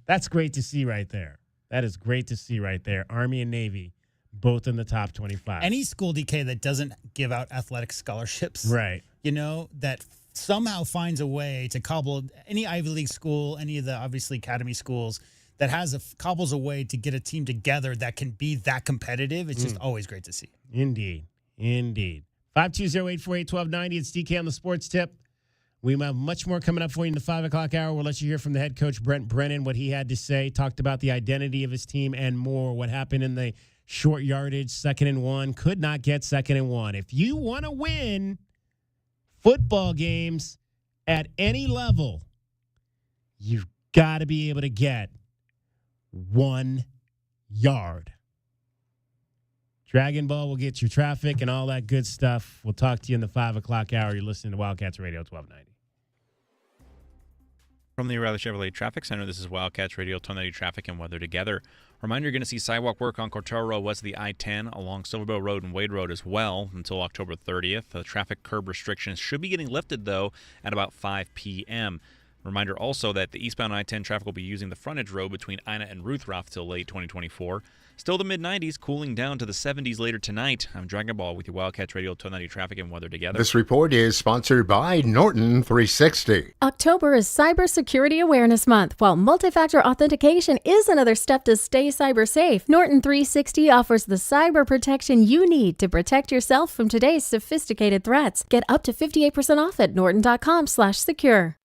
that's great to see right there. That is great to see right there. Army and Navy, both in the top 25. Any school, DK, that doesn't give out athletic scholarships, right? That somehow finds a way to cobble any Ivy League school, any of the obviously academy schools that cobbles a way to get a team together that can be that competitive. It's just always great to see. Indeed. 520-848-1290. It's DK on the Sports Tip. We have much more coming up for you in the 5 o'clock hour. We'll let you hear from the head coach, Brent Brennan, what he had to say, talked about the identity of his team and more, what happened in the short yardage, 2nd and 1, could not get 2nd and 1. If you want to win football games at any level, you've got to be able to get 1 yard. Dragon Ball will get your traffic and all that good stuff. We'll talk to you in the 5 o'clock hour. You're listening to Wildcats Radio 1290. From the O'Reilly Chevrolet Traffic Center, this is Wildcats Radio 1290 Traffic and Weather Together. Reminder, you're going to see sidewalk work on Cortero Road west of the I-10 along Silverbow Road and Wade Road as well until October 30th. The traffic curb restrictions should be getting lifted, though, at about 5 p.m. Reminder also that the eastbound I-10 traffic will be using the frontage road between Ina and Ruthroff till late 2024. Still the mid-90s, cooling down to the 70s later tonight. I'm Dragon Ball with your Wildcats Radio 1290 Traffic and Weather Together. This report is sponsored by Norton 360. October is Cybersecurity Awareness Month. While multi-factor authentication is another step to stay cyber safe, Norton 360 offers the cyber protection you need to protect yourself from today's sophisticated threats. Get up to 58% off at norton.com/secure.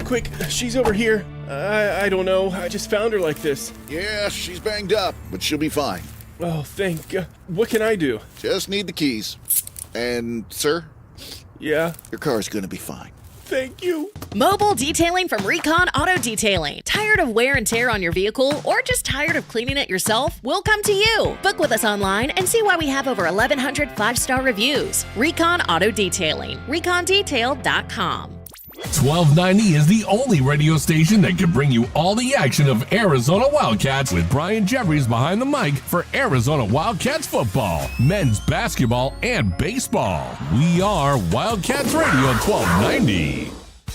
Quick, she's over here. I don't know. I just found her like this. Yeah, she's banged up, but she'll be fine. Oh, thank God. What can I do? Just need the keys. And, sir? Yeah? Your car's gonna be fine. Thank you. Mobile detailing from Recon Auto Detailing. Tired of wear and tear on your vehicle or just tired of cleaning it yourself? We'll come to you. Book with us online and see why we have over 1,100 5-star reviews. Recon Auto Detailing. ReconDetail.com. 1290 is the only radio station that can bring you all the action of Arizona Wildcats with Brian Jeffries behind the mic for Arizona Wildcats football, men's basketball, and baseball. We are Wildcats Radio 1290.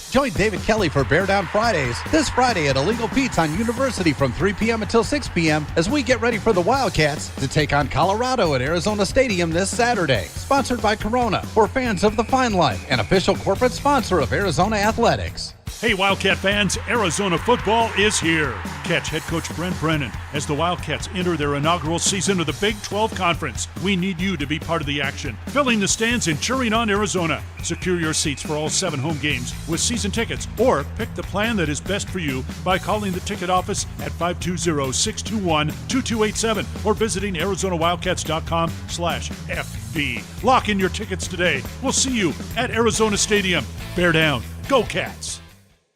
Join David Kelly for Bear Down Fridays this Friday at Illegal Pete's on University from 3 p.m. until 6 p.m. as we get ready for the Wildcats to take on Colorado at Arizona Stadium this Saturday. Sponsored by Corona for fans of the fine line and official corporate sponsor of Arizona Athletics. Hey, Wildcat fans, Arizona football is here. Catch head coach Brent Brennan as the Wildcats enter their inaugural season of the Big 12 Conference. We need you to be part of the action, filling the stands and cheering on Arizona. Secure your seats for all 7 home games with season tickets, or pick the plan that is best for you by calling the ticket office at 520-621-2287 or visiting ArizonaWildcats.com/FB. Lock in your tickets today. We'll see you at Arizona Stadium. Bear down. Go Cats.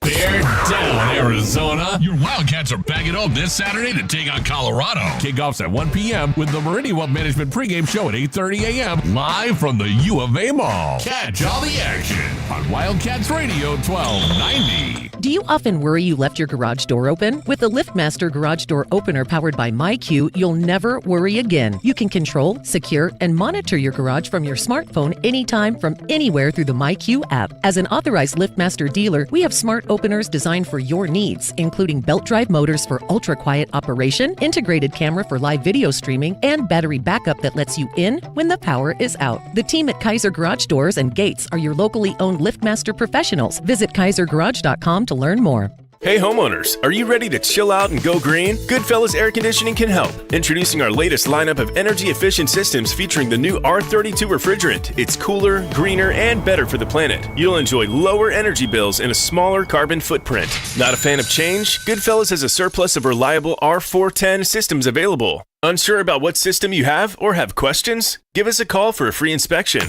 Bear down, Arizona. Your Wildcats are back at home this Saturday to take on Colorado. Kickoffs at 1 p.m. with the Meridian Wealth Management pregame show at 8:30 a.m. live from the U of A Mall. Catch all the action on Wildcats Radio 1290. Do you often worry you left your garage door open? With the LiftMaster Garage Door Opener powered by MyQ, you'll never worry again. You can control, secure, and monitor your garage from your smartphone anytime from anywhere through the MyQ app. As an authorized LiftMaster dealer, we have smart openers designed for your needs, including belt drive motors for ultra-quiet operation, integrated camera for live video streaming, and battery backup that lets you in when the power is out. The team at Kaiser Garage Doors and Gates are your locally owned LiftMaster professionals. Visit KaiserGarage.com to learn more. Hey homeowners, are you ready to chill out and go green? Goodfellas Air Conditioning can help. Introducing our latest lineup of energy-efficient systems featuring the new R32 refrigerant. It's cooler, greener, and better for the planet. You'll enjoy lower energy bills and a smaller carbon footprint. Not a fan of change? Goodfellas has a surplus of reliable R410 systems available. Unsure about what system you have or have questions? Give us a call for a free inspection.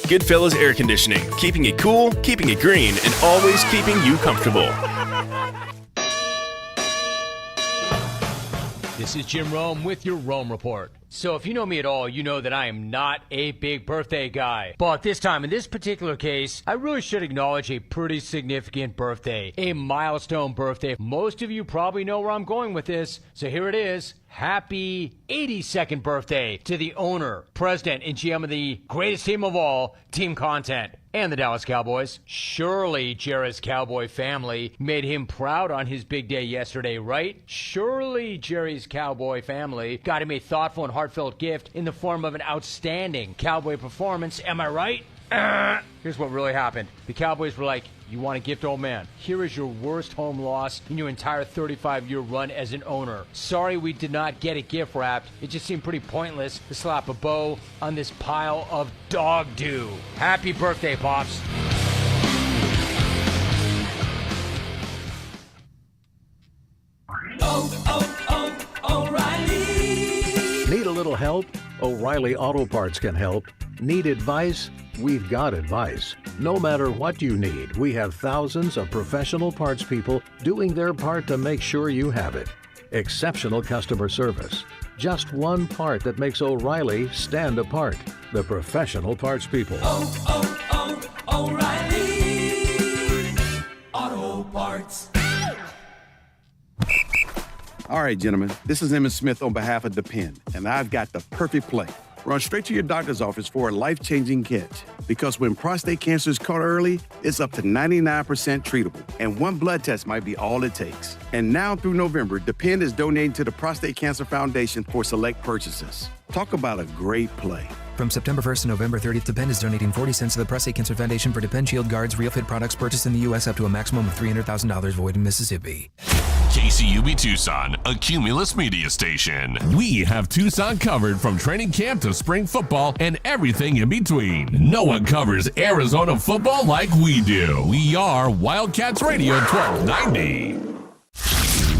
Goodfellas Air Conditioning, keeping it cool, keeping it green, and always keeping you comfortable. This is Jim Rome with your Rome Report. So if you know me at all, you know that I am not a big birthday guy. But this time, in this particular case, I really should acknowledge a pretty significant birthday. A milestone birthday. Most of you probably know where I'm going with this, so here it is. Happy 82nd birthday to the owner, president, and GM of the greatest team of all, Team Content, and the Dallas Cowboys. Surely Jerry's Cowboy family made him proud on his big day yesterday, right? Surely Jerry's Cowboy family got him a thoughtful and heartfelt gift in the form of an outstanding Cowboy performance. Am I right? Here's what really happened. The Cowboys were like, you want a gift, old man? Here is your worst home loss in your entire 35-year run as an owner. Sorry we did not get a gift wrapped. It just seemed pretty pointless to slap a bow on this pile of dog doo. Happy birthday, Pops. O'Reilly. Need a little help? O'Reilly Auto Parts can help. Need advice? We've got advice. No matter what you need, we have thousands of professional parts people doing their part to make sure you have it. Exceptional customer service. Just one part that makes O'Reilly stand apart. The professional parts people. O'Reilly Auto Parts. All right, gentlemen, this is Emmett Smith on behalf of Depend, and I've got the perfect play. Run straight to your doctor's office for a life-changing catch. Because when prostate cancer is caught early, it's up to 99% treatable. And one blood test might be all it takes. And now through November, Depend is donating to the Prostate Cancer Foundation for select purchases. Talk about a great play. From September 1st to November 30th, Depend is donating 40 cents to the Prostate Cancer Foundation for Depend Shield Guards Real Fit products purchased in the U.S. up to a maximum of $300,000 void in Mississippi. KCUB Tucson, a Cumulus media station. We have Tucson covered from training camp to spring football and everything in between. No one covers Arizona football like we do. We are Wildcats Radio 1290.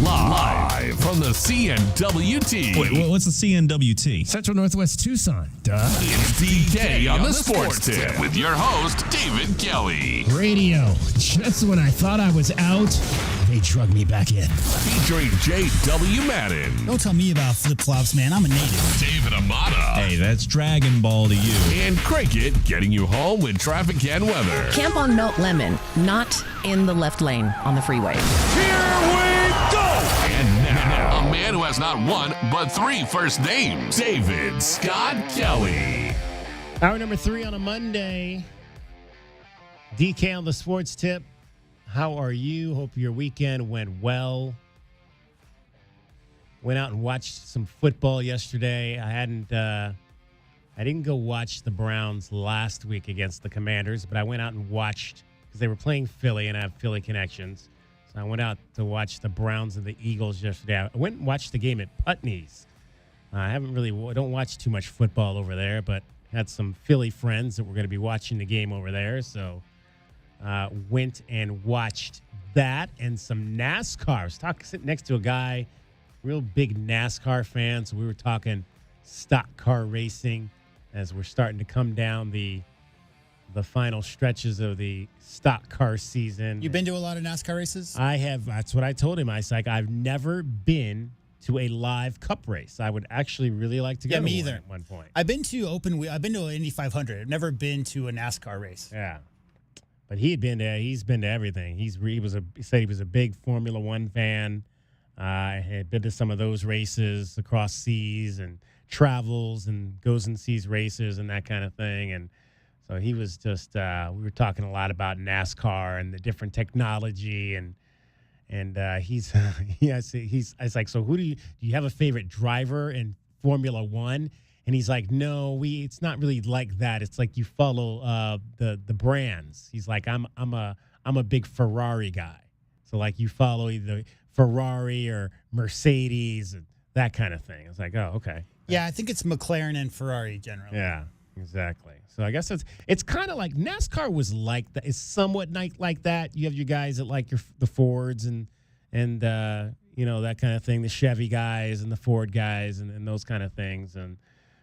Live from the CNWT. Wait, what's the CNWT? Central Northwest Tucson. Duh. It's DK on the Sports Tip with your host, David Kelly. Radio. Just when I thought I was out, they drug me back in. Featuring J.W. Madden. Don't tell me about flip-flops, man. I'm a native. David Amata. Hey, that's Dragon Ball to you. And Cricket getting you home with traffic and weather. Camp on Melt Lemon, not in the left lane on the freeway. Here we go! And now, a man who has not one, but three first names, David Scott Kelly. Hour number 3 on a Monday. DK on the Sports Tip. How are you? Hope your weekend went well. Went out and watched some football yesterday. I didn't go watch the Browns last week against the Commanders, but I went out and watched because they were playing Philly, and I have Philly connections. So I went out to watch the Browns and the Eagles yesterday. I went and watched the game at Putney's. I don't watch too much football over there, but had some Philly friends that were going to be watching the game over there. So went and watched that and some NASCAR. I was sitting next to a guy, real big NASCAR fan. So we were talking stock car racing as we're starting to come down the final stretches of the stock car season. You've been to a lot of NASCAR races? I have. That's what I told him. I was like, I've never been to a live cup race. I would actually really like to go to me one either. At one point. I've been to an Indy 500. I've never been to a NASCAR race. Yeah. But he's been to everything. He said he was a big Formula One fan. Had been to some of those races across seas and travels and goes and sees races and that kind of thing. And so he was just, we were talking a lot about NASCAR and the different technology and I was like, so do you have a favorite driver in Formula One? And he's like, no, it's not really like that. It's like you follow the brands. He's like, I'm a big Ferrari guy. So like you follow either Ferrari or Mercedes and that kind of thing. I was like, oh, okay. Yeah, I think it's McLaren and Ferrari generally. Yeah, exactly. So I guess it's kind of like NASCAR was like that. It's somewhat like that. You have your guys that like the Fords and that kind of thing, the Chevy guys and the Ford guys and those kind of things. And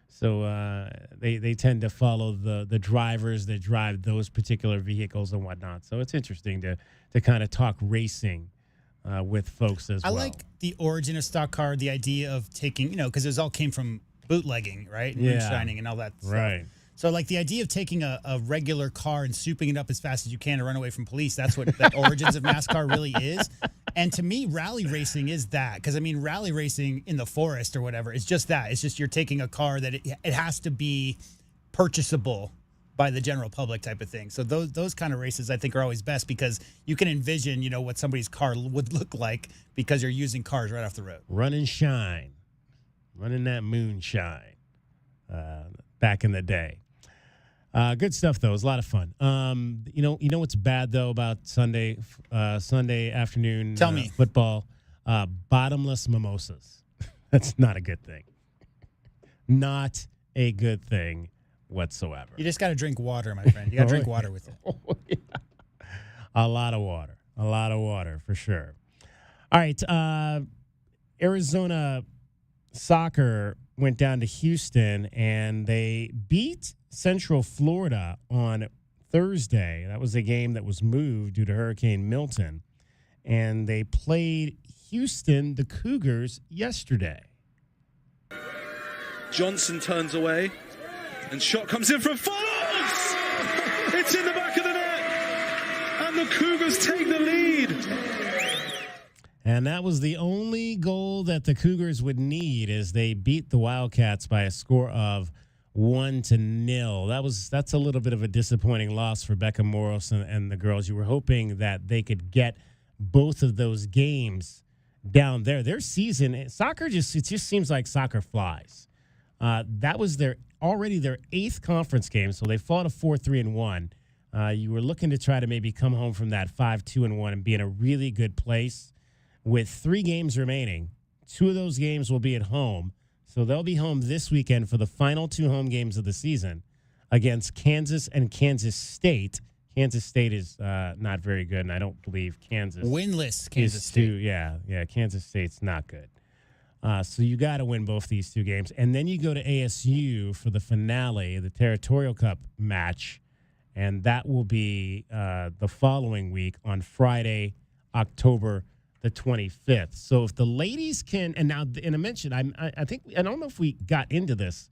so they tend to follow the drivers that drive those particular vehicles and whatnot. So it's interesting to kind of talk racing with folks as well. I like the origin of stock car, the idea of taking, because it all came from bootlegging, right? And moonshining and all that stuff. Right. So, like, the idea of taking a regular car and souping it up as fast as you can to run away from police, that's what the origins of NASCAR really is. And to me, rally racing is that. Because, rally racing in the forest or whatever, it's just that. It's just you're taking a car that it has to be purchasable by the general public type of thing. So those kind of races, I think, are always best because you can envision, what somebody's car would look like because you're using cars right off the road. Run and shine. Running that moonshine back in the day. Good stuff, though. It was a lot of fun. You know what's bad, though, about Sunday afternoon Tell me. football? Bottomless mimosas. That's not a good thing. Not a good thing whatsoever. You just got to drink water, my friend. You got to drink water with it. Yeah. A lot of water, for sure. All right, Arizona soccer went down to Houston, and they beat Central Florida on Thursday. That was a game that was moved due to Hurricane Milton. And they played Houston, the Cougars, yesterday. Johnson turns away, and shot comes in from Follows! It's in the back of the net, and the Cougars take the lead. And that was the only goal that the Cougars would need as they beat the Wildcats by a score of 1-0. That's a little bit of a disappointing loss for Becca Morris and the girls. You were hoping that they could get both of those games down there. Their season, soccer it just seems like soccer flies. That was already their 8th conference game, so they fought a 4-3-1. You were looking to try to maybe come home from that 5-2-1 and be in a really good place. With 3 games remaining, 2 of those games will be at home. So they'll be home this weekend for the final 2 home games of the season against Kansas and Kansas State. Kansas State is not very good, and I don't believe Kansas. Winless Kansas State. Yeah, Kansas State's not good. So you got to win both these 2 games. And then you go to ASU for the finale, the Territorial Cup match, and that will be the following week on Friday, October the 25th. So if the ladies can, and I mentioned, I think, I don't know if we got into this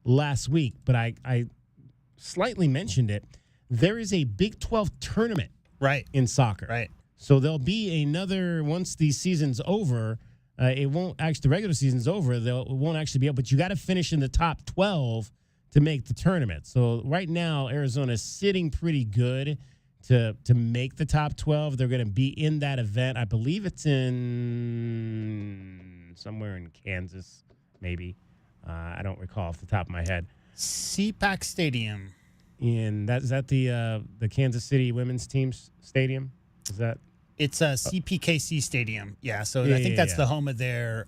last week, but I slightly mentioned it. There is a Big 12 tournament in soccer. Right. So there'll be another, once the season's over, it won't actually, the regular season's over, it won't actually be able, but you got to finish in the top 12 to make the tournament. So right now, Arizona's sitting pretty good to make the top 12. They're going to be in that event. I believe it's in somewhere in Kansas, maybe. I don't recall off the top of my head. CPAC Stadium. Is that the Kansas City women's team's stadium? Is that? It's a CPKC Stadium. Yeah, so I think that's the home of their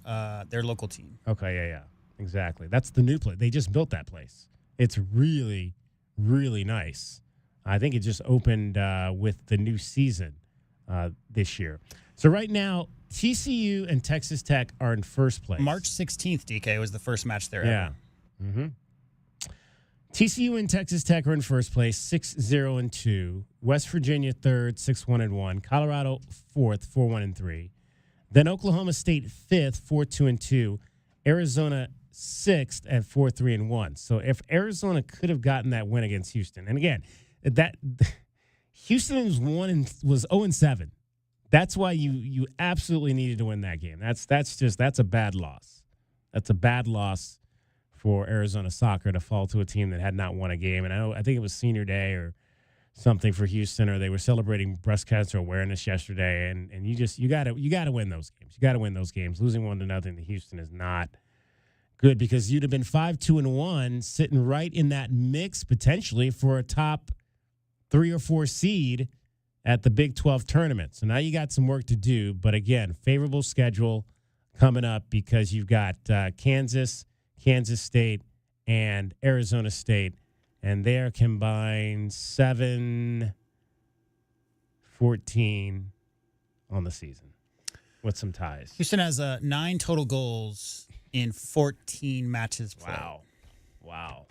local team. Okay, yeah, exactly. That's the new place. They just built that place. It's really, really nice. I think it just opened with the new season this year. So right now, TCU and Texas Tech are in first place. March 16th, DK, was the first match there. Yeah. Mm-hmm. TCU and Texas Tech are in first place, 6-0-2. West Virginia third, 6-1-1. Colorado fourth, 4-1-3. Then Oklahoma State fifth, 4-2-2. Arizona sixth at 4-3-1. So if Arizona could have gotten that win against Houston, and again, that Houston was 0-7. That's why you absolutely needed to win that game. That's a bad loss. That's a bad loss for Arizona soccer to fall to a team that had not won a game. And I think it was senior day or something for Houston, or they were celebrating breast cancer awareness yesterday. And you gotta win those games. You gotta win those games. Losing 1-0 to Houston is not good, because you'd have been 5-2-1, sitting right in that mix potentially for a top 3 or 4 seed at the Big 12 tournament. So now you got some work to do. But again, favorable schedule coming up, because you've got Kansas State, and Arizona State, and they are combined 7-14 on the season with some ties. Houston has 9 total goals in 14 matches played. Wow.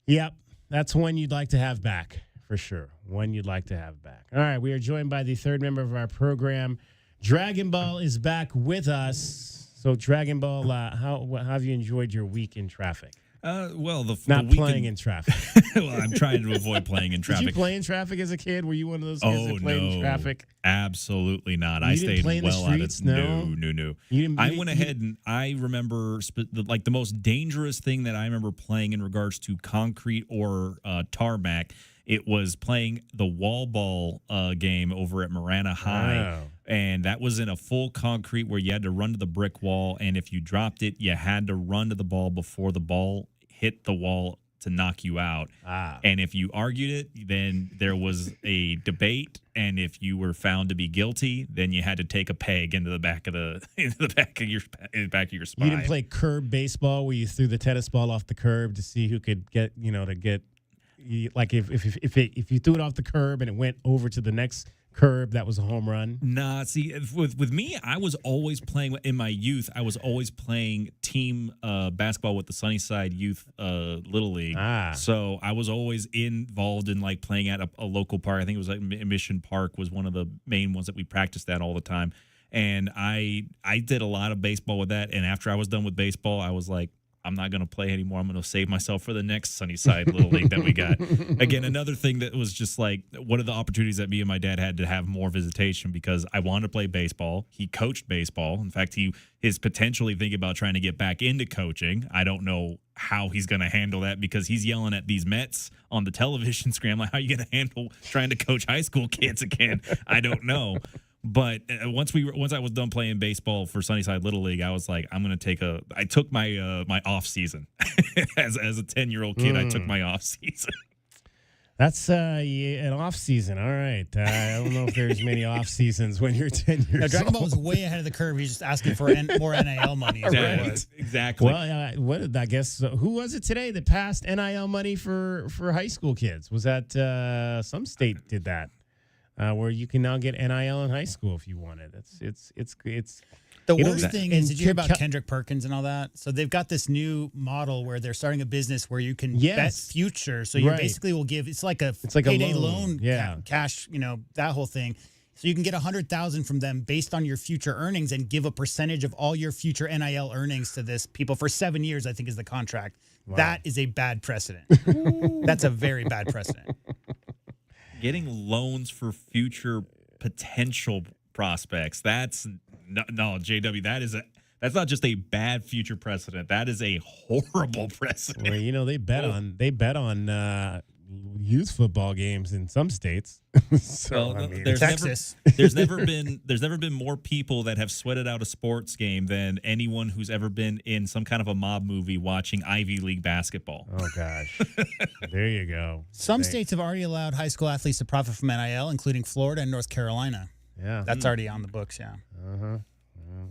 Yep, that's one you'd like to have back, for sure. One you'd like to have back. All right, we are joined by the third member of our program. Dragon Ball is back with us. So, Dragon Ball, how have you enjoyed your week in traffic? Not playing in traffic. Well, I'm trying to avoid playing in traffic. Did you play in traffic as a kid? Were you one of those kids that played in traffic? Absolutely not. You I didn't stayed play in the well out streets? of No. No. I went ahead and I remember the most dangerous thing that I remember playing in regards to concrete or tarmac. It was playing the wall ball game over at Marana High. Oh. And that was in a full concrete where you had to run to the brick wall. And if you dropped it, you had to run to the ball before the ball hit the wall to knock you out. And if you argued it, then there was a debate. And if you were found to be guilty, then you had to take a peg into the back of your spine. You didn't play curb baseball where you threw the tennis ball off the curb to see who could get, like if you threw it off the curb and it went over to the next curb, that was a home run? Nah, see, with me, I was always playing in my youth. I was always playing team basketball with the Sunnyside Youth Little League. So I was always involved in like playing at a local park. I think it was like Mission Park was one of the main ones that we practiced at all the time. And I did a lot of baseball with that. And after I was done with baseball, I was like, I'm not going to play anymore. I'm going to save myself for the next Sunnyside Little League that we got. Again, another thing that was just like one of the opportunities that me and my dad had to have more visitation, because I wanted to play baseball. He coached baseball. In fact, he is potentially thinking about trying to get back into coaching. I don't know how he's going to handle that, because he's yelling at these Mets on the television screen. I'm like, how are you going to handle trying to coach high school kids again? I don't know. But once I was done playing baseball for Sunnyside Little League, I was like, I took my my off season as a 10-year-old kid. I took my off season. That's an off season. All right. I don't know if there's many off seasons when you're 10 years old. Dragon Ball was way ahead of the curve. He's just asking for more NIL money. Exactly. Well, I guess who was it today that passed NIL money for high school kids? Was that some state did that? Where you can now get NIL in high school if you want it. It's the worst thing is, did you hear about Kendrick Perkins and all that? So they've got this new model where they're starting a business where you can bet future. So you basically will give, it's like a payday loan cash, that whole thing. So you can get $100,000 from them based on your future earnings and give a percentage of all your future NIL earnings to this people for 7 years, I think is the contract. Wow. That is a bad precedent. That's a very bad precedent. Getting loans for future potential prospects. That's no, JW. That's not just a bad future precedent. That is a horrible precedent. Well, they bet on youth football games in some states. So, Well, I mean, there's Texas. there's never been more people that have sweated out a sports game than anyone who's ever been in some kind of a mob movie watching Ivy League basketball. Oh gosh, there you go. Some states have already allowed high school athletes to profit from NIL, including Florida and North Carolina. Yeah, That's already on the books, yeah. Uh-huh.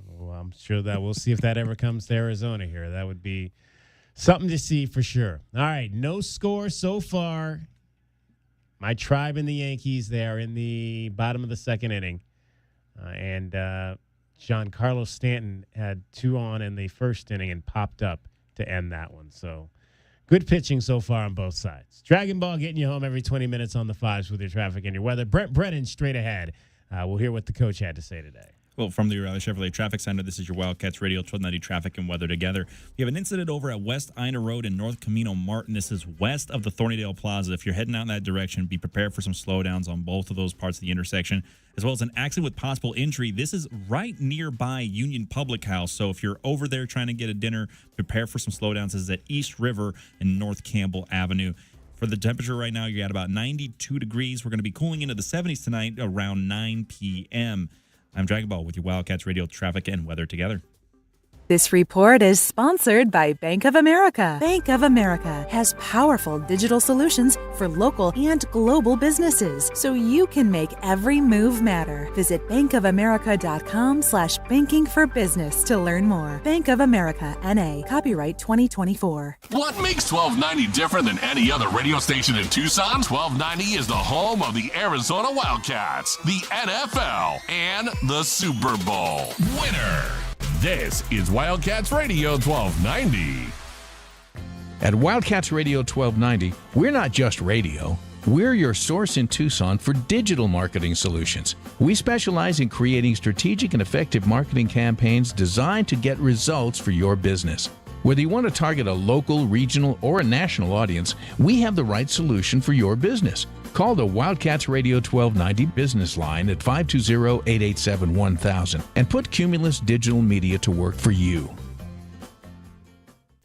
Well, I'm sure that we'll see if that ever comes to Arizona here. That would be something to see for sure. All right, no score so far. My Tribe and the Yankees, they are in the bottom of the second inning. And Giancarlo Stanton had 2 on in the first inning and popped up to end that one. So good pitching so far on both sides. Dragon Ball getting you home every 20 minutes on the 5s with your traffic and your weather. Brent Brennan straight ahead. We'll hear what the coach had to say today. Well, from the O'Reilly Chevrolet Traffic Center, this is your Wildcats Radio 1290 Traffic and Weather Together. We have an incident over at West Ina Road in North Camino Martin. This is west of the Thornydale Plaza. If you're heading out in that direction, be prepared for some slowdowns on both of those parts of the intersection, as well as an accident with possible injury. This is right nearby Union Public House, so if you're over there trying to get a dinner, prepare for some slowdowns. This is at East River and North Campbell Avenue. For the temperature right now, you're at about 92 degrees. We're going to be cooling into the 70s tonight around 9 p.m. I'm Dragon Ball with your Wildcats Radio Traffic and Weather Together. This report is sponsored by Bank of America. Bank of America has powerful digital solutions for local and global businesses, so you can make every move matter. Visit bankofamerica.com/banking for business to learn more. Bank of America, N.A., copyright 2024. What makes 1290 different than any other radio station in Tucson? 1290 is the home of the Arizona Wildcats, the NFL, and the Super Bowl. Winner! This is Wildcats Radio 1290. At Wildcats Radio 1290, we're not just radio. We're your source in Tucson for digital marketing solutions. We specialize in creating strategic and effective marketing campaigns designed to get results for your business. Whether you want to target a local, regional, or a national audience, we have the right solution for your business. Call the Wildcats Radio 1290 business line at 520-887-1000 and put Cumulus Digital Media to work for you.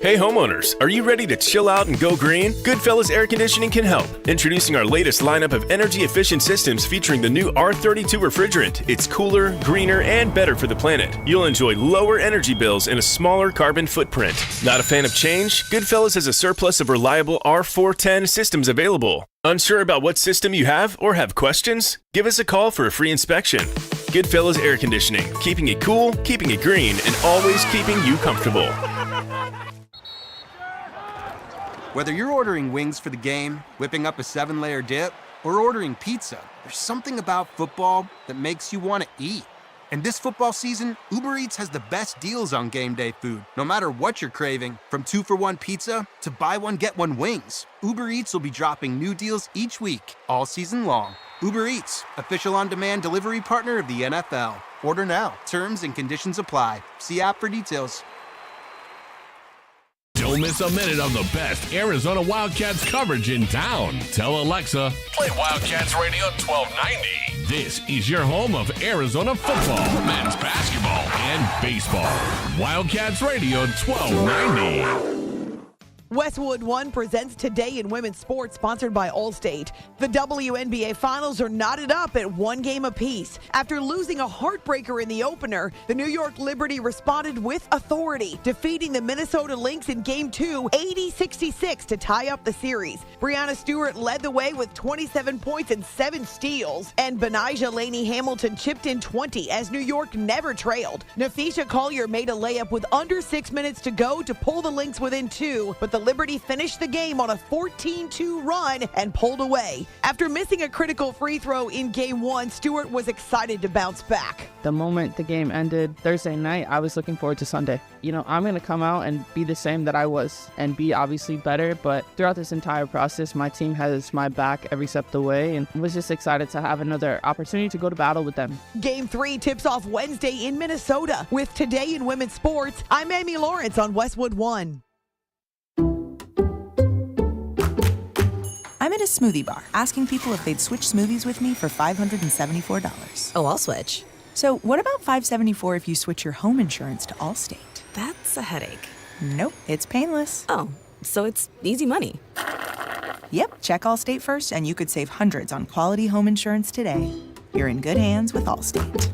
Hey homeowners, are you ready to chill out and go green? Goodfellas Air Conditioning can help. Introducing our latest lineup of energy-efficient systems featuring the new R32 refrigerant. It's cooler, greener, and better for the planet. You'll enjoy lower energy bills and a smaller carbon footprint. Not a fan of change? Goodfellas has a surplus of reliable R410 systems available. Unsure about what system you have or have questions? Give us a call for a free inspection. Goodfellas Air Conditioning, keeping it cool, keeping it green, and always keeping you comfortable. Whether you're ordering wings for the game, whipping up a 7-layer dip, or ordering pizza, there's something about football that makes you want to eat. And this football season, Uber Eats has the best deals on game day food. No matter what you're craving, from 2-for-1 pizza to buy one, get one wings, Uber Eats will be dropping new deals each week, all season long. Uber Eats, official on-demand delivery partner of the NFL. Order now. Terms and conditions apply. See app for details. Don't miss a minute of the best Arizona Wildcats coverage in town. Tell Alexa, play Wildcats Radio 1290. This is your home of Arizona football, men's basketball, and baseball. Wildcats Radio 1290. Westwood One presents Today in Women's Sports, sponsored by Allstate. The WNBA Finals are knotted up at 1 game apiece. After losing a heartbreaker in the opener, the New York Liberty responded with authority, defeating the Minnesota Lynx in Game 2, 80-66 to tie up the series. Breanna Stewart led the way with 27 points and 7 steals, and Benijah Laney Hamilton chipped in 20 as New York never trailed. Nafisha Collier made a layup with under 6 minutes to go to pull the Lynx within 2, but the Liberty finished the game on a 14-2 run and pulled away. After missing a critical free throw in Game 1, Stewart was excited to bounce back. The moment the game ended Thursday night, I was looking forward to Sunday. You know, I'm going to come out and be the same that I was and be obviously better, but throughout this entire process, my team has my back every step of the way and was just excited to have another opportunity to go to battle with them. Game 3 tips off Wednesday in Minnesota. With Today in Women's Sports, I'm Amy Lawrence on Westwood One. I'm at a smoothie bar asking people if they'd switch smoothies with me for $574. Oh, I'll switch. So what about $574 if you switch your home insurance to Allstate? That's a headache. Nope, it's painless. Oh, so it's easy money. Yep, check Allstate first and you could save hundreds on quality home insurance today. You're in good hands with Allstate.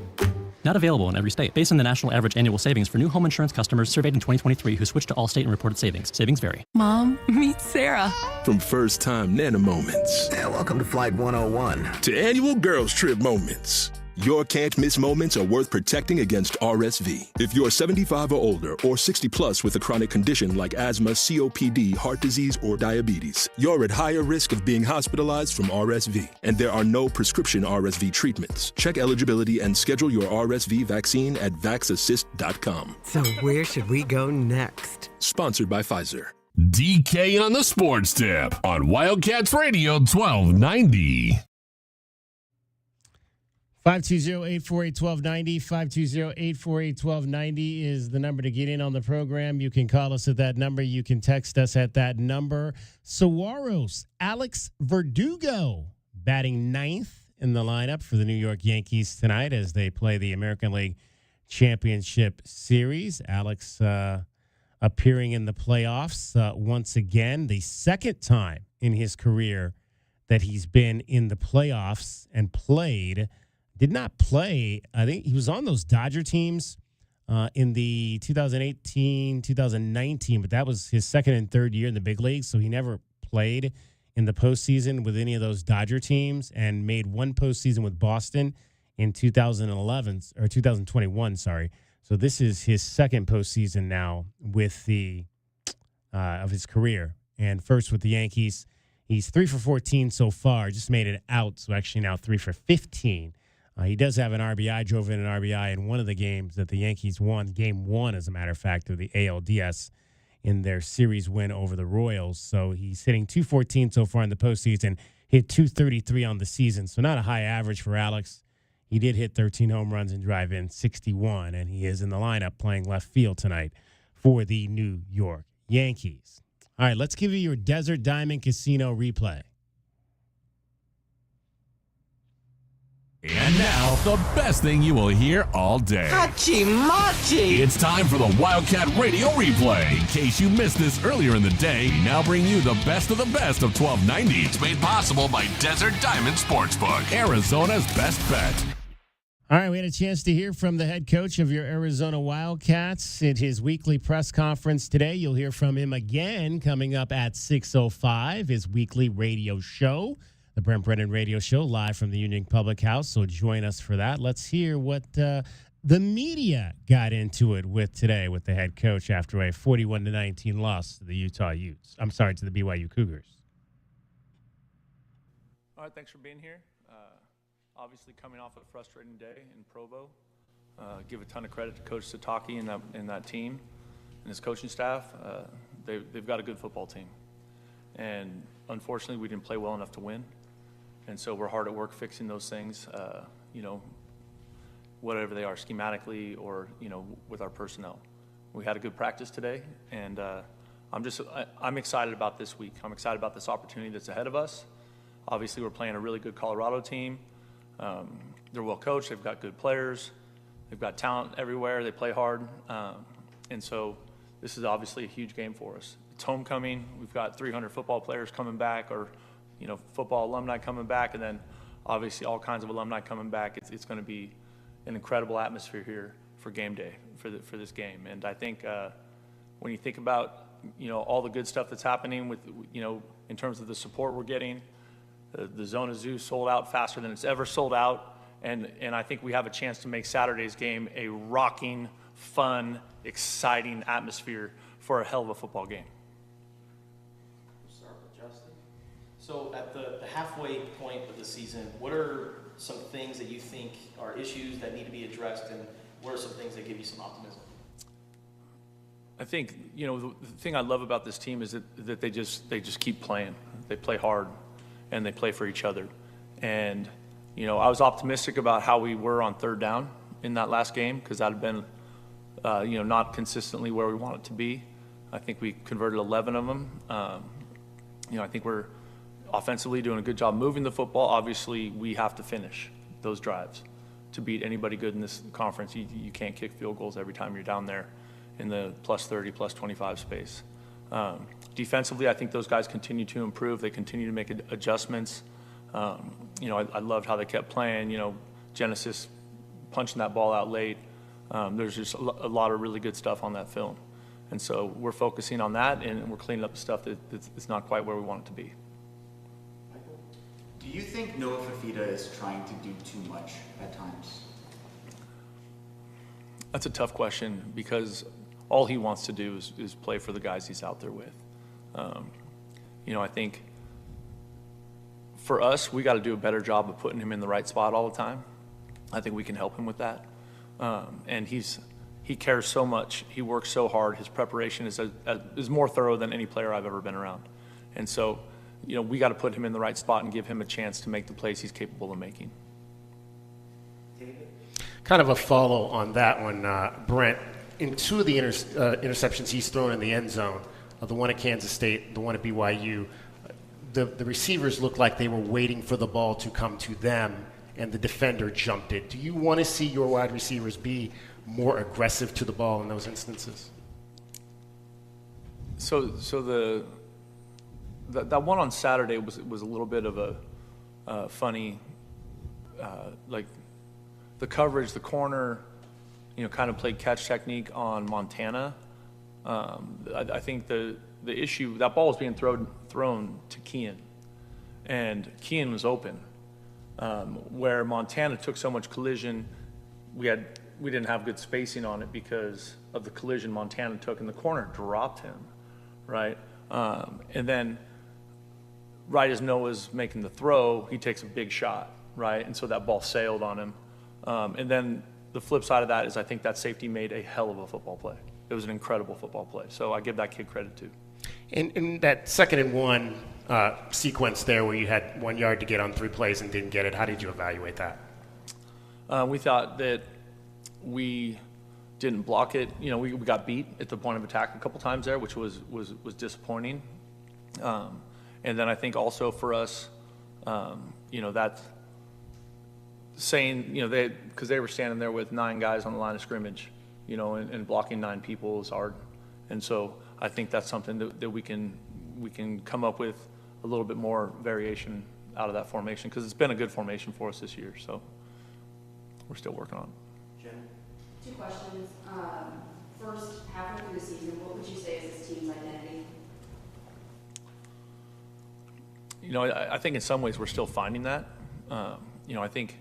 Not available in every state. Based on the national average annual savings for new home insurance customers surveyed in 2023 who switched to Allstate and reported savings. Savings vary. Mom, meet Sarah. From first-time Nana moments. Welcome to Flight 101. To annual girls trip moments. Your can't-miss moments are worth protecting against RSV. If you're 75 or older or 60 plus with a chronic condition like asthma, COPD, heart disease, or diabetes, you're at higher risk of being hospitalized from RSV. And there are no prescription RSV treatments. Check eligibility and schedule your RSV vaccine at vaxassist.com. So where should we go next? Sponsored by Pfizer. DK on the Sports Tip on Wildcats Radio 1290. 520-848-1290. 520-848-1290 is the number to get in on the program. You can call us at that number. You can text us at that number. Saguaros, Alex Verdugo, batting ninth in the lineup for the New York Yankees tonight as they play the American League Championship Series. Alex appearing in the playoffs once again, the second time in his career that he's been in the playoffs and played. Did not play. I think he was on those Dodger teams in the 2018, 2019, but that was his second and third year in the big leagues, so he never played in the postseason with any of those Dodger teams and made one postseason with Boston in 2021, sorry. So this is his second postseason now with the of his career. And first with the Yankees, he's 3 for 14 so far, just made it out, so actually now 3 for 15. He does have an RBI, drove in an RBI in one of the games that the Yankees won, game one, as a matter of fact, of the ALDS in their series win over the Royals. So he's hitting 214 so far in the postseason, hit 233 on the season. So not a high average for Alex. He did hit 13 home runs and drive in 61, and he is in the lineup playing left field tonight for the New York Yankees. All right, let's give you your Desert Diamond Casino replay. And now, the best thing you will hear all day. Hachi-machi! It's time for the Wildcat Radio Replay. In case you missed this earlier in the day, we now bring you the best of 1290. It's made possible by Desert Diamond Sportsbook, Arizona's best bet. All right, we had a chance to hear from the head coach of your Arizona Wildcats at his weekly press conference today. You'll hear from him again coming up at 6:05, his weekly radio show. The Brent Brennan Radio Show, live from the Union Public House. So join us for that. Let's hear what the media got into it with today with the head coach after a 41-19 loss to the Utah Utes. I'm sorry, to the BYU Cougars. All right, thanks for being here. Obviously coming off a frustrating day in Provo. Give a ton of credit to Coach Sataki and that team and his coaching staff. They've got a good football team. And unfortunately, we didn't play well enough to win. And so we're hard at work fixing those things, whatever they are, schematically or, with our personnel. We had a good practice today, and I'm excited about this week. I'm excited about this opportunity that's ahead of us. Obviously, we're playing a really good Colorado team. They're well coached. They've got good players. They've got talent everywhere. They play hard. And so this is obviously a huge game for us. It's homecoming. We've got 300 football players coming back, or football alumni coming back, and then obviously all kinds of alumni coming back. It's going to be an incredible atmosphere here for game day for this game. And I think when you think about all the good stuff that's happening with in terms of the support we're getting, the Zona Zoo sold out faster than it's ever sold out, and I think we have a chance to make Saturday's game a rocking, fun, exciting atmosphere for a hell of a football game. So at the halfway point of the season, what are some things that you think are issues that need to be addressed, and what are some things that give you some optimism? I think, the thing I love about this team is that they just keep playing. They play hard, and they play for each other. And, I was optimistic about how we were on third down in that last game, because that had been, not consistently where we want it to be. I think we converted 11 of them. I think we're offensively doing a good job moving the football. Obviously, we have to finish those drives to beat anybody good in this conference. You can't kick field goals every time you're down there in the plus 30, plus 25 space. Defensively, I think those guys continue to improve. They continue to make adjustments. I loved how they kept playing. Genesis punching that ball out late. There's just a lot of really good stuff on that film. And so we're focusing on that, and we're cleaning up the stuff that's not quite where we want it to be. Do you think Noah Fafita is trying to do too much at times? That's a tough question because all he wants to do is play for the guys he's out there with. I think for us, we got to do a better job of putting him in the right spot all the time. I think we can help him with that. And he cares so much. He works so hard. His preparation is more thorough than any player I've ever been around. And so, we got to put him in the right spot and give him a chance to make the plays he's capable of making. Kind of a follow on that one, Brent. In two of the interceptions he's thrown in the end zone, the one at Kansas State, the one at BYU, the receivers looked like they were waiting for the ball to come to them, and the defender jumped it. Do you want to see your wide receivers be more aggressive to the ball in those instances? So that one on Saturday was a little bit of a funny, like the coverage, the corner, kind of played catch technique on Montana. I think the issue, that ball was being thrown to Kean, and Kean was open. Where Montana took so much collision, we didn't have good spacing on it because of the collision Montana took, and the corner dropped him, right? And then right as Noah's making the throw, he takes a big shot, right? And so that ball sailed on him. And then the flip side of that is I think that safety made a hell of a football play. It was an incredible football play. So I give that kid credit too. In that 2nd and 1 sequence there where you had 1 yard to get on 3 plays and didn't get it, how did you evaluate that? We thought that we didn't block it. We got beat at the point of attack a couple times there, which was disappointing. And then I think also for us, that's saying, because they were standing there with 9 guys on the line of scrimmage, and blocking 9 people is hard. And so I think that's something that we can come up with a little bit more variation out of that formation, because it's been a good formation for us this year. So we're still working on it. Jen? 2 questions. First, halfway through the season, what would you say is this team's identity? I think in some ways we're still finding that. I think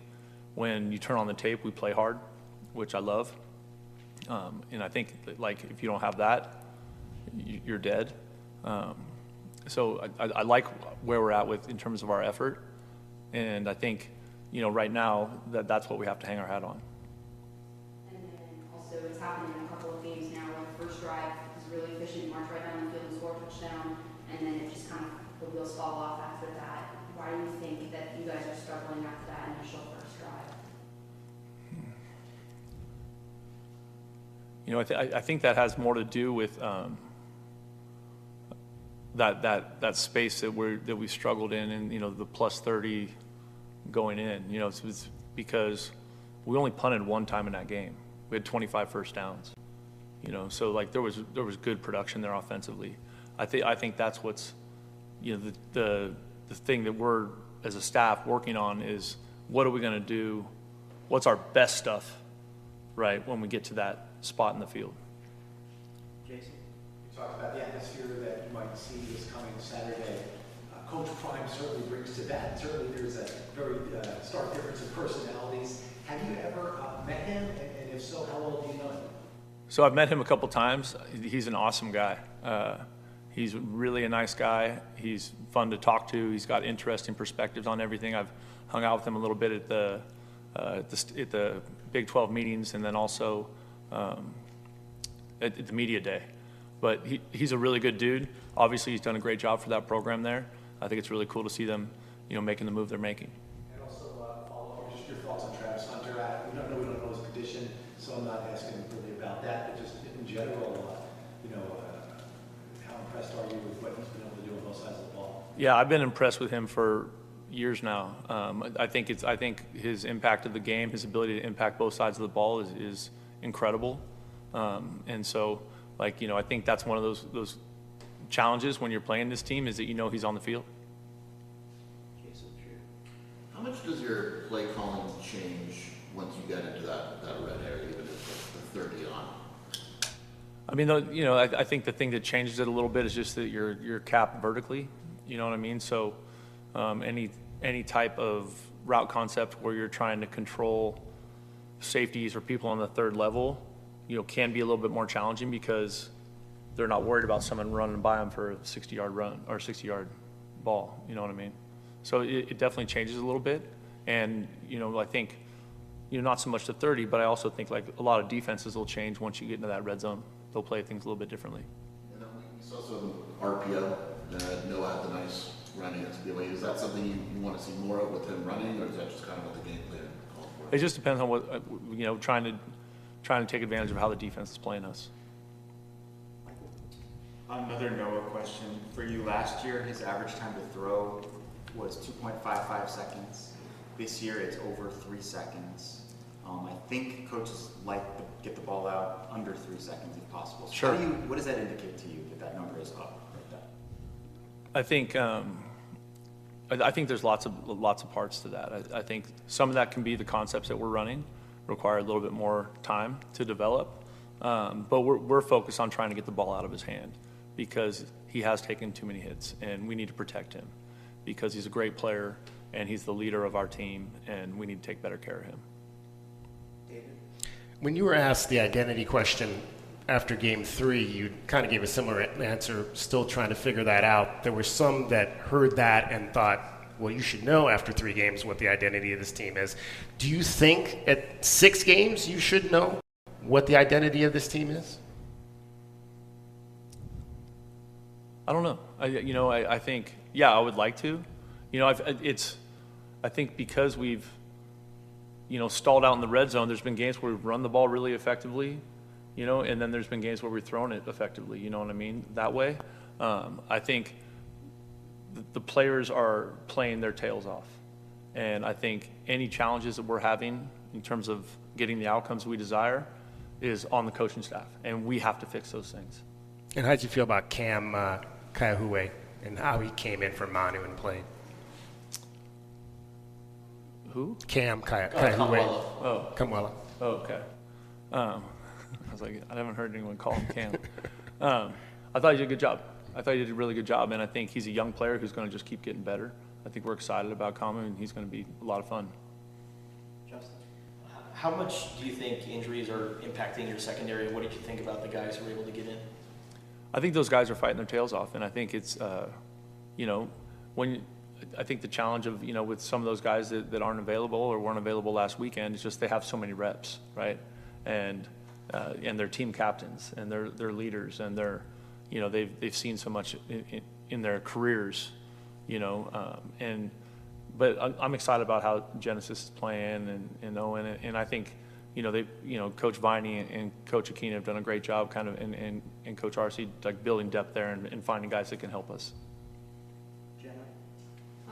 when you turn on the tape, we play hard, which I love. And I think that, if you don't have that, you're dead. So I like where we're at in terms of our effort. And I think, right now that's what we have to hang our hat on. And then also it's happened in a couple of games now where the first drive is really efficient, march right down the field and score a touchdown, and then it just kind of, the wheels fall off after that. Why do you think that you guys are struggling after that initial first drive? I think that has more to do with that space that we struggled in, and the plus 30 going in. It's because we only punted 1 time in that game. We had 25 first downs. So there was good production there offensively. I think that's what's the thing that we're as a staff working on is what are we going to do? What's our best stuff, right, when we get to that spot in the field? Jason, you talked about the atmosphere that you might see this coming Saturday. Coach Prime certainly brings to that. Certainly there's a very stark difference in personalities. Have you ever met him? And if so, how well do you know him? So I've met him a couple times. He's an awesome guy. He's really a nice guy. He's fun to talk to. He's got interesting perspectives on everything. I've hung out with him a little bit at the Big 12 meetings, and then also at the media day. But he's a really good dude. Obviously, he's done a great job for that program there. I think it's really cool to see them, making the move they're making. And also, follow up, just your thoughts on Travis Hunter. We don't know his condition, so I'm not asking really about that, but just in general, how impressed are you with what he's been able to do on both sides of the ball? Yeah, I've been impressed with him for years now. I think his impact of the game, his ability to impact both sides of the ball is incredible. And so, I think that's one of those challenges when you're playing this team is that you know he's on the field. How much does your play calling change once you get into that red area, even if the 30 on? I mean, I think the thing that changes it a little bit is just that you're capped vertically. You know what I mean? So any type of route concept where you're trying to control safeties or people on the third level, can be a little bit more challenging because they're not worried about someone running by them for a 60-yard run or 60-yard ball. You know what I mean? So it definitely changes a little bit. And, I think, not so much the 30, but I also think like a lot of defenses will change once you get into that red zone. They'll play things a little bit differently. And then we saw some RPO. Noah had the nice running against BYU. Is that something you want to see more of with him running, or is that just kind of what the game plan called for? It just depends on what, trying to take advantage of how the defense is playing us. Another Noah question for you. Last year, his average time to throw was 2.55 seconds. This year, it's over 3 seconds. I think coaches like to get the ball out under 3 seconds if possible. So Sure. What does that indicate to you that number is up like that? I think there's lots of parts to that. I think some of that can be the concepts that we're running require a little bit more time to develop. But we're focused on trying to get the ball out of his hand because he has taken too many hits, and we need to protect him because he's a great player and he's the leader of our team, and we need to take better care of him. When you were asked the identity question after Game 3, you kind of gave a similar answer, still trying to figure that out. There were some that heard that and thought, well, you should know after 3 games what the identity of this team is. Do you think at 6 games you should know what the identity of this team is? I don't know. I think, I would like to. I think because we've, stalled out in the red zone, there's been games where we've run the ball really effectively, and then there's been games where we've thrown it effectively, you know what I mean? That way, I think the players are playing their tails off. And I think any challenges that we're having in terms of getting the outcomes we desire is on the coaching staff, and we have to fix those things. And how did you feel about Cam Kaiahue and how he came in for Manu and played? Who? Cam Kaiahue. Oh. Kamwela. Oh, okay. I was like, I haven't heard anyone call him Cam. I thought he did a good job. I thought he did a really good job, and I think he's a young player who's going to just keep getting better. I think we're excited about Kama, and he's going to be a lot of fun. Justin, how much do you think injuries are impacting your secondary? What did you think about the guys who were able to get in? I think those guys are fighting their tails off, and I think it's, I think the challenge of, with some of those guys that aren't available or weren't available last weekend is just they have so many reps, right? And they're team captains, and they're leaders, and they've seen so much in their careers, but I'm excited about how Genesis is playing and Owen, and I think, Coach Viney and Coach Aquino have done a great job kind of, and Coach RC, like building depth there and finding guys that can help us.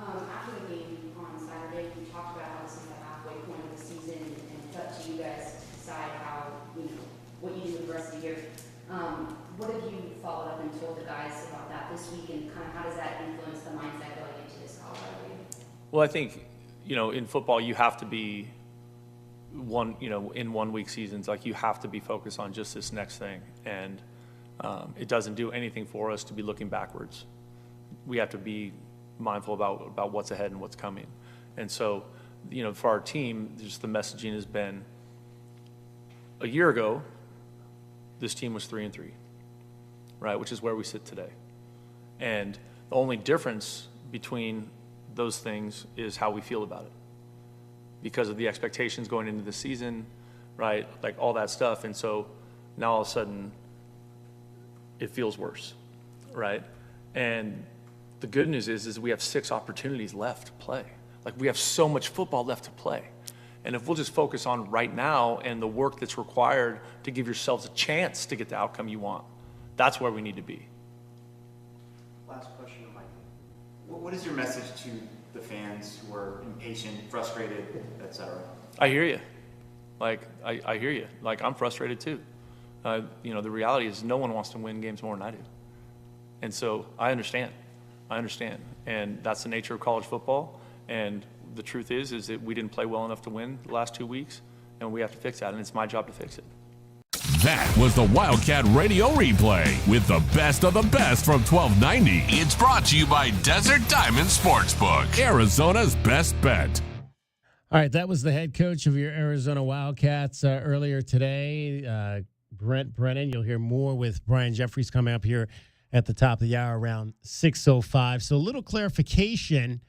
After the game on Saturday, you talked about how this is the halfway point of the season, and it's up to you guys to decide how, what you do with the rest of the year. What have you followed up and told the guys about that this week, and kind of how does that influence the mindset going into this Colorado game? Well, I think, in football, you have to be in 1 week seasons, like you have to be focused on just this next thing. And it doesn't do anything for us to be looking backwards. We have to be mindful about what's ahead and what's coming. And so, for our team, just the messaging has been, a year ago, this team was 3-3, right? Which is where we sit today. And the only difference between those things is how we feel about it, because of the expectations going into the season, right? Like all that stuff. And so now all of a sudden it feels worse, right? And the good news is we have 6 opportunities left to play. Like we have so much football left to play. And if we'll just focus on right now and the work that's required to give yourselves a chance to get the outcome you want, that's where we need to be. Last question, Mike. What is your message to the fans who are impatient, frustrated, etc.? I hear you. Like, I hear you. Like, I'm frustrated too. The reality is no one wants to win games more than I do. And so I understand. And that's the nature of college football. And the truth is that we didn't play well enough to win the last 2 weeks, and we have to fix that, and it's my job to fix it. That was the Wildcat Radio Replay with the best of the best from 1290. It's brought to you by Desert Diamond Sportsbook, Arizona's best bet. All right, that was the head coach of your Arizona Wildcats earlier today, Brent Brennan. You'll hear more with Brian Jeffries coming up here at the top of the hour around 6:05. So a little clarification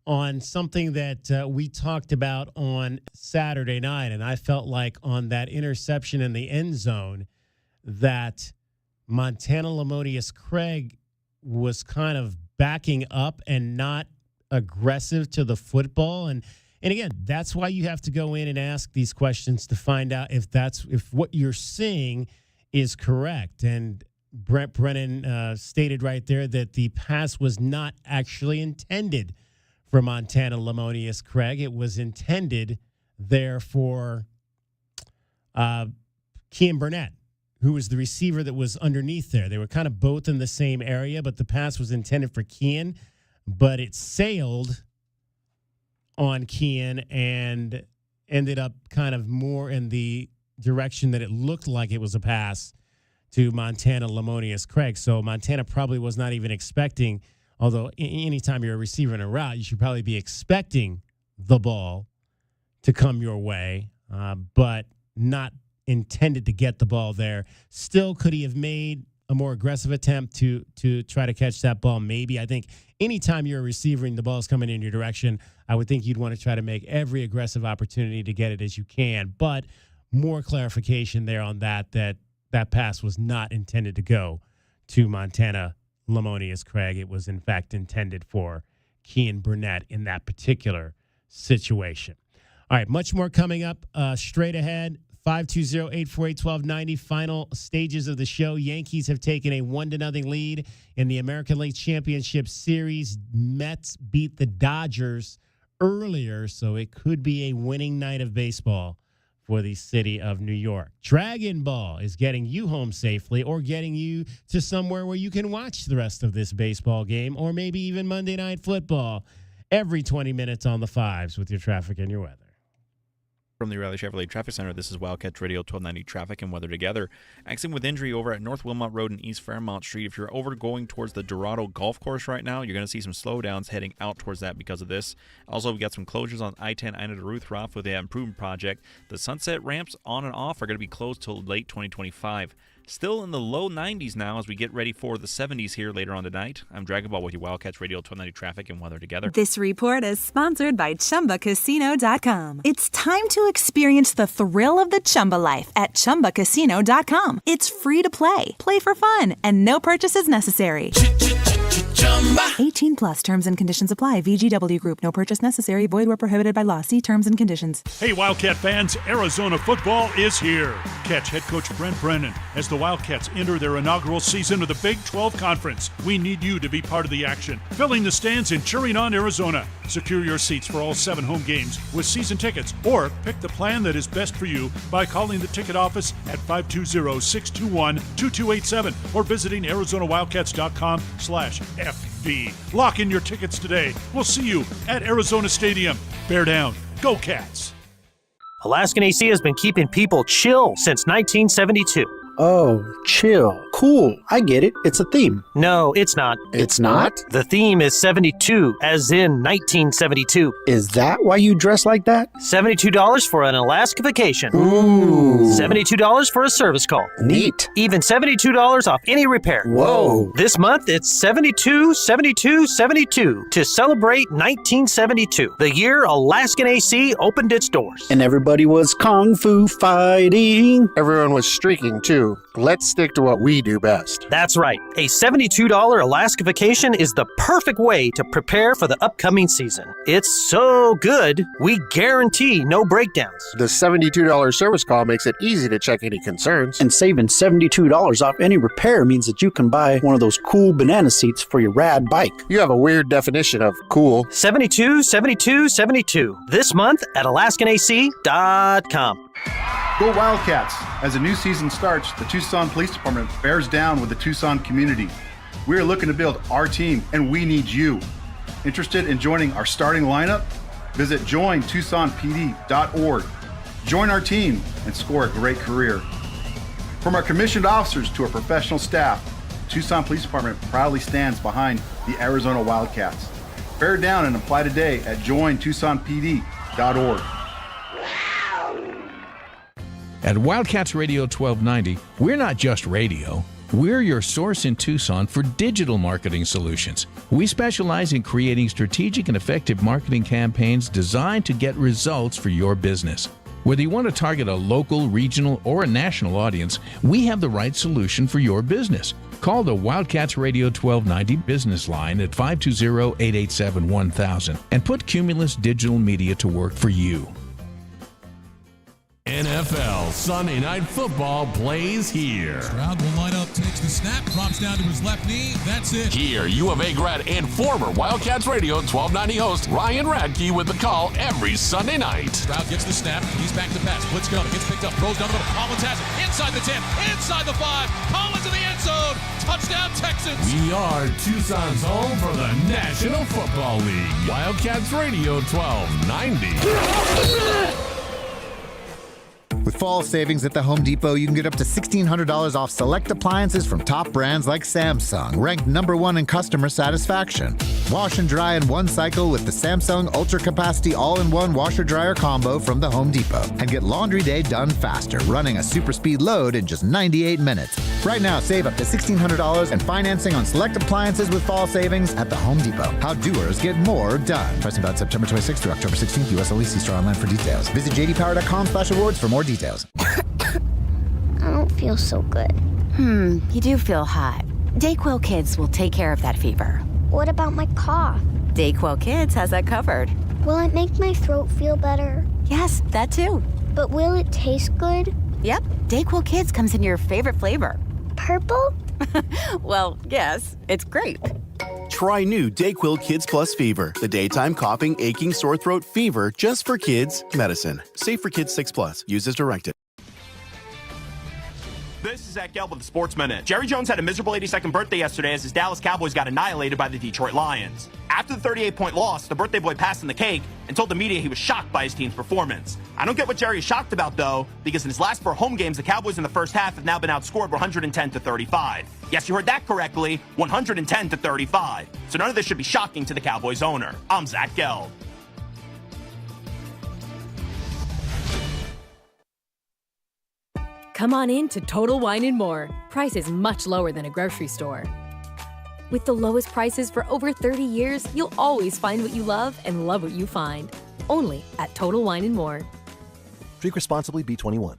on something that we talked about on Saturday night, and I felt like on that interception in the end zone that Montana Lamonius Craig was kind of backing up and not aggressive to the football. And again, that's why you have to go in and ask these questions to find out if what you're seeing is correct. And Brent Brennan stated right there that the pass was not actually intended for Montana Lamonius Craig. It was intended there for Kean Burnett, who was the receiver that was underneath there. They were kind of both in the same area, but the pass was intended for Kean, but it sailed on Kean and ended up kind of more in the direction that it looked like it was a pass to Montana Lamonius Craig. So Montana probably was not even expecting, although anytime you're a receiver in a route, you should probably be expecting the ball to come your way, but not intended to get the ball there. Still, could he have made a more aggressive attempt to try to catch that ball? Maybe. I think anytime you're a receiver and the ball's coming in your direction, I would think you'd want to try to make every aggressive opportunity to get it as you can. But more clarification there on that pass was not intended to go to Montana Lamonius Craig. It was, in fact, intended for Kean Burnett in that particular situation. All right, much more coming up straight ahead. 520-848-1290, final stages of the show. Yankees have taken a 1-0 lead in the American League Championship Series. Mets beat the Dodgers earlier, so it could be a winning night of baseball for the city of New York. Dragon Ball is getting you home safely or getting you to somewhere where you can watch the rest of this baseball game or maybe even Monday Night Football every 20 minutes on the fives with your traffic and your weather. From the O'Reilly Chevrolet Traffic Center, this is Wildcats Radio 1290 Traffic and Weather Together. Accident with injury over at North Wilmot Road and East Fairmount Street. If you're over going towards the Dorado Golf Course right now, you're going to see some slowdowns heading out towards that because of this. Also, we've got some closures on I-10 Ina Duluth Route with the improvement project. The Sunset ramps on and off are going to be closed till late 2025. Still in the low 90s now as we get ready for the 70s here later on tonight. I'm Dragon Ball with you, Wildcats Radio 1290 Traffic and Weather Together. This report is sponsored by ChumbaCasino.com. It's time to experience the thrill of the Chumba life at ChumbaCasino.com. It's free to play. Play for fun and no purchases necessary. 18 plus terms and conditions apply. VGW Group. No purchase necessary. Void where prohibited by law. See terms and conditions. Hey, Wildcat fans, Arizona football is here. Catch head coach Brent Brennan as the Wildcats enter their inaugural season of the Big 12 Conference. We need you to be part of the action, filling the stands and cheering on Arizona. Secure your seats for all 7 home games with season tickets, or pick the plan that is best for you by calling the ticket office at 520-621-2287 or visiting ArizonaWildcats.com/FB. Lock in your tickets today. We'll see you at Arizona Stadium. Bear down. Go Cats. Alaskan AC has been keeping people chill since 1972. Oh, chill. Cool. I get it. It's a theme. No, it's not. It's not? The theme is 72, as in 1972. Is that why you dress like that? $72 for an Alaska vacation. Ooh. $72 for a service call. Neat. Even $72 off any repair. Whoa. This month, it's 72, 72, 72 to celebrate 1972, the year Alaskan AC opened its doors. And everybody was kung fu fighting. Everyone was streaking, too. Let's stick to what we do best. That's right. A $72 Alaska vacation is the perfect way to prepare for the upcoming season. It's so good, we guarantee no breakdowns. The $72 service call makes it easy to check any concerns. And saving $72 off any repair means that you can buy one of those cool banana seats for your rad bike. You have a weird definition of cool. 72, 72, 72. This month at AlaskanAC.com. Go Wildcats! As a new season starts, the Tucson Police Department bears down with the Tucson community. We are looking to build our team, and we need you. Interested in joining our starting lineup? Visit jointucsonpd.org. Join our team and score a great career. From our commissioned officers to our professional staff, the Tucson Police Department proudly stands behind the Arizona Wildcats. Bear down and apply today at jointucsonpd.org. At Wildcats Radio 1290, we're not just radio. We're your source in Tucson for digital marketing solutions. We specialize in creating strategic and effective marketing campaigns designed to get results for your business. Whether you want to target a local, regional, or a national audience, we have the right solution for your business. Call the Wildcats Radio 1290 business line at 520-887-1000 and put Cumulus Digital Media to work for you. NFL Sunday Night Football plays here. Stroud will line up, takes the snap, drops down to his left knee. That's it. Here, U of A grad and former Wildcats Radio 1290 host Ryan Radke with the call every Sunday night. Stroud gets the snap. He's back to pass. Blitz gun gets picked up. Throws down the middle. Collins has it. Inside the 10. Inside the 5. Collins in the end zone. Touchdown Texans. We are Tucson's home for the National Football League. Wildcats Radio 1290. With fall savings at the Home Depot, you can get up to $1,600 off select appliances from top brands like Samsung, ranked #1 in customer satisfaction. Wash and dry in one cycle with the Samsung Ultra Capacity All-in-One Washer-Dryer Combo from the Home Depot. And get laundry day done faster, running a super speed load in just 98 minutes. Right now, save up to $1,600 and financing on select appliances with fall savings at the Home Depot. How doers get more done. Pricing about September 26th through October 16th. U.S. only. See store online for details. Visit jdpower.com/awards for more details. I don't feel so good. You do feel hot. Dayquil Kids will take care of that fever. What about my cough? Dayquil Kids has that covered. Will it make my throat feel better? Yes, that too. But will it taste good? Yep, Dayquil Kids comes in your favorite flavor. Purple? Well, yes, it's grape. Try new Dayquil Kids Plus Fever, the daytime coughing, aching, sore throat fever just for kids medicine. Safe for kids 6+. Use as directed. This is Zach Gelb with the Sports Minute. Jerry Jones had a miserable 82nd birthday yesterday as his Dallas Cowboys got annihilated by the Detroit Lions. After the 38-point loss, the birthday boy passed him the cake and told the media he was shocked by his team's performance. I don't get what Jerry is shocked about, though, because in his last 4 home games, the Cowboys in the first half have now been outscored 110-35. Yes, you heard that correctly, 110-35. So none of this should be shocking to the Cowboys owner. I'm Zach Gelb. Come on in to Total Wine & More. Prices much lower than a grocery store. With the lowest prices for over 30 years, you'll always find what you love and love what you find. Only at Total Wine & More. Drink responsibly, B21.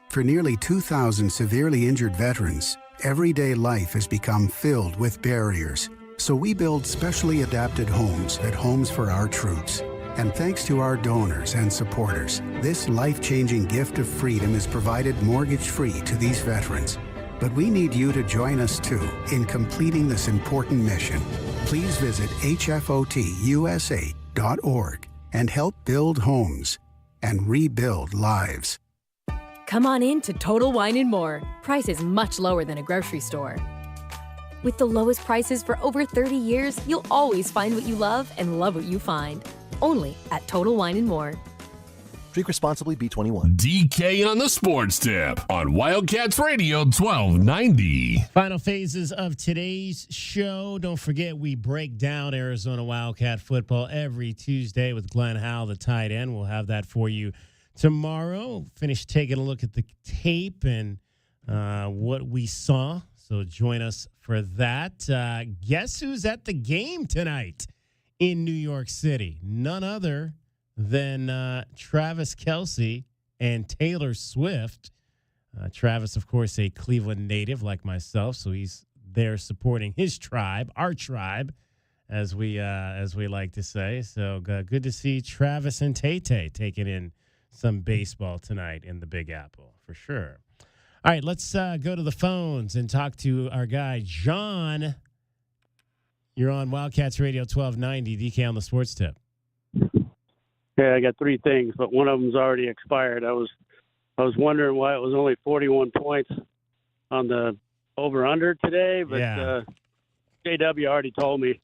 For nearly 2,000 severely injured veterans, everyday life has become filled with barriers. So we build specially adapted homes at Homes for Our Troops. And thanks to our donors and supporters, this life-changing gift of freedom is provided mortgage-free to these veterans. But we need you to join us, too, in completing this important mission. Please visit hfotusa.org and help build homes and rebuild lives. Come on in to Total Wine & More. Prices much lower than a grocery store. With the lowest prices for over 30 years, you'll always find what you love and love what you find. Only at Total Wine & More. Drink responsibly, B21. DK on the Sports Tip on Wildcats Radio 1290. Final phases of today's show. Don't forget, we break down Arizona Wildcat football every Tuesday with Glenn Howell, the tight end. We'll have that for you tomorrow. Finish taking a look at the tape and what we saw. So join us for that. Guess who's at the game tonight in New York City? None other than Travis Kelce and Taylor Swift. Travis, of course, a Cleveland native like myself, so he's there supporting his tribe, our tribe, as we like to say. So good to see Travis and Tay-Tay taking in some baseball tonight in the Big Apple, for sure. All right, let's go to the phones and talk to our guy, John. You're on Wildcats Radio 1290, DK on the Sports Tip. Yeah, I got 3 things, but one of them's already expired. I was wondering why it was only 41 points on the over-under today, but JW already told me.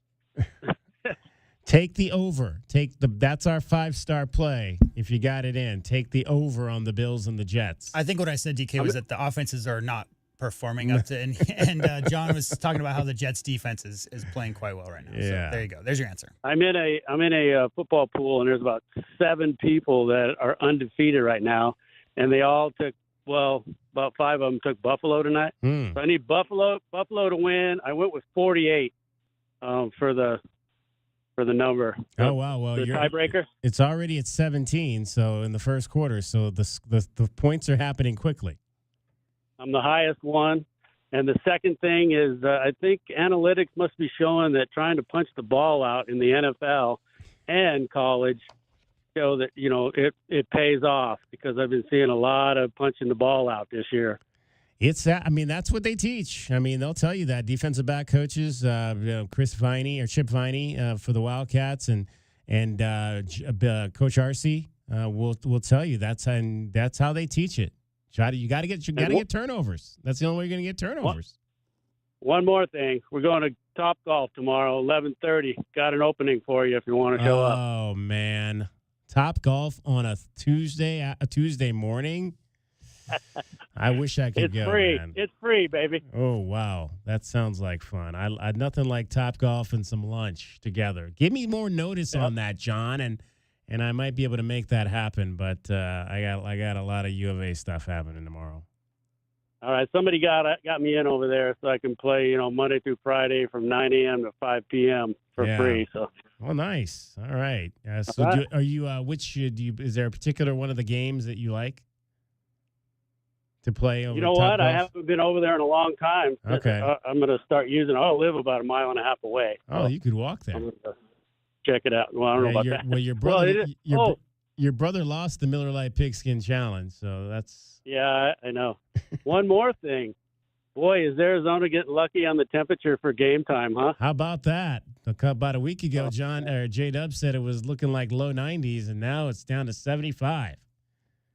Take the over. That's our 5-star play. If you got it in, take the over on the Bills and the Jets. I think what I said, DK, was that the offenses are not performing up to, and John was talking about how the Jets defense is playing quite well right now. Yeah. So there you go. There's your answer. I'm in a football pool, and there's about 7 people that are undefeated right now, and they all took, about 5 of them took Buffalo tonight. So I need Buffalo to win. I went with 48 for the number. Oh wow! Well, the tiebreaker. It's already at 17. So in the first quarter, so the points are happening quickly. I'm the highest one. And the second thing is, I think analytics must be showing that trying to punch the ball out in the NFL and college show that, it pays off, because I've been seeing a lot of punching the ball out this year. That's what they teach. They'll tell you that. Defensive back coaches, Chip Viney for the Wildcats, and Coach Arcee will tell you that's how they teach it. You got to get turnovers. That's the only way you're going to get turnovers. One more thing, we're going to Top Golf tomorrow, 11:30. Got an opening for you if you want to show up. Oh man, Top Golf on a Tuesday morning. I wish I could it's go. It's free. Man. It's free, baby. Oh wow, that sounds like fun. I'd nothing like Top Golf and some lunch together. Give me more notice on that, John, and I might be able to make that happen. But I got a lot of U of A stuff happening tomorrow. All right, somebody got me in over there so I can play, Monday through Friday from 9 a.m. to 5 p.m. for free. So. Oh, nice. All right. So, All right. Is there a particular one of the games that you like to play over? You know Top what? Golf? I haven't been over there in a long time. Okay. I'm going to start using it. I live about 1.5 miles away. Oh, you could walk there. I'm gonna check it out. Well, I don't know about that. Well, your brother, your brother lost the Miller Lite Pigskin Challenge, so that's. Yeah, I know. One more thing. Boy, is Arizona getting lucky on the temperature for game time, huh? How about that? About a week ago, J-Dub said it was looking like low 90s, and now it's down to 75.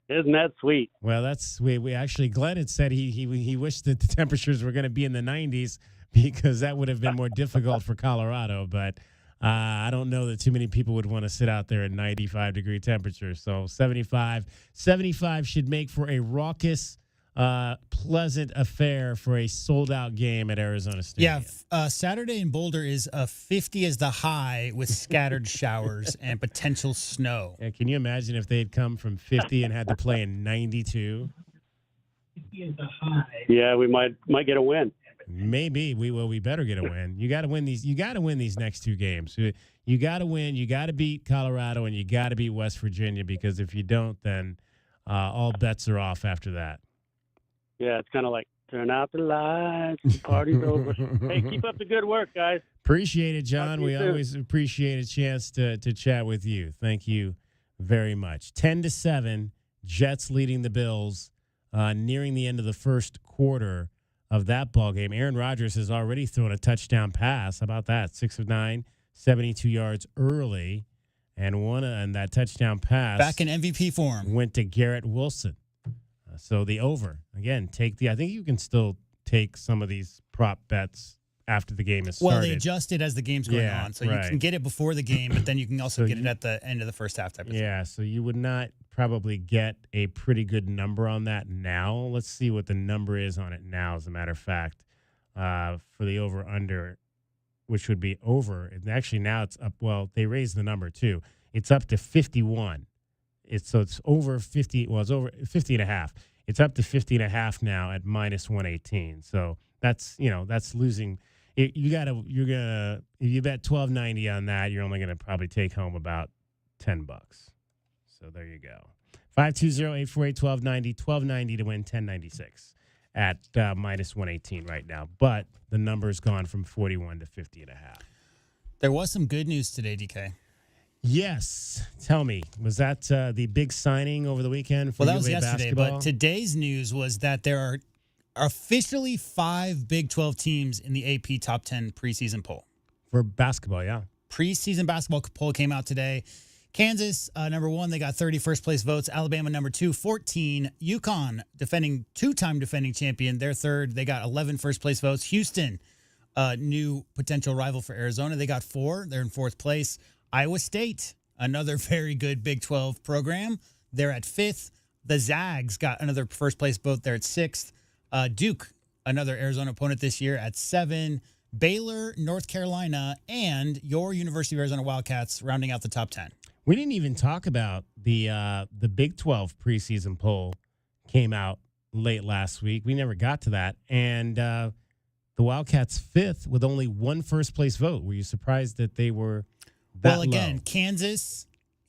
Isn't that sweet? Well, that's we actually Glenn had said he wished that the temperatures were going to be in the 90s because that would have been more difficult for Colorado. But I don't know that too many people would want to sit out there at 95-degree temperatures. So 75 should make for a raucous, pleasant affair for a sold-out game at Arizona Stadium. Yeah, Saturday in Boulder is 50 as the high with scattered showers and potential snow. Yeah, can you imagine if they'd come from 50 and had to play in 92? 50 is the high. Yeah, we might get a win. Maybe we better get a win. You got to win these. You got to win these next 2 games. You got to win. You got to beat Colorado and you got to beat West Virginia, because if you don't, then all bets are off after that. Yeah, it's kind of like turn out the lights, the party's over. Hey, keep up the good work, guys. Appreciate it, John. We always appreciate a chance to chat with you. Thank you very much. 10-7, Jets leading the Bills, nearing the end of the first quarter of that ball game. Aaron Rodgers has already thrown a touchdown pass. How about that? 6 of 9, 72 yards early, and that touchdown pass back in MVP form went to Garrett Wilson. So the over again. I think you can still take some of these prop bets after the game is started. Well, they adjust it as the game's going on, so you can get it before the game, but then you can also get it at the end of the first half type of thing. Yeah, so you would not probably get a pretty good number on that now. Let's see what the number is on it now, as a matter of fact, for the over-under, which would be over. And actually now it's up. Well, they raised the number too. It's up to 51. It's over 50. Well, it's over 50.5. It's up to 50.5 now at minus 118. So that's losing. If you bet $12.90 on that, you're only going to probably take home about $10. So there you go. 520-848-1290, $12.90 to win $10.96 at minus 118 right now. But the number's gone from 41 to 50.5. There was some good news today, DK. Yes. Tell me, was that the big signing over the weekend for that was yesterday, basketball? But today's news was that there are officially 5 Big 12 teams in the AP Top 10 preseason poll. For basketball, yeah. Preseason basketball poll came out today. Kansas, number 1, they got 30 first-place votes. Alabama, number 2, 14. UConn, two-time defending champion, they're third. They got 11 first-place votes. Houston, new potential rival for Arizona. They got 4. They're in 4th place. Iowa State, another very good Big 12 program. They're at 5th. The Zags got another first place vote. They're at 6th. Duke, another Arizona opponent this year, at 7. Baylor, North Carolina, and your University of Arizona Wildcats rounding out the top 10. We didn't even talk about the Big 12 preseason poll came out late last week. We never got to that. And the Wildcats 5th with only 1 first place vote. Were you surprised that they were that Well, again, low? Kansas,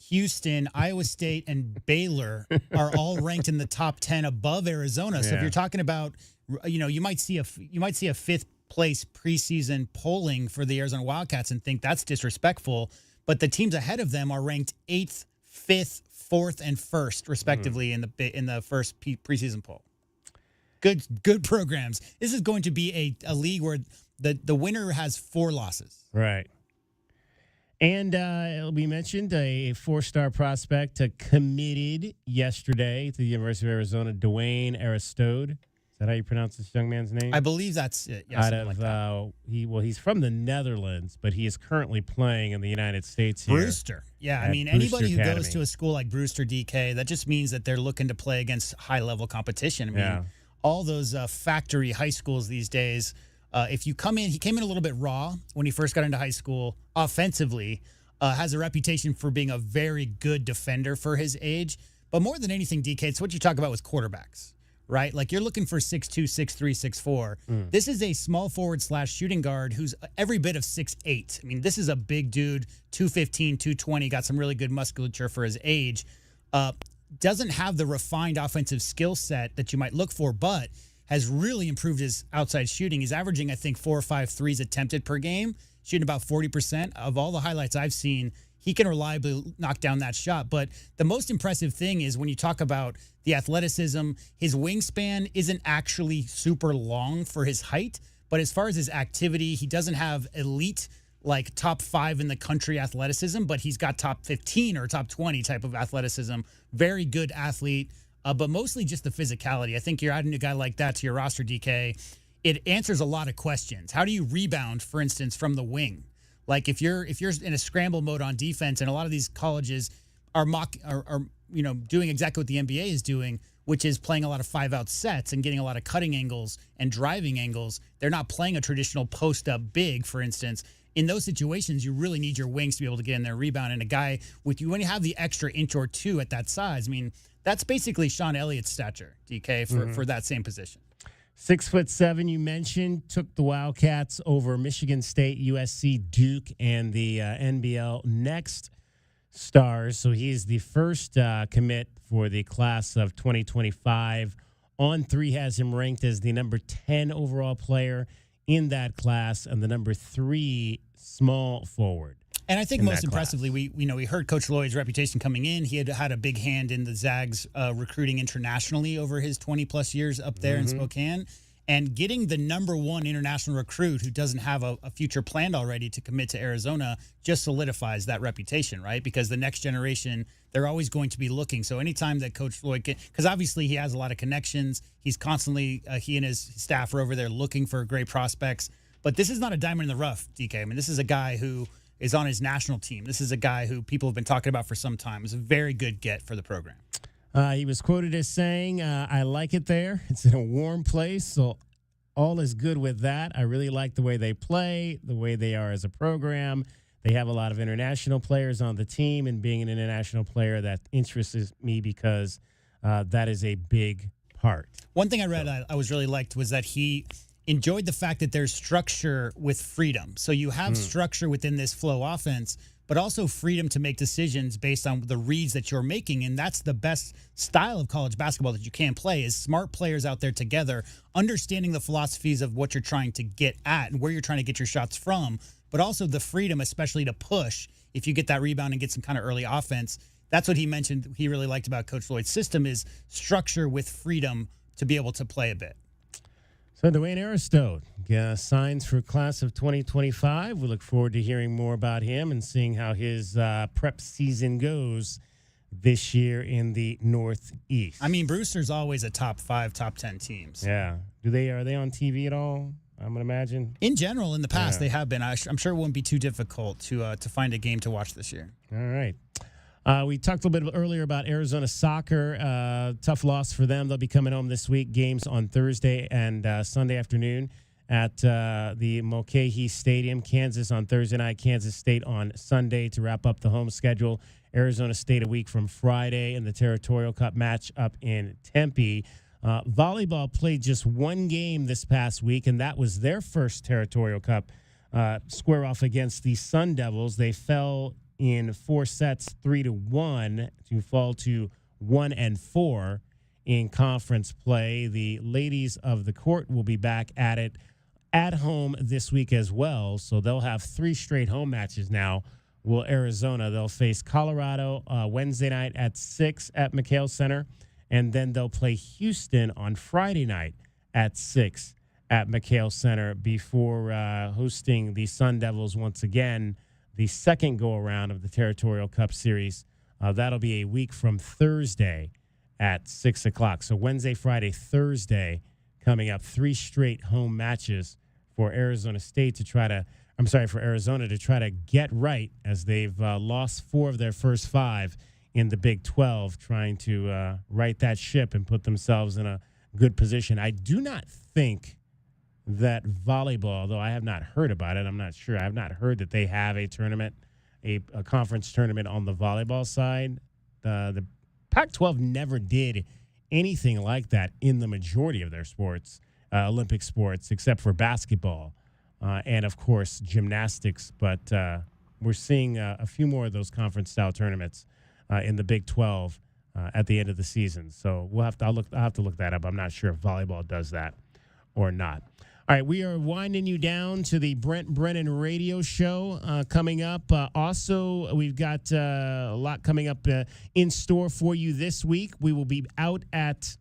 Houston, Iowa State, and Baylor are all ranked in the top 10 above Arizona. So if you're talking about, you might see a 5th place preseason polling for the Arizona Wildcats and think that's disrespectful. But the teams ahead of them are ranked 8th, 5th, 4th, and 1st, respectively, in the first preseason poll. Good programs. This is going to be a league where the winner has 4 losses. Right. And we mentioned a 4-star prospect committed yesterday to the University of Arizona, Dwayne Aristode. Is that how you pronounce this young man's name? I believe that's it. Yes, he's from the Netherlands, but he is currently playing in the United States here. Brewster. Yeah, I mean, Brewster anybody who Academy. goes to a school like Brewster DK, that just means that they're looking to play against high-level competition. I mean, all those factory high schools these days, if you come in, he came in a little bit raw when he first got into high school. Offensively, has a reputation for being a very good defender for his age. But more than anything, DK, it's what you talk about with quarterbacks. Right? Like you're looking for 6'2", 6'3", 6'4". This is a small forward / shooting guard who's every bit of 6'8". I mean, this is a big dude, 215, 220, got some really good musculature for his age. Doesn't have the refined offensive skill set that you might look for, but has really improved his outside shooting. He's averaging, I think, 4 or 5 threes attempted per game, shooting about 40%. Of all the highlights I've seen, he can reliably knock down that shot. But the most impressive thing is when you talk about the athleticism, his wingspan isn't actually super long for his height. But as far as his activity, he doesn't have elite, like top 5 in the country athleticism, but he's got top 15 or top 20 type of athleticism. Very good athlete, but mostly just the physicality. I think you're adding a guy like that to your roster, DK. It answers a lot of questions. How do you rebound, for instance, from the wing? Like if you're in a scramble mode on defense, and a lot of these colleges are doing exactly what the NBA is doing, which is playing a lot of 5-out sets and getting a lot of cutting angles and driving angles. They're not playing a traditional post-up big, for instance. In those situations, you really need your wings to be able to get in there and rebound. And a guy with you, when you have the extra inch or 2 at that size, I mean, that's basically Sean Elliott's stature, DK, for that same position. 6'7", you mentioned, took the Wildcats over Michigan State, USC, Duke, and the NBL Next Stars. So he is the first commit for the class of 2025. On3 has him ranked as the number 10 overall player in that class and the number 3 small forward. And I think most impressively, we heard Coach Lloyd's reputation coming in. He had a big hand in the Zags recruiting internationally over his 20-plus years up there in Spokane. And getting the number 1 international recruit who doesn't have a future planned already to commit to Arizona just solidifies that reputation, right? Because the next generation, they're always going to be looking. So anytime that Coach Lloyd because obviously he has a lot of connections. He's constantly, he and his staff are over there looking for great prospects. But this is not a diamond in the rough, DK. I mean, this is a guy who is on his national team. This is a guy who people have been talking about for some time. It's a very good get for the program. He was quoted as saying, I like it there. It's in a warm place, so all is good with that. I really like the way they play, the way they are as a program. They have a lot of international players on the team, and being an international player, that interests me because that is a big part. One thing I read I was really liked was that he enjoyed the fact that there's structure with freedom. So you have structure within this flow offense, but also freedom to make decisions based on the reads that you're making. And that's the best style of college basketball that you can play, is smart players out there together, understanding the philosophies of what you're trying to get at and where you're trying to get your shots from, but also the freedom, especially to push if you get that rebound and get some kind of early offense. That's what he mentioned he really liked about Coach Lloyd's system, is structure with freedom to be able to play a bit. So Dwayne Aristode signs for class of 2025. We look forward to hearing more about him and seeing how his prep season goes this year in the Northeast. I mean, Brewster's always a top 5, top 10 teams. Yeah. Are they on TV at all? I'm going to imagine. In general, in the past, they have been. I'm sure it wouldn't be too difficult to find a game to watch this year. All right. We talked a little bit earlier about Arizona soccer. Tough loss for them. They'll be coming home this week. Games on Thursday and Sunday afternoon at the Mulcahy Stadium. Kansas on Thursday night, Kansas State on Sunday to wrap up the home schedule. Arizona State a week from Friday in the Territorial Cup match up in Tempe. Volleyball played just one game this past week, and that was their first Territorial Cup square-off against the Sun Devils. They fell in 4 sets, 3-1, to fall to 1-4 in conference play. The ladies of the court will be back at it at home this week as well, so they'll have 3 straight home matches now. Will Arizona, they'll face Colorado Wednesday night at 6 at McHale Center, and then they'll play Houston on Friday night at 6 at McHale Center before hosting the Sun Devils once again, the second go-around of the Territorial Cup Series. That'll be a week from Thursday at 6 o'clock. So Wednesday, Friday, Thursday coming up, 3 straight home matches for Arizona State for Arizona to try to get right, as they've lost 4 of their first 5 in the Big 12, trying to right that ship and put themselves in a good position. I do not think that volleyball, though I have not heard about it, I'm not sure. I have not heard that they have a tournament, a conference tournament on the volleyball side. The Pac-12 never did anything like that in the majority of their sports, Olympic sports, except for basketball. And, of course, gymnastics. But we're seeing a few more of those conference-style tournaments in the Big 12 at the end of the season. So I'll have to look that up. I'm not sure if volleyball does that or not. All right, we are winding you down to the Brent Brennan radio show coming up. Also, we've got a lot coming up in store for you this week. We will be out at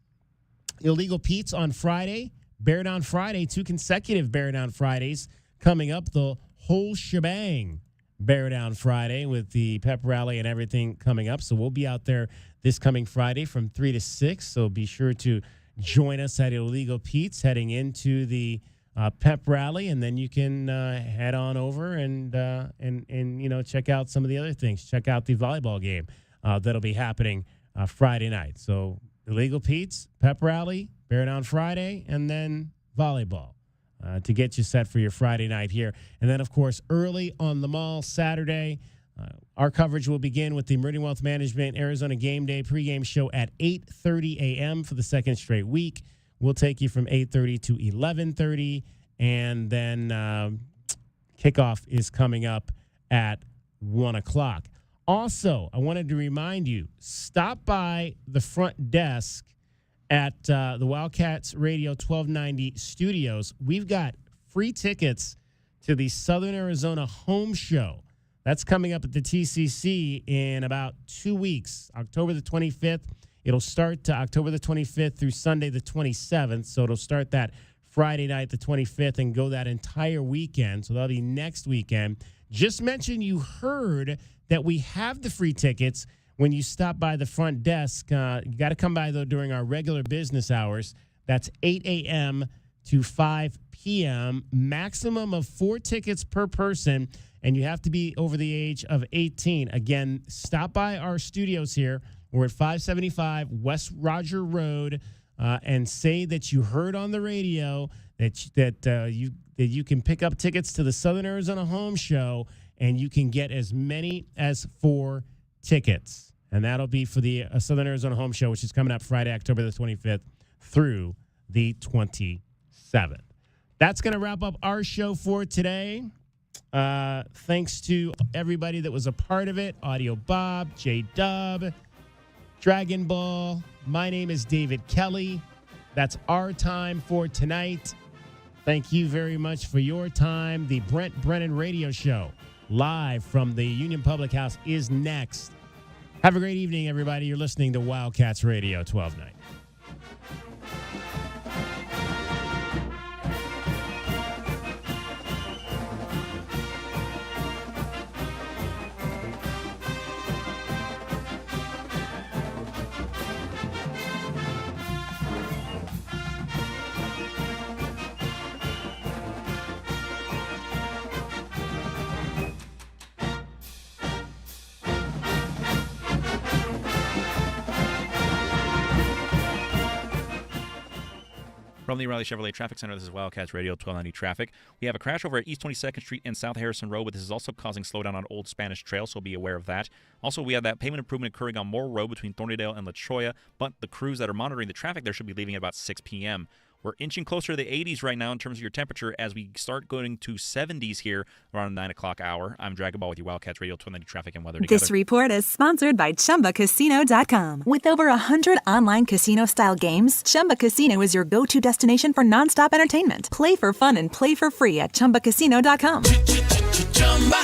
Illegal Pete's on Friday. Bear Down Friday, 2 consecutive Bear Down Fridays coming up, the whole shebang Bear Down Friday with the pep rally and everything coming up. So we'll be out there this coming Friday from 3 to 6. So be sure to join us at Illegal Pete's heading into the pep rally, and then you can head on over and check out some of the other things. Check out the volleyball game that'll be happening Friday night. So Illegal Pete's, pep rally, Bear Down Friday, and then volleyball to get you set for your Friday night here. And then, of course, early on the Mall Saturday, our coverage will begin with the Meridian Wealth Management Arizona Game Day pregame show at 8:30 a.m. for the second straight week. We'll take you from 8:30 to 11:30, and then kickoff is coming up at 1 o'clock. Also, I wanted to remind you, stop by the front desk at the Wildcats Radio 1290 studios. We've got free tickets to the Southern Arizona Home Show. That's coming up at the TCC in about 2 weeks, October the 25th. It'll start October the 25th through Sunday the 27th. So it'll start that Friday night, the 25th, and go that entire weekend. So that'll be next weekend. Just mention you heard that we have the free tickets when you stop by the front desk. You got to come by, though, during our regular business hours. That's 8 a.m. to 5 p.m. Maximum of 4 tickets per person, and you have to be over the age of 18. Again, stop by our studios here. We're at 575 West Roger Road, and say that you heard on the radio that you can pick up tickets to the Southern Arizona Home Show, and you can get as many as 4 tickets. And that'll be for the Southern Arizona Home Show, which is coming up Friday, October the 25th through the 27th. That's going to wrap up our show for today. Thanks to everybody that was a part of it. Audio Bob, J-Dub, Dragon Ball. My name is David Kelly. That's our time for tonight. Thank you very much for your time. The Brent Brennan Radio Show, live from the Union Public House, is next. Have a great evening, everybody. You're listening to Wildcats Radio 1290. From the O'Reilly Chevrolet Traffic Center, this is Wildcats Radio 1290 Traffic. We have a crash over at East 22nd Street and South Harrison Road, but this is also causing slowdown on Old Spanish Trail, so be aware of that. Also, we have that pavement improvement occurring on Moore Road between Thornydale and La Choya, but the crews that are monitoring the traffic there should be leaving at about 6 p.m. We're inching closer to the 80s right now in terms of your temperature as we start going to 70s here around the 9 o'clock hour. I'm Dragon Ball with you, Wildcats Radio 1290 Traffic and Weather together. This report is sponsored by ChumbaCasino.com. With over 100 online casino-style games, Chumba Casino is your go-to destination for nonstop entertainment. Play for fun and play for free at ChumbaCasino.com.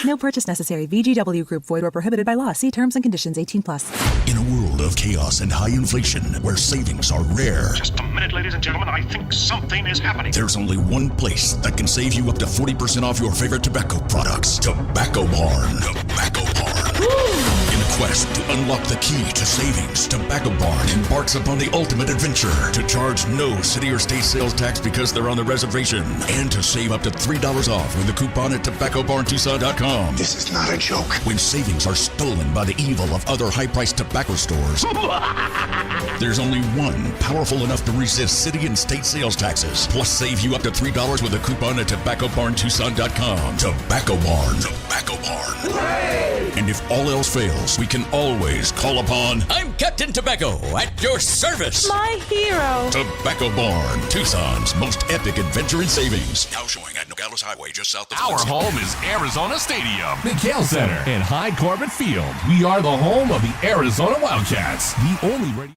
No purchase necessary. VGW Group. Void or prohibited by law. See terms and conditions. 18+. In a world of chaos and high inflation, where savings are rare. Just a minute, ladies and gentlemen. I think something is happening. There's only one place that can save you up to 40% off your favorite tobacco products. Tobacco Barn. Tobacco Barn. In a quest to unlock the key to savings, Tobacco Barn embarks upon the ultimate adventure to charge no city or state sales tax because they're on the reservation, and to save up to $3 off with a coupon at TobaccoBarnTucson.com. This is not a joke. When savings are stolen by the evil of other high-priced tobacco stores, there's only one powerful enough to resist city and state sales taxes, plus save you up to $3 with a coupon at TobaccoBarnTucson.com. Tobacco Barn. Tobacco Barn. Hooray! And if all else fails, we can always call upon... I'm Captain Tobacco, at your service. My hero. Tobacco Barn, Tucson's most epic adventure in savings. Now showing at Nogales Highway, just south of... Our home is Arizona Stadium, McHale Center, and Hyde Corbett Field. We are the home of the Arizona Wildcats, the only radio...